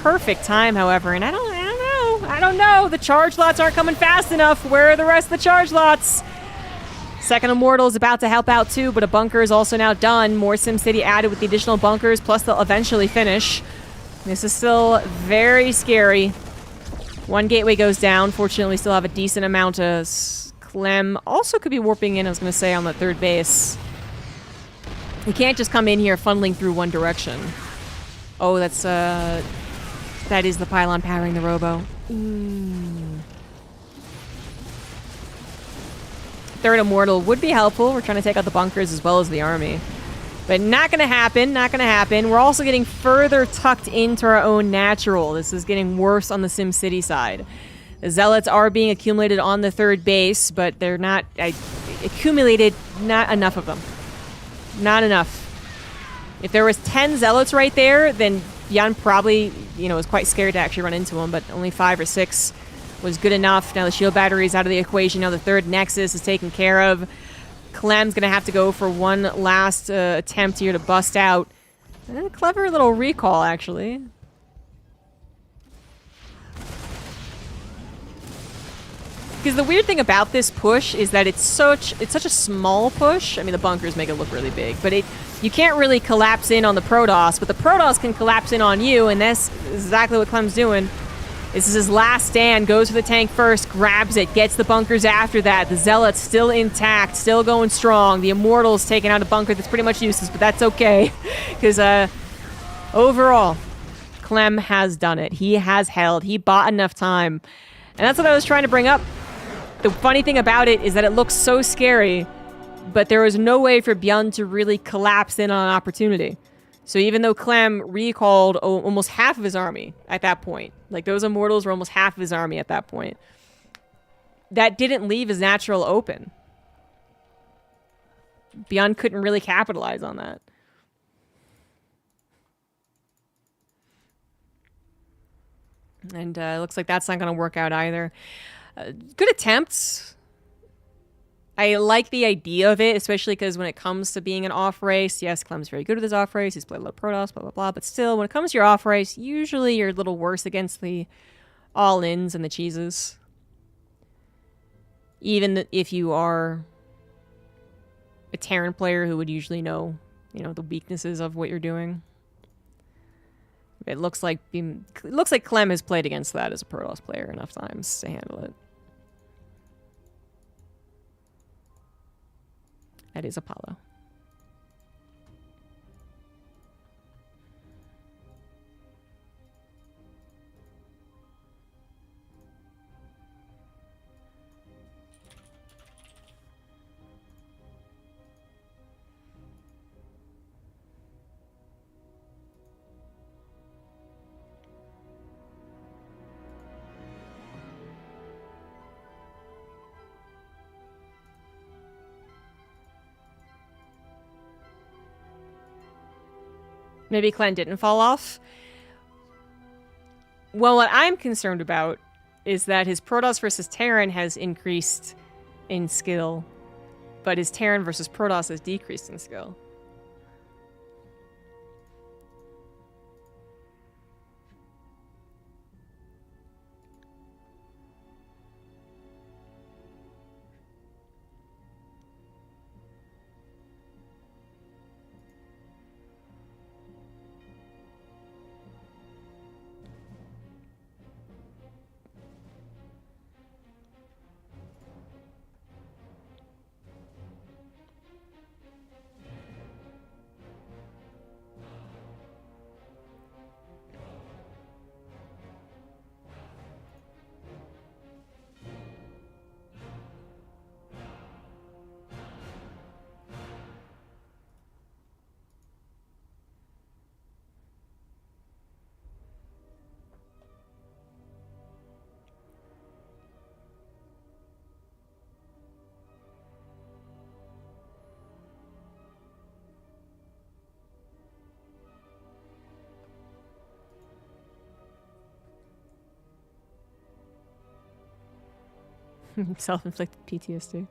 perfect time, however, and I don't know. The charge lots aren't coming fast enough. Where are the rest of the charge lots? Second Immortal is about to help out too, but a bunker is also now done. More SimCity added with the additional bunkers, plus they'll eventually finish. This is still very scary. One gateway goes down. Fortunately, we still have a decent amount of Clem. Also could be warping in, I was going to say, on the third base. You can't just come in here funneling through one direction. Oh, that is the pylon powering the robo. Third Immortal would be helpful. We're trying to take out the bunkers as well as the army. But not going to happen. Not going to happen. We're also getting further tucked into our own natural. This is getting worse on the SimCity side. The Zealots are being accumulated on the third base, but they're not accumulated. Not enough of them. Not enough. If there was 10 Zealots right there, then Jan probably, was quite scared to actually run into them, but only 5 or 6 was good enough. Now the shield battery is out of the equation. Now the third Nexus is taken care of. Clem's going to have to go for one last attempt here to bust out. A clever little recall, actually. Because the weird thing about this push is that it's such a small push. I mean, the bunkers make it look really big, but you can't really collapse in on the Protoss, but the Protoss can collapse in on you, and that's exactly what Clem's doing. This is his last stand. Goes for the tank first, grabs it, gets the bunkers after that. The Zealots still intact, still going strong. The Immortals taking out a bunker that's pretty much useless, but that's okay. Because overall, Clem has done it. He has held. He bought enough time. And that's what I was trying to bring up. The funny thing about it is that it looks so scary, but there was no way for Bjorn to really collapse in on an opportunity. So even though Clem recalled almost half of his army at that point, like those Immortals were almost half of his army at that point, that didn't leave his natural open. Bjorn couldn't really capitalize on that. And it looks like that's not going to work out either. Good attempts. I like the idea of it, especially because when it comes to being an off race, yes, Clem's very good with his off race. He's played a lot of Protoss, blah, blah, blah. But still, when it comes to your off race, usually you're a little worse against the all-ins and the cheeses. Even if you are a Terran player who would usually know, the weaknesses of what you're doing. It looks like Clem has played against that as a Protoss player enough times to handle it. That is Apollo. Maybe Clem didn't fall off. Well, what I'm concerned about is that his Protoss versus Terran has increased in skill, but his Terran versus Protoss has decreased in skill. Self-inflicted PTSD.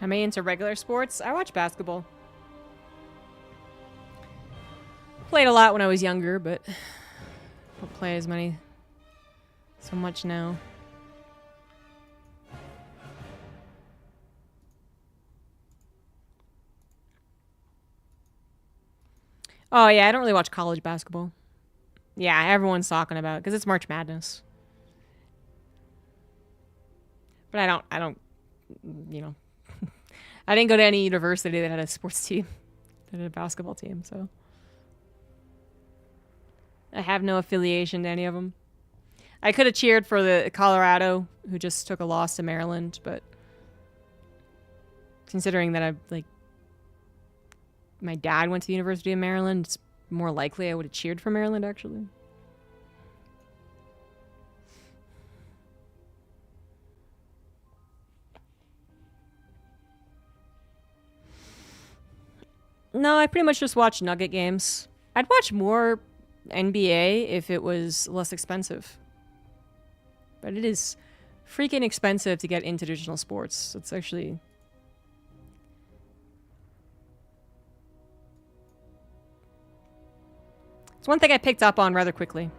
Am I into regular sports? I watch basketball. Played a lot when I was younger, but don't play so much now. Oh yeah, I don't really watch college basketball. Yeah, everyone's talking about it because it's March Madness. But I don't, you know, I didn't go to any university that had a sports team, that had a basketball team, so I have no affiliation to any of them. I could have cheered for the Colorado, who just took a loss to Maryland, but considering that my dad went to the University of Maryland, it's more likely I would have cheered for Maryland, actually. No, I pretty much just watch Nugget games. I'd watch more NBA if it was less expensive. But it is freaking expensive to get into digital sports. It's actually... It's one thing I picked up on rather quickly.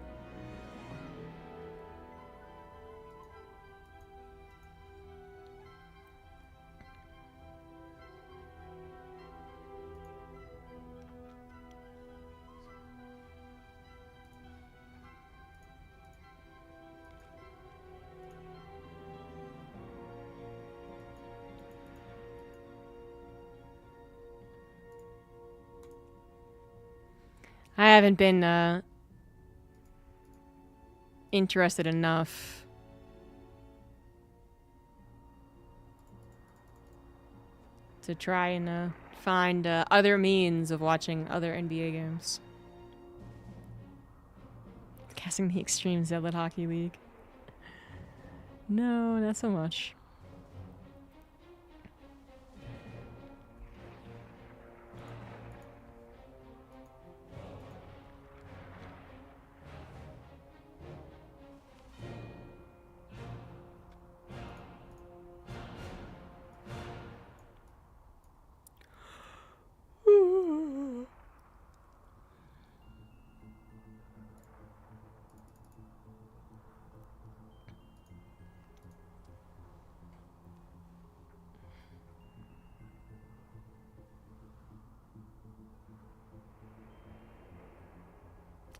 I haven't been interested enough to try and find other means of watching other NBA games. Casting the Extreme Zealot Hockey League. No, not so much.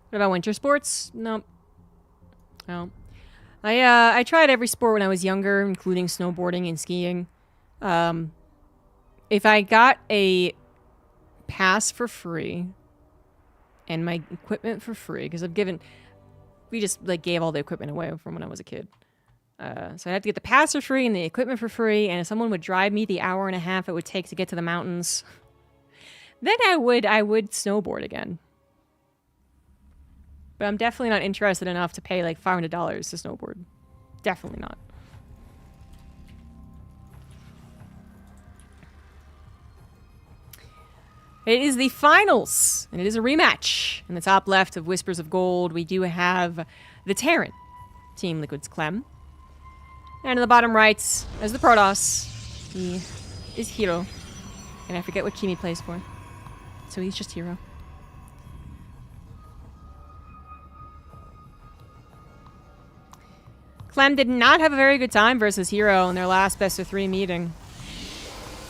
What about winter sports? Nope. No. I tried every sport when I was younger, including snowboarding and skiing. If I got a pass for free and my equipment for free, because we just gave all the equipment away from when I was a kid. So I'd have to get the pass for free and the equipment for free, and if someone would drive me the hour and a half it would take to get to the mountains, then I would snowboard again. But I'm definitely not interested enough to pay like $500 to snowboard. Definitely not. It is the finals, and it is a rematch. In the top left of Whispers of Gold, we do have the Terran, Team Liquid's Clem. And in the bottom right, as the Protoss, he is Hero. And I forget what team he plays for. So he's just Hero. Clem did not have a very good time versus Hero in their last best of 3 meeting.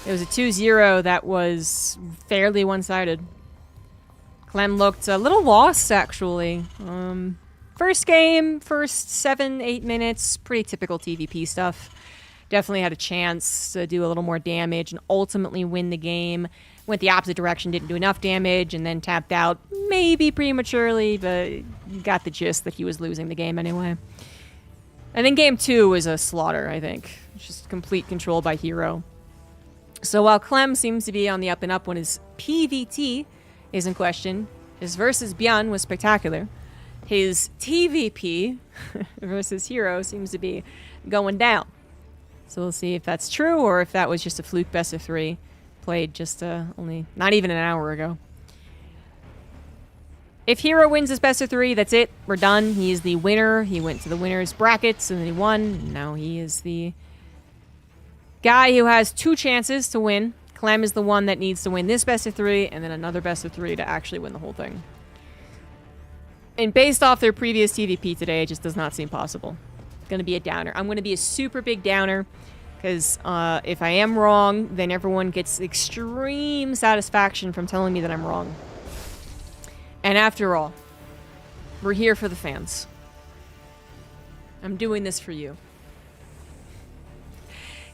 It was a 2-0 that was fairly one-sided. Clem looked a little lost, actually. First game, first 7-8 minutes, pretty typical TVP stuff. Definitely had a chance to do a little more damage and ultimately win the game. Went the opposite direction, didn't do enough damage, and then tapped out maybe prematurely, but got the gist that he was losing the game anyway. And then game 2 was a slaughter, I think. Just complete control by Hero. So while Clem seems to be on the up and up when his PVT is in question, his versus Bjorn was spectacular. His TVP versus Hero seems to be going down. So we'll see if that's true or if that was just a fluke best of 3 played just only not even an hour ago. If Hero wins his best of 3, that's it. We're done. He is the winner. He went to the winner's brackets and then he won. Now he is the guy who has 2 chances to win. Clem is the one that needs to win this best of 3 and then another best of 3 to actually win the whole thing. And based off their previous TVP today, it just does not seem possible. It's going to be a downer. I'm going to be a super big downer because if I am wrong, then everyone gets extreme satisfaction from telling me that I'm wrong. And after all, we're here for the fans. I'm doing this for you.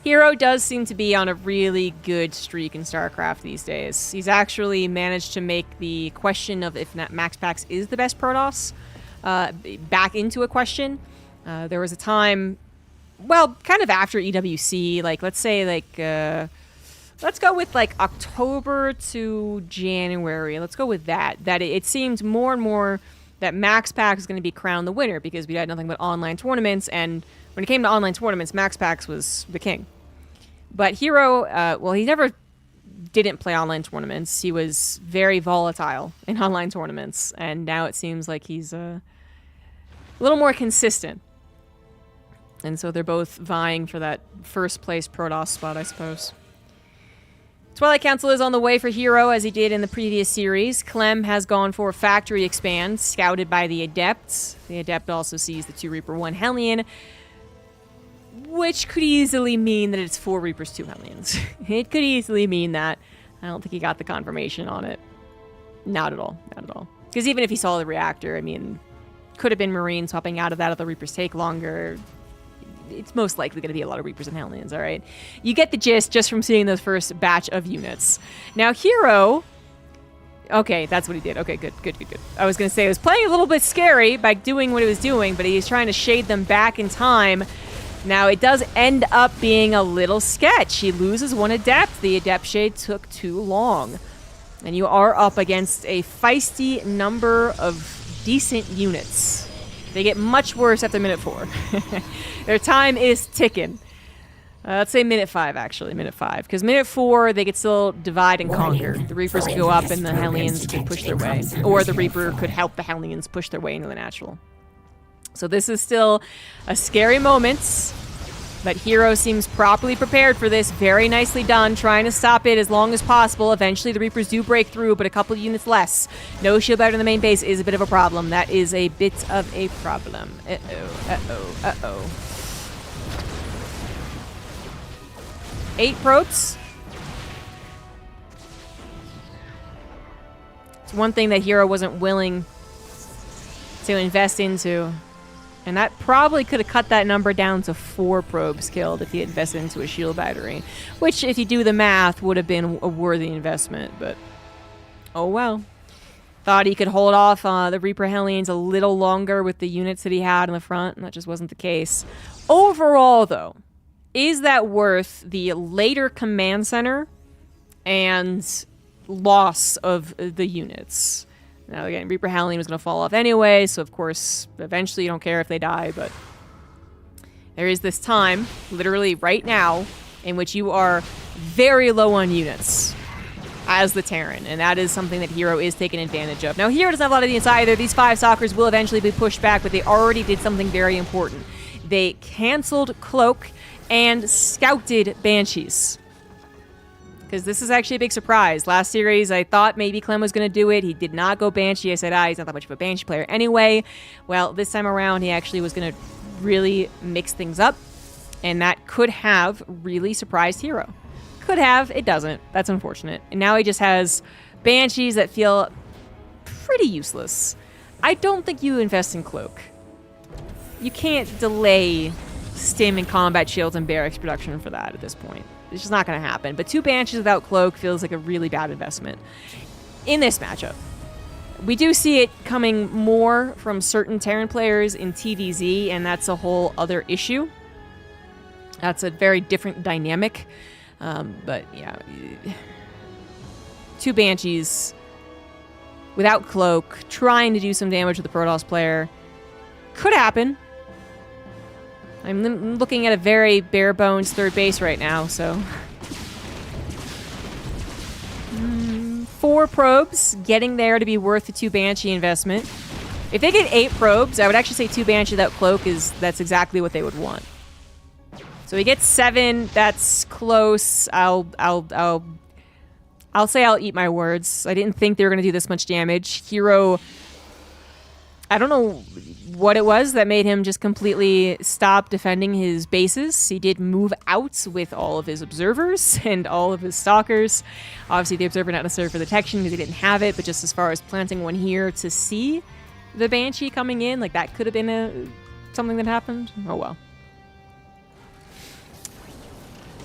Hero does seem to be on a really good streak in StarCraft these days. He's actually managed to make the question of if Max Pax is the best Protoss back into a question. There was a time, well, kind of after EWC, like let's say let's go with like October to January. Let's go with that. That it seemed more and more that Max Pax was going to be crowned the winner because we had nothing but online tournaments, and when it came to online tournaments, Max Pax was the king. But Hero, well, he never didn't play online tournaments. He was very volatile in online tournaments, and now it seems like he's a little more consistent. And so they're both vying for that first place Protoss spot, I suppose. Twilight Council is on the way for Hero, as he did in the previous series. Clem has gone for Factory Expand, scouted by the Adept. The Adept also sees the 2 Reaper, 1 Hellion, which could easily mean that it's 4 Reapers, 2 Hellions. It could easily mean that. I don't think he got the confirmation on it. Not at all. Not at all. Because even if he saw the reactor, I mean, could have been Marines hopping out of that if the Reapers take longer. It's most likely going to be a lot of Reapers and Hellions, all right? You get the gist just from seeing those first batch of units. Now, Hero... Okay, that's what he did. Okay, good. I was going to say, it was playing a little bit scary by doing what he was doing, but he's trying to shade them back in time. Now, it does end up being a little sketch. He loses 1 Adept. The Adept Shade took too long. And you are up against a feisty number of decent units. They get much worse after minute 4. Their time is ticking. Let's say minute 5, actually. Minute 5. Because minute 4, they could still divide and conquer. The Reapers could go up and the Hellions could push their way. Or the Reaper could help the Hellions push their way into the natural. So this is still a scary moment, but Hero seems properly prepared for this. Very nicely done, trying to stop it as long as possible. Eventually the Reapers do break through, but a couple units less. No shield battery in the main base is a bit of a problem. That is a bit of a problem. Uh-oh. 8 probes. It's one thing that Hero wasn't willing to invest into. And that probably could have cut that number down to 4 probes killed if he had invested into a shield battery. Which, if you do the math, would have been a worthy investment, but oh well. Thought he could hold off the Reaper Hellions a little longer with the units that he had in the front, and that just wasn't the case. Overall, though, is that worth the later command center and loss of the units? Now again, Reaper Howling was going to fall off anyway, so of course, eventually you don't care if they die, but there is this time, literally right now, in which you are very low on units as the Terran, and that is something that Hero is taking advantage of. Now, Hero doesn't have a lot of units either. These 5 stalkers will eventually be pushed back, but they already did something very important. They canceled Cloak and scouted Banshees. Because this is actually a big surprise. Last series, I thought maybe Clem was going to do it. He did not go Banshee. I said, he's not that much of a Banshee player anyway. Well, this time around, he actually was going to really mix things up, and that could have really surprised Hero. Could have, it doesn't. That's unfortunate. And now he just has Banshees that feel pretty useless. I don't think you invest in Cloak. You can't delay Stim and Combat Shields and Barracks production for that at this point. It's just not going to happen. But 2 Banshees without Cloak feels like a really bad investment in this matchup. We do see it coming more from certain Terran players in TVZ, and that's a whole other issue. That's a very different dynamic. But yeah, 2 Banshees without Cloak, trying to do some damage with the Protoss player. Could happen. I'm looking at a very bare bones third base right now, so. 4 probes, getting there to be worth the 2 Banshee investment. If they get 8 probes, I would actually say 2 Banshee without Cloak that's exactly what they would want. So he gets 7. That's close. I'll say I'll eat my words. I didn't think they were going to do this much damage. Hero, I don't know what it was that made him just completely stop defending his bases. He did move out with all of his observers and all of his stalkers. Obviously, the observer not necessarily for detection because he didn't have it, but just as far as planting one here to see the Banshee coming in, like that could have been something that happened. Oh well.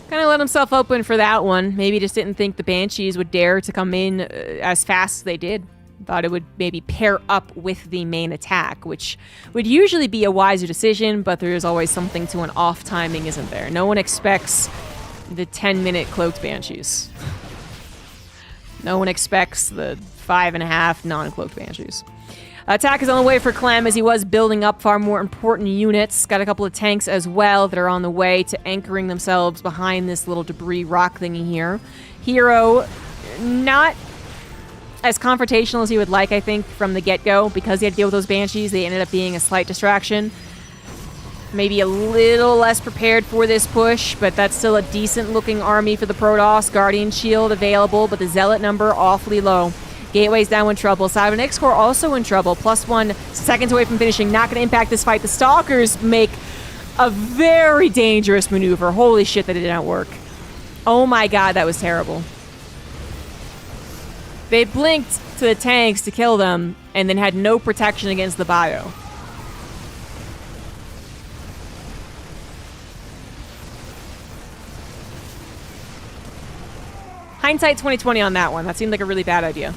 Kind of let himself open for that one. Maybe just didn't think the Banshees would dare to come in as fast as they did. Thought it would maybe pair up with the main attack, which would usually be a wiser decision, but there is always something to an off timing, isn't there? No one expects the 10-minute cloaked Banshees. No one expects the 5.5 non-cloaked Banshees. Attack is on the way for Clem as he was building up far more important units. Got a couple of tanks as well that are on the way to anchoring themselves behind this little debris rock thingy here. Hero, not as confrontational as he would like, I think, from the get-go. Because he had to deal with those Banshees, they ended up being a slight distraction. Maybe a little less prepared for this push, but that's still a decent-looking army for the Protoss. Guardian Shield available, but the Zealot number awfully low. Gateway's down in trouble. Cyber X-Core also in trouble. +1 seconds away from finishing. Not going to impact this fight. The Stalkers make a very dangerous maneuver. Holy shit, that did not work. Oh my god, that was terrible. They blinked to the tanks to kill them, and then had no protection against the bio. Hindsight 2020 on that one. That seemed like a really bad idea.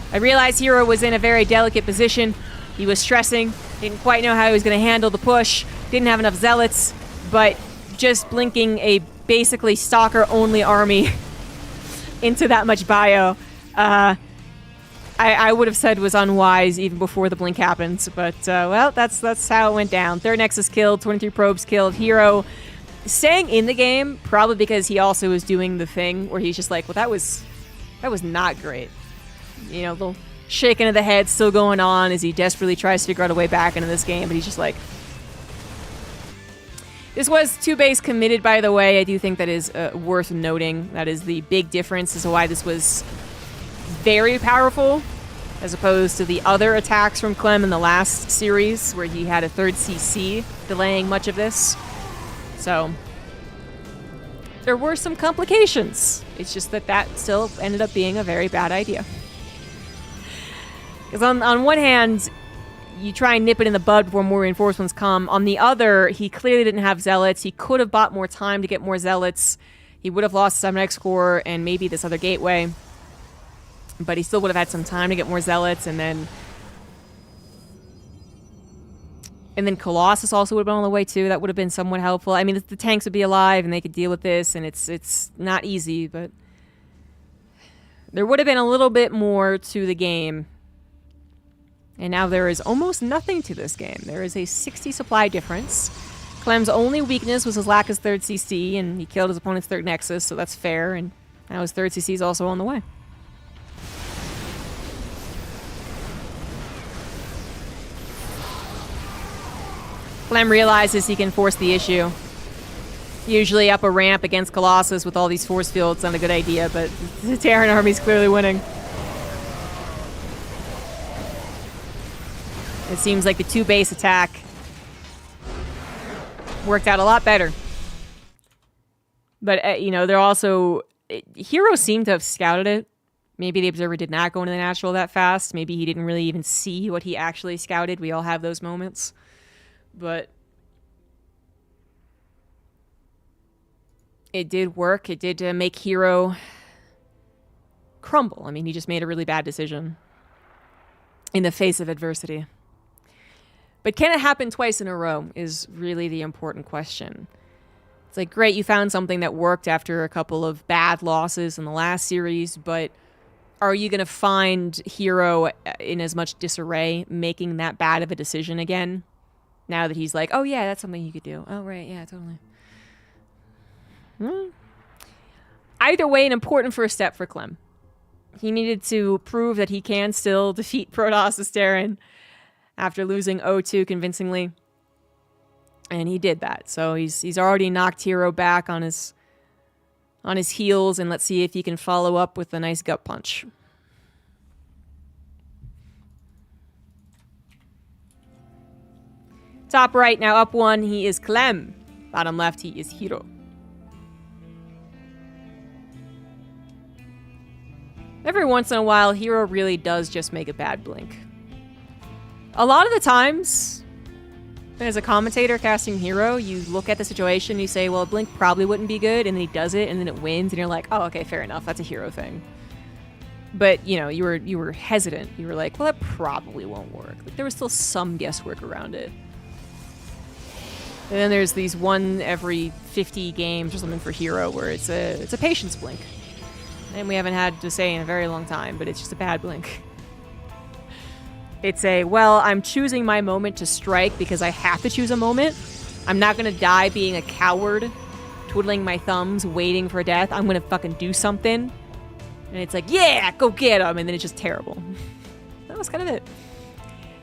I realized Hero was in a very delicate position. He was stressing, didn't quite know how he was going to handle the push, didn't have enough zealots, but just blinking a basically stalker-only army into that much bio, I would have said was unwise even before the blink happened. But, well, that's how it went down. Third Nexus killed, 23 probes killed. Hero staying in the game, probably because he also was doing the thing where he's just like, well, that was not great. You know, the shaking of the head still going on as he desperately tries to figure out a way back into this game, but he's just like... This was 2 base committed, by the way. I do think that is worth noting. That is the big difference as to why this was very powerful, as opposed to the other attacks from Clem in the last series, where he had a 3rd CC delaying much of this. So, there were some complications. It's just that still ended up being a very bad idea. Because on one hand, you try and nip it in the bud before more reinforcements come. On the other, he clearly didn't have zealots. He could have bought more time to get more zealots. He would have lost 7X core and maybe this other gateway. But he still would have had some time to get more zealots, and then Colossus also would have been on the way too. That would have been somewhat helpful. I mean, the tanks would be alive and they could deal with this, and it's not easy, but there would have been a little bit more to the game And now there is almost nothing to this game. There is a 60 supply difference. Clem's only weakness was his lack of third CC, and he killed his opponent's third Nexus, so that's fair, and now his third CC is also on the way. Clem realizes he can force the issue. Usually up a ramp against Colossus with all these force fields, not a good idea, but the Terran army's clearly winning. It seems like the two-base attack worked out a lot better. But, you know, they're also... Heroes seem to have scouted it. Maybe the Observer did not go into the natural that fast. Maybe he didn't really even see what he actually scouted. We all have those moments. But... it did work. It did make Hero crumble. I mean, he just made a really bad decision in the face of adversity. But can it happen twice in a row is really the important question. It's like, great, you found something that worked after a couple of bad losses in the last series, but are you going to find Hero in as much disarray making that bad of a decision again? Now that he's like, oh yeah, that's something you could do. Oh right, yeah, totally. Either way, an important first step for Clem. He needed to prove that he can still defeat Protoss Terran after losing 0-2 convincingly. And he did that. So he's already knocked Hero back on his heels, and let's see if he can follow up with a nice gut punch. Top right, now up one, he is Clem. Bottom left, he is Hero. Every once in a while, Hero really does just make a bad blink. A lot of the times, as a commentator casting Hero, you look at the situation, you say, well, a blink probably wouldn't be good, and then he does it, and then it wins, and you're like, oh, okay, fair enough, that's a Hero thing. But, you know, you were hesitant. You were like, well, that probably won't work. Like, there was still some guesswork around it. And then there's these one every 50 games or something for Hero where it's a patience blink. And we haven't had to say in a very long time, but it's just a bad blink. It's a, well, I'm choosing my moment to strike because I have to choose a moment. I'm not going to die being a coward, twiddling my thumbs, waiting for death. I'm going to fucking do something. And it's like, yeah, go get him. And then it's just terrible. That was kind of it.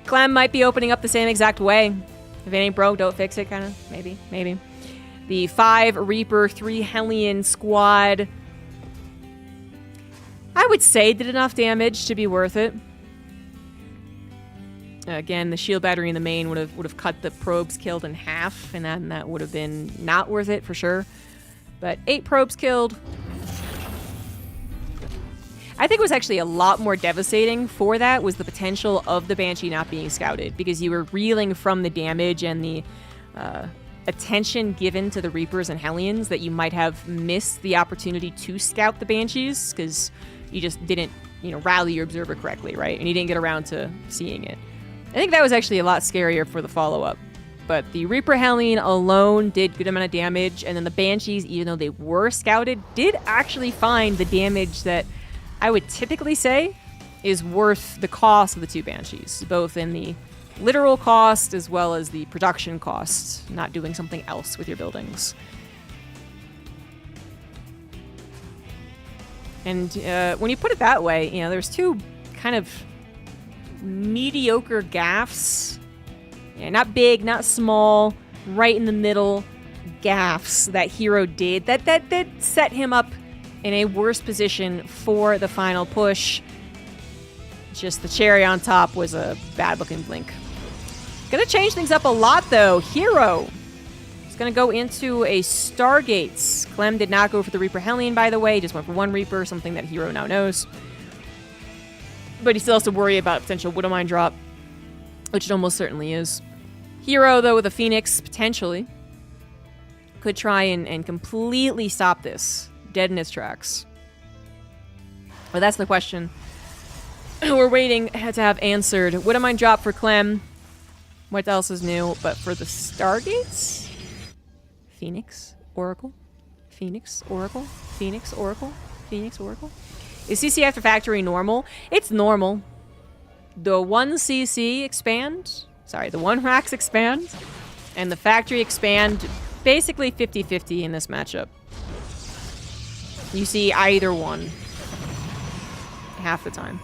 Clem might be opening up the same exact way. If it ain't broke, don't fix it, kind of. Maybe. The 5 Reaper, 3 Hellion squad, I would say did enough damage to be worth it. Again, the shield battery in the main would have cut the probes killed in half, and then that would have been not worth it for sure. But 8 probes killed. I think it was actually a lot more devastating for that was the potential of the Banshee not being scouted, because you were reeling from the damage and the attention given to the Reapers and Hellions that you might have missed the opportunity to scout the Banshees because you just didn't, rally your observer correctly, right? And you didn't get around to seeing it. I think that was actually a lot scarier for the follow-up. But the Reaper Hellion alone did good amount of damage, and then the Banshees, even though they were scouted, did actually find the damage that I would typically say is worth the cost of the 2 Banshees, both in the literal cost as well as the production cost, not doing something else with your buildings. And when you put it that way, there's 2 kind of mediocre gaffes. Yeah, not big, not small, right in the middle gaffes that Hero did that set him up in a worse position for the final push. Just the cherry on top was a bad-looking blink. Gonna change things up a lot, though. Hero is gonna go into a Stargates. Clem did not go for the Reaper Hellion, by the way. He just went for 1 Reaper, something that Hero now knows. But he still has to worry about potential Widowmine drop, which it almost certainly is. Hero, though, with a Phoenix, potentially, could try and completely stop this. Dead in its tracks. But that's the question we're waiting to have answered. Widowmine drop for Clem. What else is new? But for the Stargates? Phoenix, Oracle. Phoenix, Oracle. Phoenix, Oracle. Phoenix, Oracle. Is CC after factory normal? It's normal. the 1cc expand, sorry, the 1 racks expand, and the factory expand basically 50-50 in this matchup. You see either one half the time.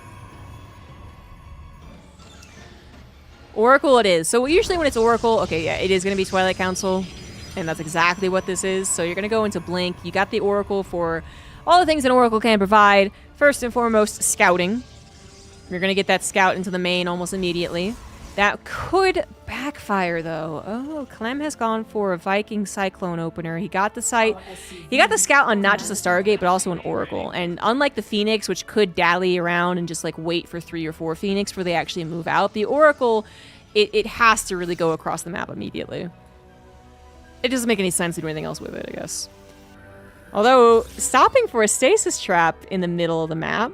Oracle it is. So usually when it's Oracle, okay, yeah, it is going to be Twilight Council, and that's exactly what this is. So you're going to go into Blink. You got the Oracle for all the things an Oracle can provide. First and foremost, scouting. You're going to get that scout into the main almost immediately. That could backfire, though. Oh, Clem has gone for a Viking Cyclone opener. He got the site. He got the scout on not just a Stargate, but also an Oracle. And unlike the Phoenix, which could dally around and just like wait for 3 or 4 Phoenix before they actually move out, the Oracle, it has to really go across the map immediately. It doesn't make any sense to do anything else with it, I guess. Although, stopping for a stasis trap in the middle of the map.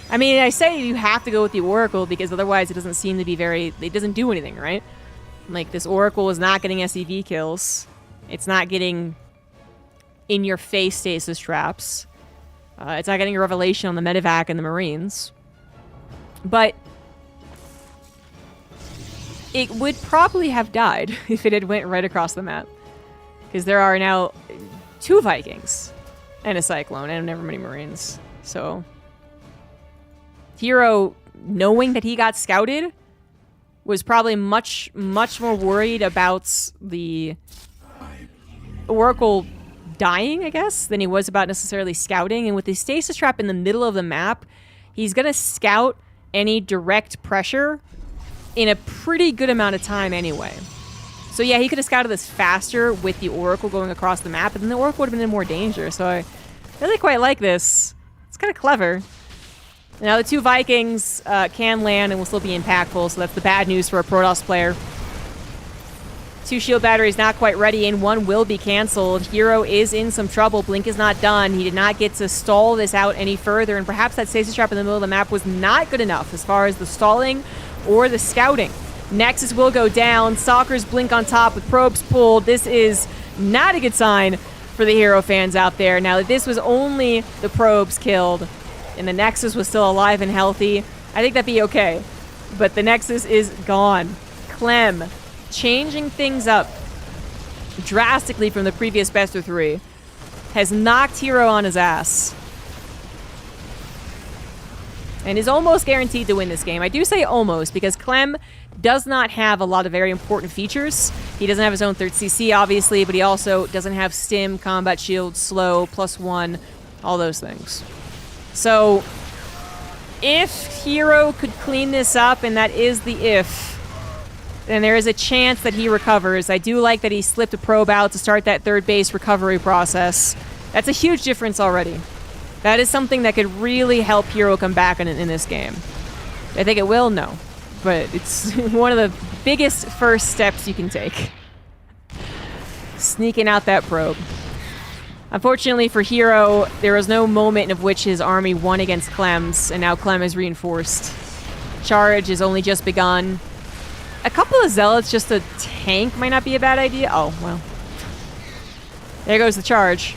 I mean, I say you have to go with the Oracle because otherwise it doesn't seem to be it doesn't do anything, right? Like, this Oracle is not getting SEV kills. It's not getting in-your-face stasis traps. It's not getting a revelation on the medevac and the Marines. But it would probably have died if it had went right across the map. Because there are now 2 Vikings and a Cyclone and never many Marines. So Hero, knowing that he got scouted, was probably much more worried about the Oracle dying, I guess, than he was about necessarily scouting. And with the stasis trap in the middle of the map, he's going to scout any direct pressure in a pretty good amount of time anyway. So yeah, he could have scouted this faster with the Oracle going across the map, but then the Oracle would have been in more danger. So I really quite like this. It's kind of clever. Now the 2 Vikings can land and will still be impactful, so that's the bad news for a Protoss player. 2 shield batteries not quite ready, and 1 will be canceled. Hero is in some trouble. Blink is not done. He did not get to stall this out any further, and perhaps that stasis trap in the middle of the map was not good enough as far as the stalling or the scouting. Nexus will go down. Stalkers blink on top with probes pulled. This is not a good sign for the Hero fans out there. Now, if this was only the probes killed and the Nexus was still alive and healthy, I think that'd be okay. But the Nexus is gone. Clem changing things up drastically from the previous best of 3 has knocked Hero on his ass and is almost guaranteed to win this game. I do say almost because Clem does not have a lot of very important features. He doesn't have his own 3rd CC, obviously, but he also doesn't have stim, combat shield, slow, +1, all those things. So if Hero could clean this up, and that is the if, then there is a chance that he recovers. I do like that he slipped a probe out to start that 3rd base recovery process. That's a huge difference already. That is something that could really help Hero come back in this game. I think it will? No. But it's one of the biggest first steps you can take. Sneaking out that probe. Unfortunately for Hero, there was no moment in which his army won against Clem's, and now Clem is reinforced. Charge has only just begun. A couple of Zealots just a tank might not be a bad idea. Oh, well. There goes the charge.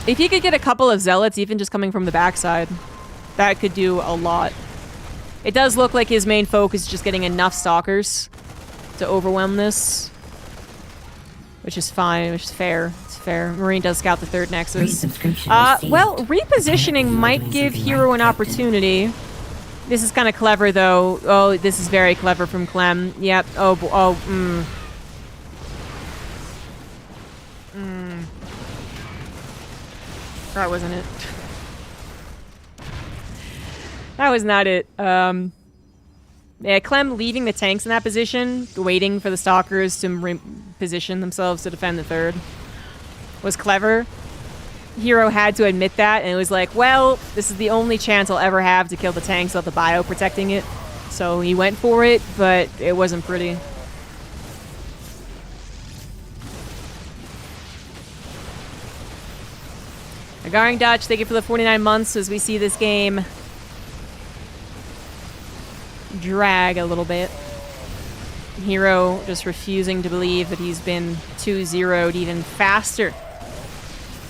If he could get a couple of Zealots, even just coming from the backside, that could do a lot. It does look like his main focus is just getting enough Stalkers to overwhelm this. Which is fine, which is fair. It's fair. Marine does scout the 3rd Nexus. Well, repositioning might give Hero an opportunity. This is kind of clever, though. Oh, this is very clever from Clem. Yep. That wasn't it. That was not it. Yeah, Clem leaving the tanks in that position, waiting for the Stalkers to reposition themselves to defend the 3rd, was clever. Hero had to admit that, and it was like, well, this is the only chance I'll ever have to kill the tanks without the bio protecting it. So he went for it, but it wasn't pretty. Agaring Dutch, thank you for the 49 months as we see this game drag a little bit. Hero just refusing to believe that he's been 2-0'd even faster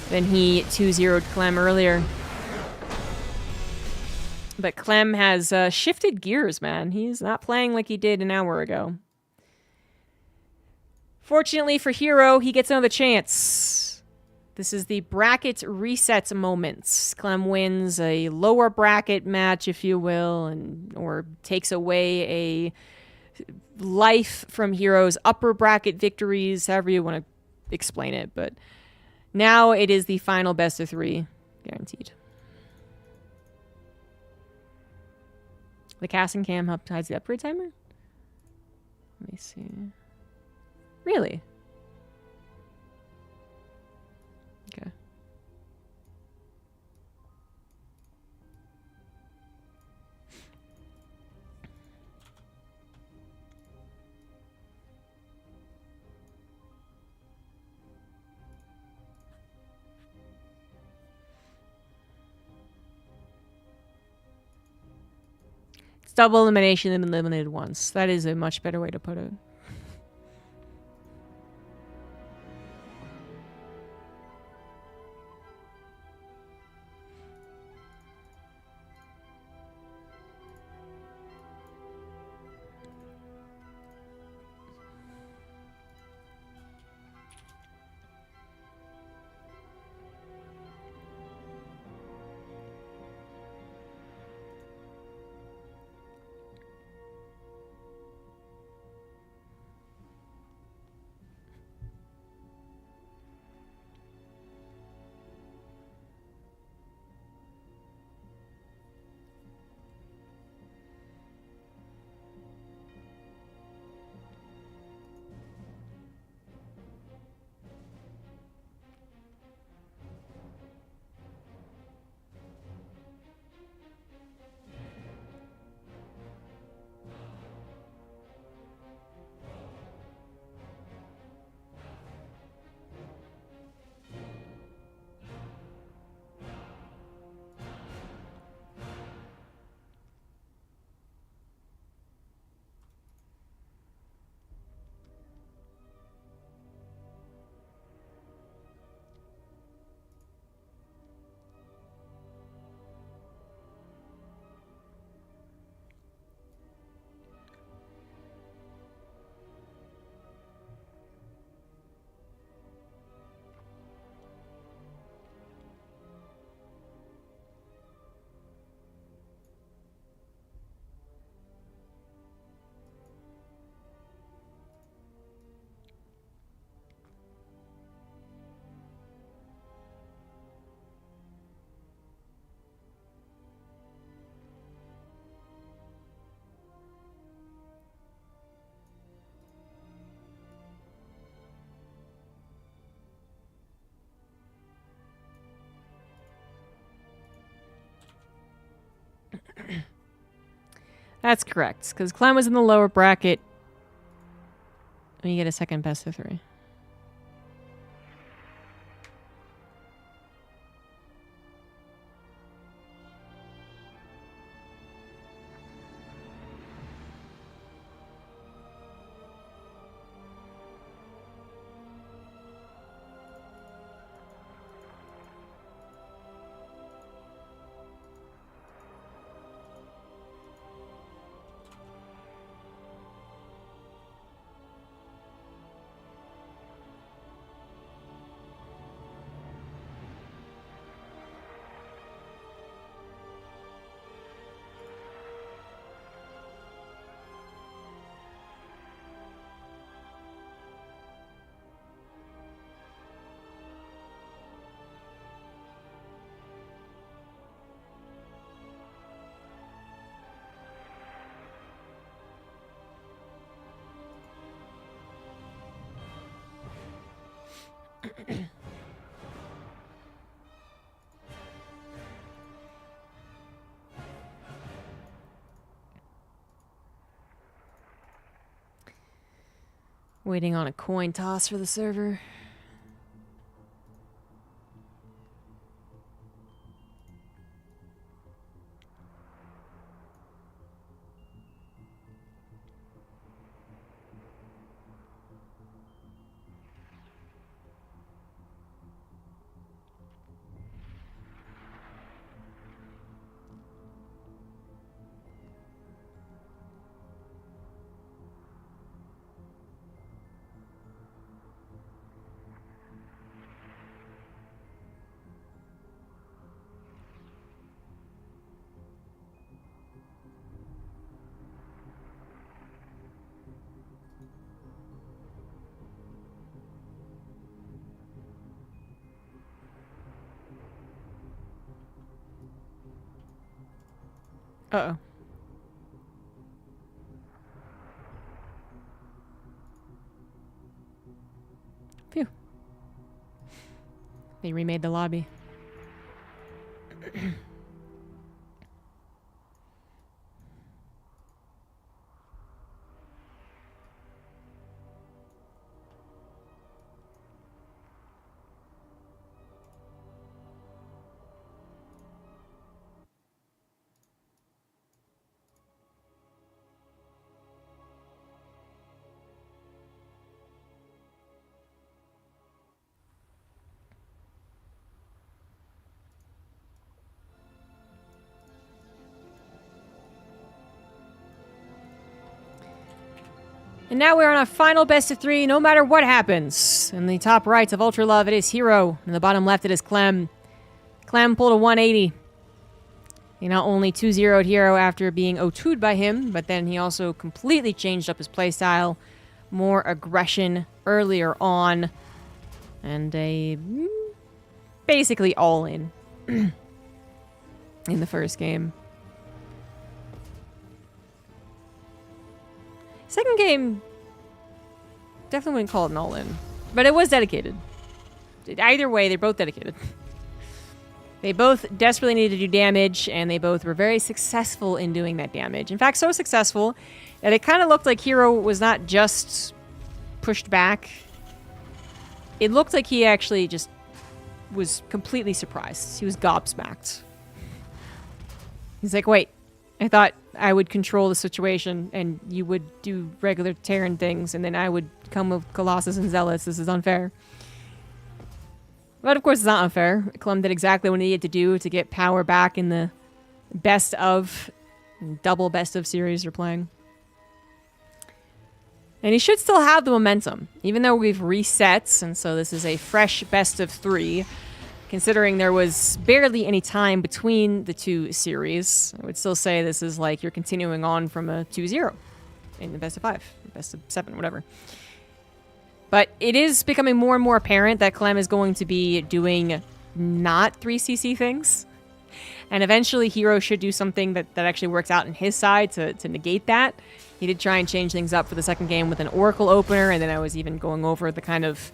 than he 2-0'd Clem earlier. But Clem has shifted gears, man. He's not playing like he did an hour ago. Fortunately for Hero, he gets another chance. This is the bracket resets moments. Clem wins a lower bracket match, if you will, or takes away a life from Hero's upper bracket victories, however you want to explain it. But now it is the final best of 3, guaranteed. The casting cam hides the upgrade timer? Let me see. Really? Okay. It's double elimination and eliminated once. That is a much better way to put it. That's correct, because Clem was in the lower bracket. We get a second best of 3. Waiting on a coin toss for the server. Uh-oh. Phew. They remade the lobby. And now we're on a final best of 3, no matter what happens. In the top right of Ultra Love, it is Hero. In the bottom left, it is Clem. Clem pulled a 180. He not only 2-0'd Hero after being O2'd by him, but then he also completely changed up his playstyle. More aggression earlier on. And a basically all-in in the first game. Second game, definitely wouldn't call it an all-in. But it was dedicated. Either way, they're both dedicated. They both desperately needed to do damage, and they both were very successful in doing that damage. In fact, so successful that it kind of looked like Hero was not just pushed back. It looked like he actually just was completely surprised. He was gobsmacked. He's like, wait, I thought I would control the situation, and you would do regular Terran things, and then I would come with Colossus and Zealots. This is unfair. But of course, it's not unfair. Clem did exactly what he needed to do to get power back in the best of, double best of series you're playing. And he should still have the momentum, even though we've reset, and so this is a fresh best of 3. Considering there was barely any time between the two series, I would still say this is like you're continuing on from a 2-0 in the best of 5, best of 7, whatever. But it is becoming more and more apparent that Clem is going to be doing not 3CC things. And eventually Hero should do something that actually works out in his side to negate that. He did try and change things up for the second game with an Oracle opener, and then I was even going over the kind of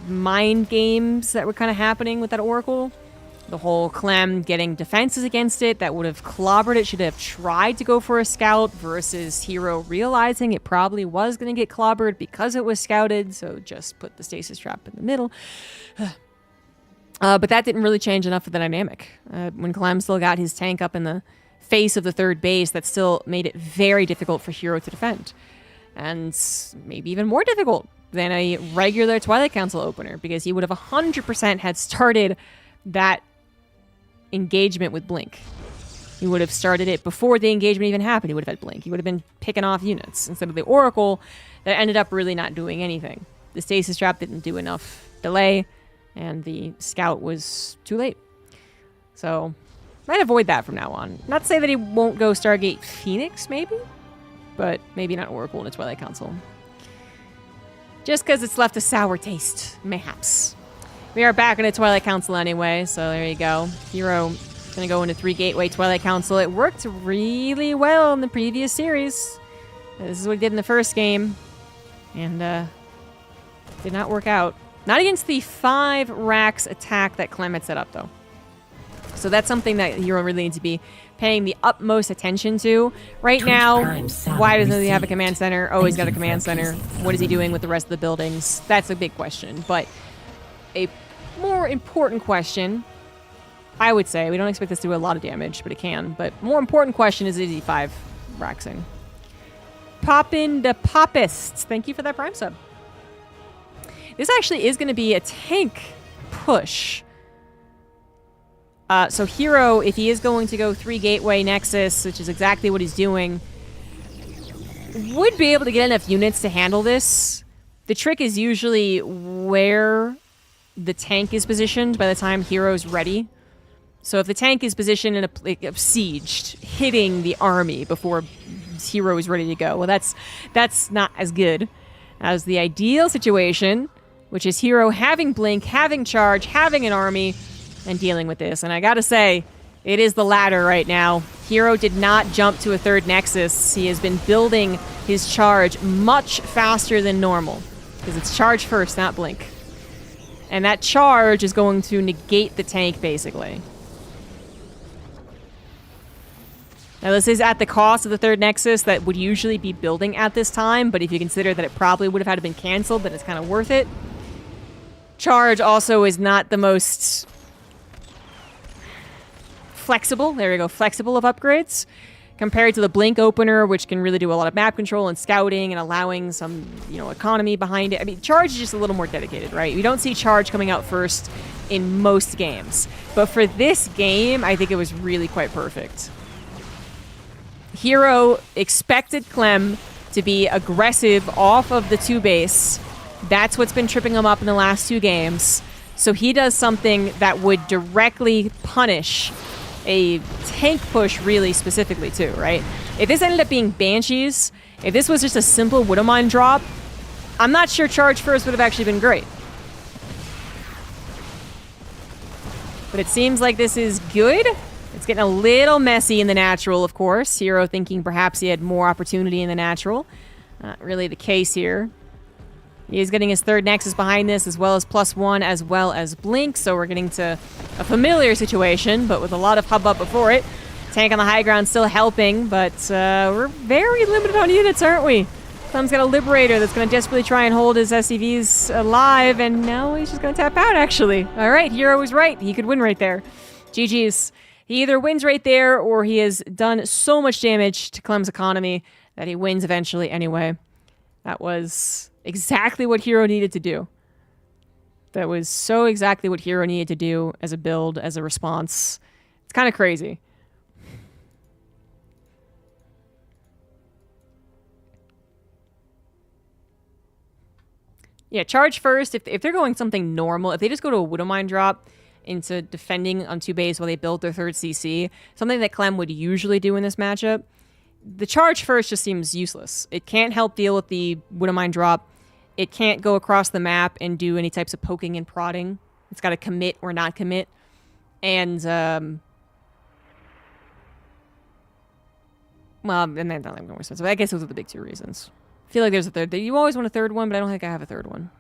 mind games that were kind of happening with that Oracle. The whole Clem getting defenses against it that would have clobbered it, should have tried to go for a scout, versus Hero realizing it probably was going to get clobbered because it was scouted, so just put the stasis trap in the middle. But that didn't really change enough of the dynamic. When Clem still got his tank up in the face of the third base, that still made it very difficult for Hero to defend. And maybe even more difficult than a regular Twilight Council opener, because he would have 100% had started that engagement with Blink. He would have started it before the engagement even happened. He would have had Blink. He would have been picking off units instead of the Oracle that ended up really not doing anything. The Stasis Trap didn't do enough delay, and the Scout was too late. So, might avoid that from now on. Not to say that he won't go Stargate Phoenix, maybe? But maybe not Oracle in a Twilight Council. Just because it's left a sour taste, mayhaps. We are back in a Twilight Council anyway, so there you go. Hero is going to go into 3 Gateway Twilight Council. It worked really well in the previous series. This is what he did in the first game. And did not work out. Not against the 5 racks attack that Clem had set up, though. So that's something that Hero really needs to be paying the utmost attention to. Right now, why doesn't he have a command center? Oh, he's got a command center. What is he doing with the rest of the buildings? That's a big question. But a more important question, I would say, we don't expect this to do a lot of damage, but it can. But more important question is he 5 raxing? Poppin' the Poppists. Thank you for that Prime sub. This actually is going to be a tank push. So Hero, if he is going to go 3 Gateway Nexus, which is exactly what he's doing, would be able to get enough units to handle this. The trick is usually where the tank is positioned by the time Hero's ready. So if the tank is positioned in a besieged, hitting the army before Hero is ready to go, well, that's not as good as the ideal situation, which is Hero having Blink, having Charge, having an army, and dealing with this. And I gotta say, it is the latter right now. Hero did not jump to a third Nexus. He has been building his charge much faster than normal. Because it's charge first, not blink. And that charge is going to negate the tank, basically. Now, this is at the cost of the third Nexus that would usually be building at this time, but if you consider that it probably would have had to been canceled, then it's kind of worth it. Charge also is not the most flexible, there we go, flexible of upgrades, compared to the Blink Opener, which can really do a lot of map control and scouting and allowing some, you know, economy behind it. I mean, Charge is just a little more dedicated, right? You don't see Charge coming out first in most games. But for this game, I think it was really quite perfect. Hero expected Clem to be aggressive off of the 2 base. That's what's been tripping him up in the last 2 games. So he does something that would directly punish a tank push really specifically too, right? If this ended up being Banshees, if this was just a simple Widowmine drop, I'm not sure Charge First would have actually been great. But it seems like this is good. It's getting a little messy in the natural, of course. Hero thinking perhaps he had more opportunity in the natural. Not really the case here. He is getting his third Nexus behind this, as well as +1, as well as Blink. So we're getting to a familiar situation, but with a lot of hubbub before it. Tank on the high ground still helping, but we're very limited on units, aren't we? Clem's got a Liberator that's going to desperately try and hold his SCVs alive, and now he's just going to tap out, actually. All right, Hero was right. He could win right there. GG's. He either wins right there, or he has done so much damage to Clem's economy that he wins eventually anyway. That was exactly what Hero needed to do. That was so exactly what Hero needed to do as a build, as a response. It's kind of crazy. Yeah, Charge First, if they're going something normal, if they just go to a Widowmine drop into defending on 2 base while they build their third CC, something that Clem would usually do in this matchup, the Charge First just seems useless. It can't help deal with the Widowmine drop. It can't go across the map and do any types of poking and prodding. It's got to commit or not commit. And, well, and then not more expensive. I guess those are the big 2 reasons. I feel like there's a third. You always want a third one, but I don't think I have a third one.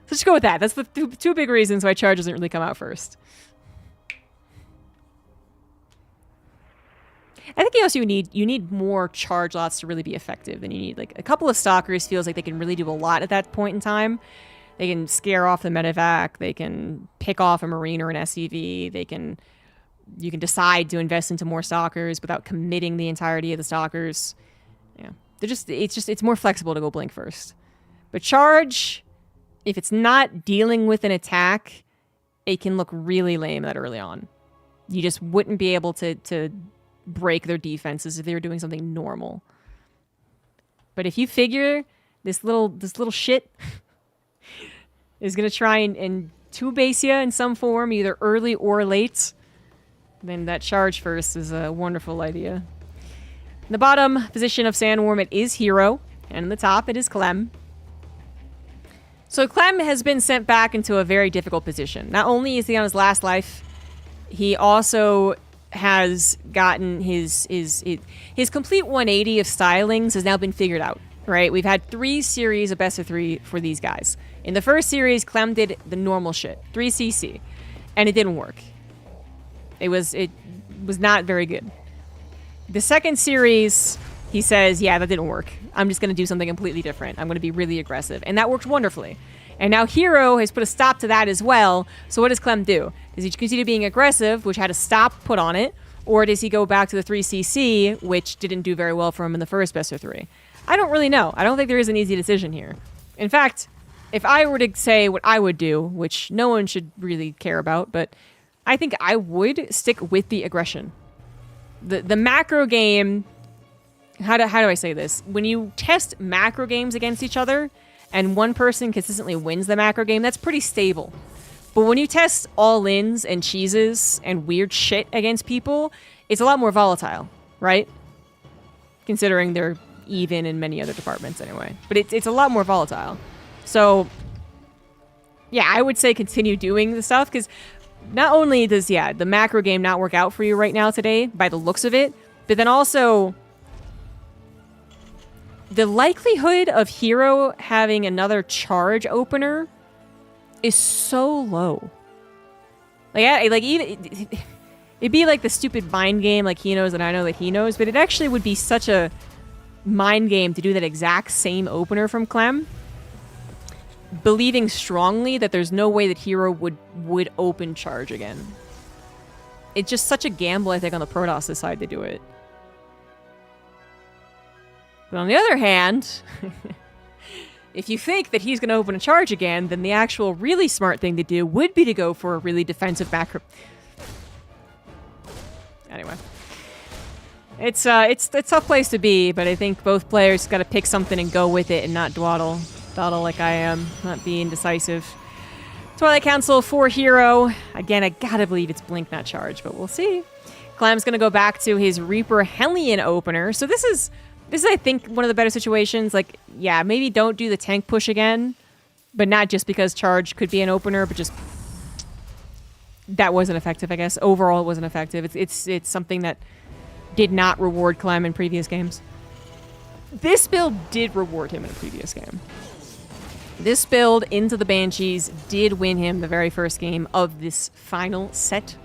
So just go with that. That's the 2 big reasons why Charge doesn't really come out first. I think also you need more charge lots to really be effective than you need. Like a couple of Stalkers feels like they can really do a lot at that point in time. They can scare off the medevac. They can pick off a Marine or an SCV. You can decide to invest into more Stalkers without committing the entirety of the Stalkers. Yeah, it's more flexible to go Blink first. But Charge, if it's not dealing with an attack, it can look really lame that early on. You just wouldn't be able to break their defenses if they were doing something normal. But if you figure this little shit is gonna try and 2 base you in some form, either early or late, then that Charge First is a wonderful idea. In the bottom position of Sandworm, it is Hero, and in the top, it is Clem. So Clem has been sent back into a very difficult position. Not only is he on his last life, he also has gotten his complete 180 of stylings has now been figured out, right? We've had 3 series of best of 3 for these guys. In the first series, Clem did the normal shit, 3 CC, and it didn't work. It was not very good. The second series, he says, yeah, that didn't work. I'm just going to do something completely different. I'm going to be really aggressive. And that worked wonderfully. And now Hero has put a stop to that as well. So what does Clem do? Does he continue being aggressive, which had a stop put on it? Or does he go back to the 3CC, which didn't do very well for him in the first best of 3? I don't really know. I don't think there is an easy decision here. In fact, if I were to say what I would do, which no one should really care about, but I think I would stick with the aggression. The macro game, how do I say this? When you test macro games against each other and one person consistently wins the macro game, that's pretty stable. But when you test all-ins and cheeses and weird shit against people, it's a lot more volatile, right? Considering they're even in many other departments anyway. But it's a lot more volatile. So, yeah, I would say continue doing the stuff, because not only does, the macro game not work out for you right now today, by the looks of it, but then also the likelihood of Hero having another charge opener is so low. Like even it'd be like the stupid mind game, like he knows and I know that he knows, but it actually would be such a mind game to do that exact same opener from Clem, believing strongly that there's no way that Hero would open charge again. It's just such a gamble, I think, on the Protoss side to do it. But on the other hand, if you think that he's going to open a charge again, then the actual really smart thing to do would be to go for a really defensive macro. Anyway. It's a tough place to be, but I think both players got to pick something and go with it and not dawdle. Dawdle like I am, not be indecisive. Twilight Council for Hero. Again, I gotta believe it's Blink, not Charge, but we'll see. Clem's gonna go back to his Reaper Hellion opener. So this is, I think, one of the better situations. Like, yeah, maybe don't do the tank push again, but not just because Charge could be an opener, but just that wasn't effective, I guess. Overall, it wasn't effective. It's something that did not reward Clem in previous games. This build did reward him in a previous game. This build into the Banshees did win him the very first game of this final set.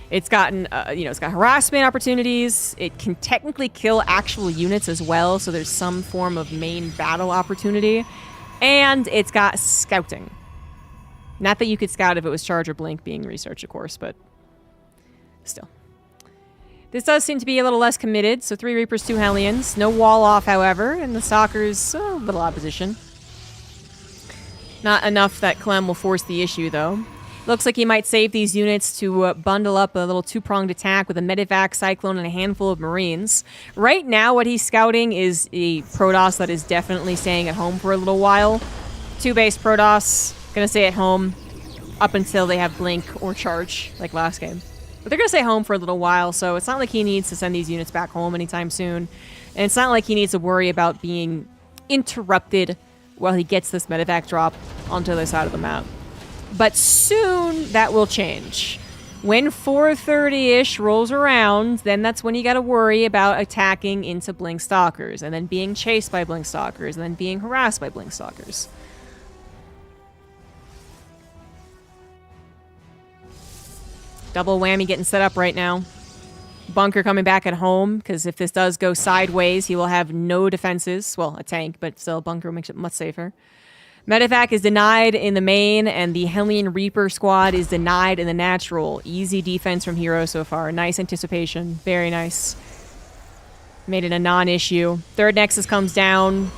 It's gotten, it's got harassment opportunities. It can technically kill actual units as well, so there's some form of main battle opportunity. And it's got scouting. Not that you could scout if it was Charge or Blink being researched, of course, but still. This does seem to be a little less committed, so 3 Reapers, 2 Hellions. No wall off, however, and the Stalkers, a little opposition. Not enough that Clem will force the issue, though. Looks like he might save these units to bundle up a little 2-pronged attack with a Medivac, Cyclone, and a handful of Marines. Right now, what he's scouting is a Protoss that is definitely staying at home for a little while. 2-base Protoss, gonna stay at home up until they have Blink or Charge, like last game. But they're going to stay home for a little while, so it's not like he needs to send these units back home anytime soon. And it's not like he needs to worry about being interrupted while he gets this medevac drop onto the other side of the map. But soon, that will change. When 4:30-ish rolls around, then that's when you got to worry about attacking into Blink Stalkers, and then being chased by Blink Stalkers, and then being harassed by Blink Stalkers. Double whammy getting set up right now. Bunker coming back at home, because if this does go sideways, he will have no defenses. Well, a tank, but still, Bunker makes it much safer. Medevac is denied in the main, and the Hellion Reaper squad is denied in the natural. Easy defense from Hero so far. Nice anticipation. Very nice. Made it a non-issue. Third Nexus comes down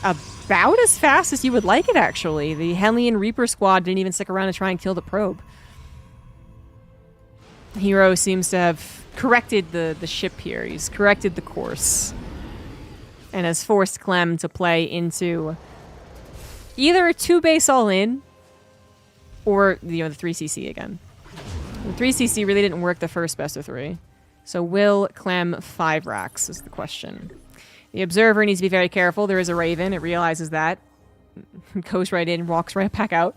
about as fast as you would like it, actually. The Hellion Reaper squad didn't even stick around to try and kill the probe. Hero seems to have corrected the ship here. He's corrected the course. And has forced Clem to play into either a 2-base all-in or, the 3CC again. The 3CC really didn't work the first best of 3. So will Clem 5 racks is the question. The Observer needs to be very careful. There is a Raven. It realizes that. Goes right in, walks right back out.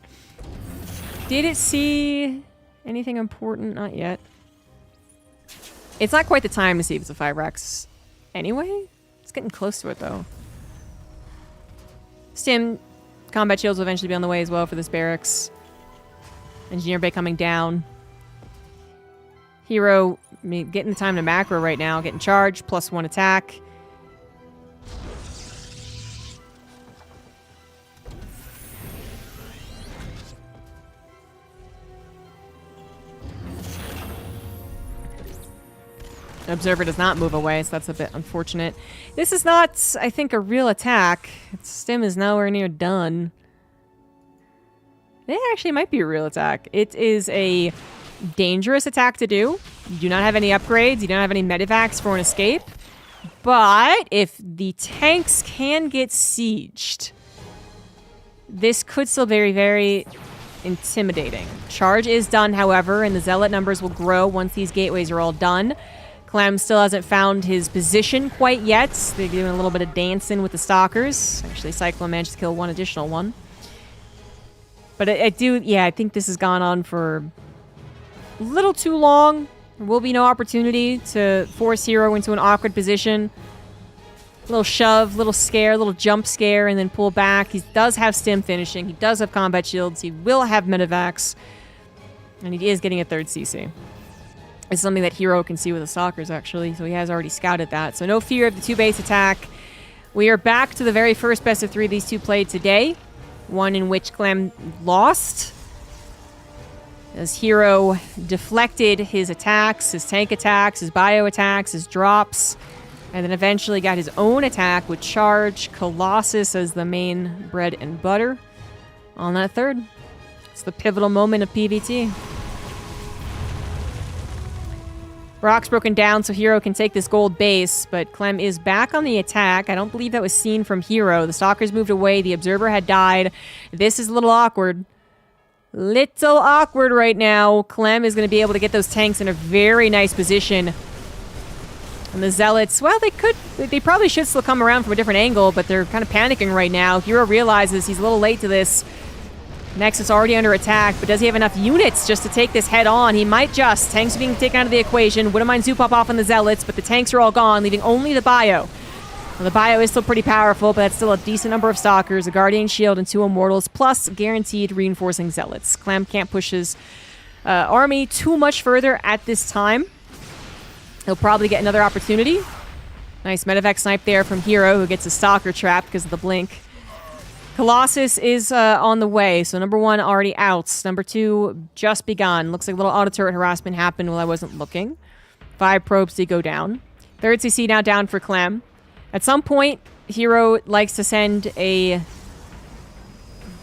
Did it see anything important? Not yet. It's not quite the time to see if it's a 5 racks anyway. It's getting close to it, though. Stim, combat shields will eventually be on the way as well for this barracks. Engineer Bay coming down. Hero getting the time to macro right now. Getting charged, +1 attack. Observer does not move away, so that's a bit unfortunate. This is not, I think, a real attack. Its stim is nowhere near done. It actually might be a real attack. It is a dangerous attack to do. You do not have any upgrades. You don't have any medevacs for an escape. But if the tanks can get sieged, this could still be very, very intimidating. Charge is done, however, and the Zealot numbers will grow once these gateways are all done. Clem still hasn't found his position quite yet. They're doing a little bit of dancing with the Stalkers. Actually, Cyclone managed to kill one additional one. But I think this has gone on for a little too long. There will be no opportunity to force Hero into an awkward position. Little shove, little scare, little jump scare, and then pull back. He does have stim finishing. He does have combat shields. He will have medevacs. And he is getting a third CC. It's something that Hero can see with the Stalkers, actually. So he has already scouted that. So no fear of the 2-base attack. We are back to the very first best of 3 these two played today. One in which Clem lost. As Hero deflected his attacks, his tank attacks, his bio attacks, his drops. And then eventually got his own attack with Charge, Colossus as the main bread and butter on that third. It's the pivotal moment of PvT. Rock's broken down so Hero can take this gold base, but Clem is back on the attack. I don't believe that was seen from Hero. The Stalkers moved away. The Observer had died. This is a little awkward. Little awkward right now. Clem is going to be able to get those tanks in a very nice position. And the Zealots, well, they probably should still come around from a different angle, but they're kind of panicking right now. Hero realizes he's a little late to this. Nexus already under attack, but does he have enough units just to take this head on? He might just. Tanks are being taken out of the equation. Wouldn't mind Zoopop off on the Zealots, but the tanks are all gone, leaving only the bio. Well, the bio is still pretty powerful, but that's still a decent number of Stalkers, a Guardian Shield, and 2 Immortals, plus guaranteed reinforcing Zealots. Clem can't push his army too much further at this time. He'll probably get another opportunity. Nice medevac snipe there from Hero, who gets a Stalker trap because of the blink. Colossus is on the way, so number 1 already out. Number 2 just begun. Looks like a little auto turret harassment happened while I wasn't looking. 5 probes did go down. Third CC now down for Clem. At some point, Hero likes to send a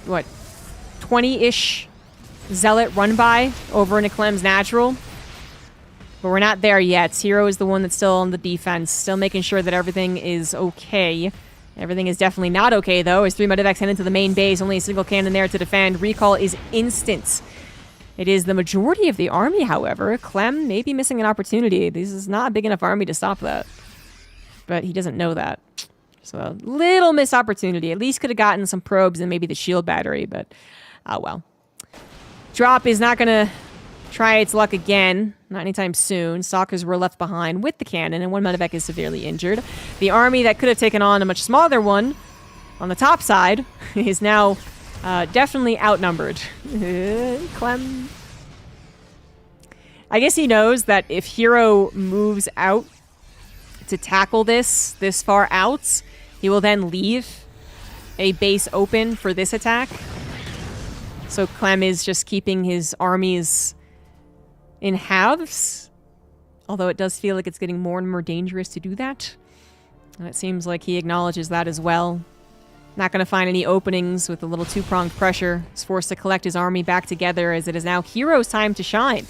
20-ish Zealot run by over into Clem's natural. But we're not there yet. Hero is the one that's still on the defense, still making sure that everything is okay. Everything is definitely not okay, though, as 3 medevacs head into the main base. Only a single cannon there to defend. Recall is instant. It is the majority of the army, however. Clem may be missing an opportunity. This is not a big enough army to stop that. But he doesn't know that. So a little missed opportunity. At least could have gotten some probes and maybe the shield battery, but oh well. Drop is not going to try its luck again. Not anytime soon. Stalkers were left behind with the cannon, and 1 medevac is severely injured. The army that could have taken on a much smaller one on the top side is now definitely outnumbered. Clem. I guess he knows that if Hero moves out to tackle this far out, he will then leave a base open for this attack. So Clem is just keeping his armies in halves, although it does feel like it's getting more and more dangerous to do that. And it seems like he acknowledges that as well. Not going to find any openings with a little 2-pronged pressure. He's forced to collect his army back together as it is now Hero's time to shine.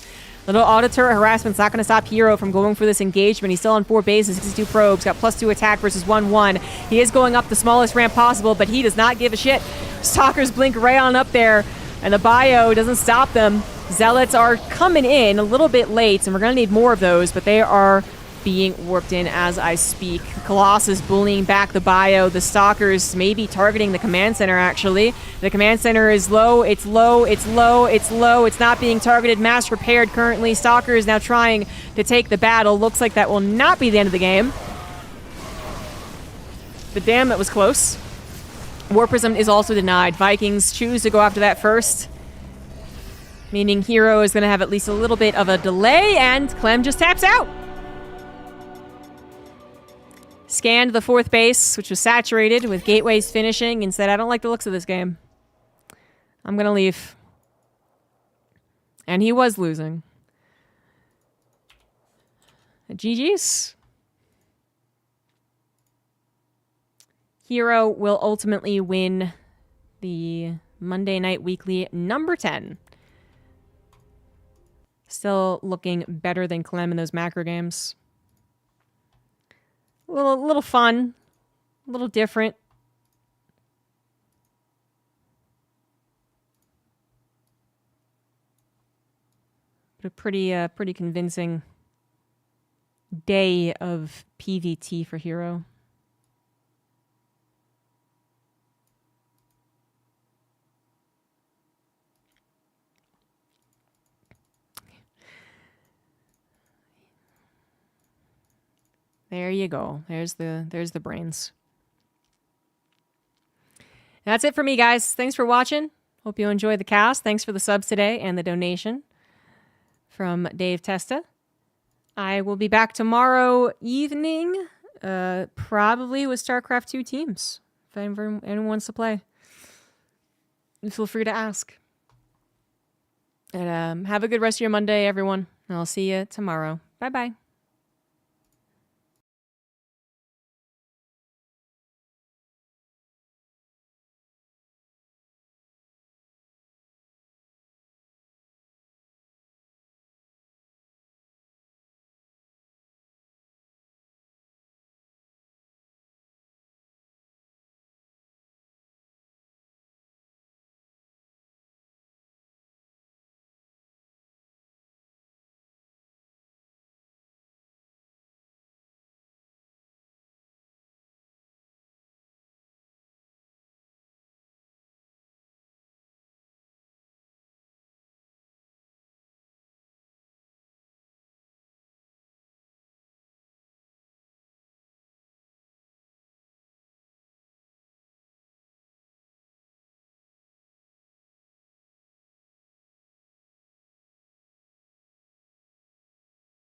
Little auto turret harassment's not going to stop Hero from going for this engagement. He's still on 4 bases, 62 probes, got +2 attack versus 1-1. He is going up the smallest ramp possible, but he does not give a shit. Stalkers blink right on up there, and the bio doesn't stop them. Zealots are coming in a little bit late, and we're going to need more of those, but they are being warped in as I speak. Colossus bullying back the bio. The Stalkers maybe targeting the command center, actually. The command center is low. It's low. It's low. It's low. It's not being targeted. Mass repaired currently. Stalkers now trying to take the battle. Looks like that will not be the end of the game. But damn, that was close. War Prism is also denied. Vikings choose to go after that first, meaning Hero is going to have at least a little bit of a delay, and Clem just taps out. Scanned the 4th base, which was saturated with gateways finishing, and said, I don't like the looks of this game. I'm going to leave. And he was losing. GG's. Hero will ultimately win the Monday Night Weekly number 10. Still looking better than Clem in those macro games. A little fun. A little different. But a pretty convincing day of PvT for Hero. There you go. There's the brains. That's it for me, guys. Thanks for watching. Hope you enjoyed the cast. Thanks for the subs today and the donation from Dave Testa. I will be back tomorrow evening, probably with StarCraft 2 teams. If anyone wants to play, feel free to ask. And have a good rest of your Monday, everyone. I'll see you tomorrow. Bye-bye.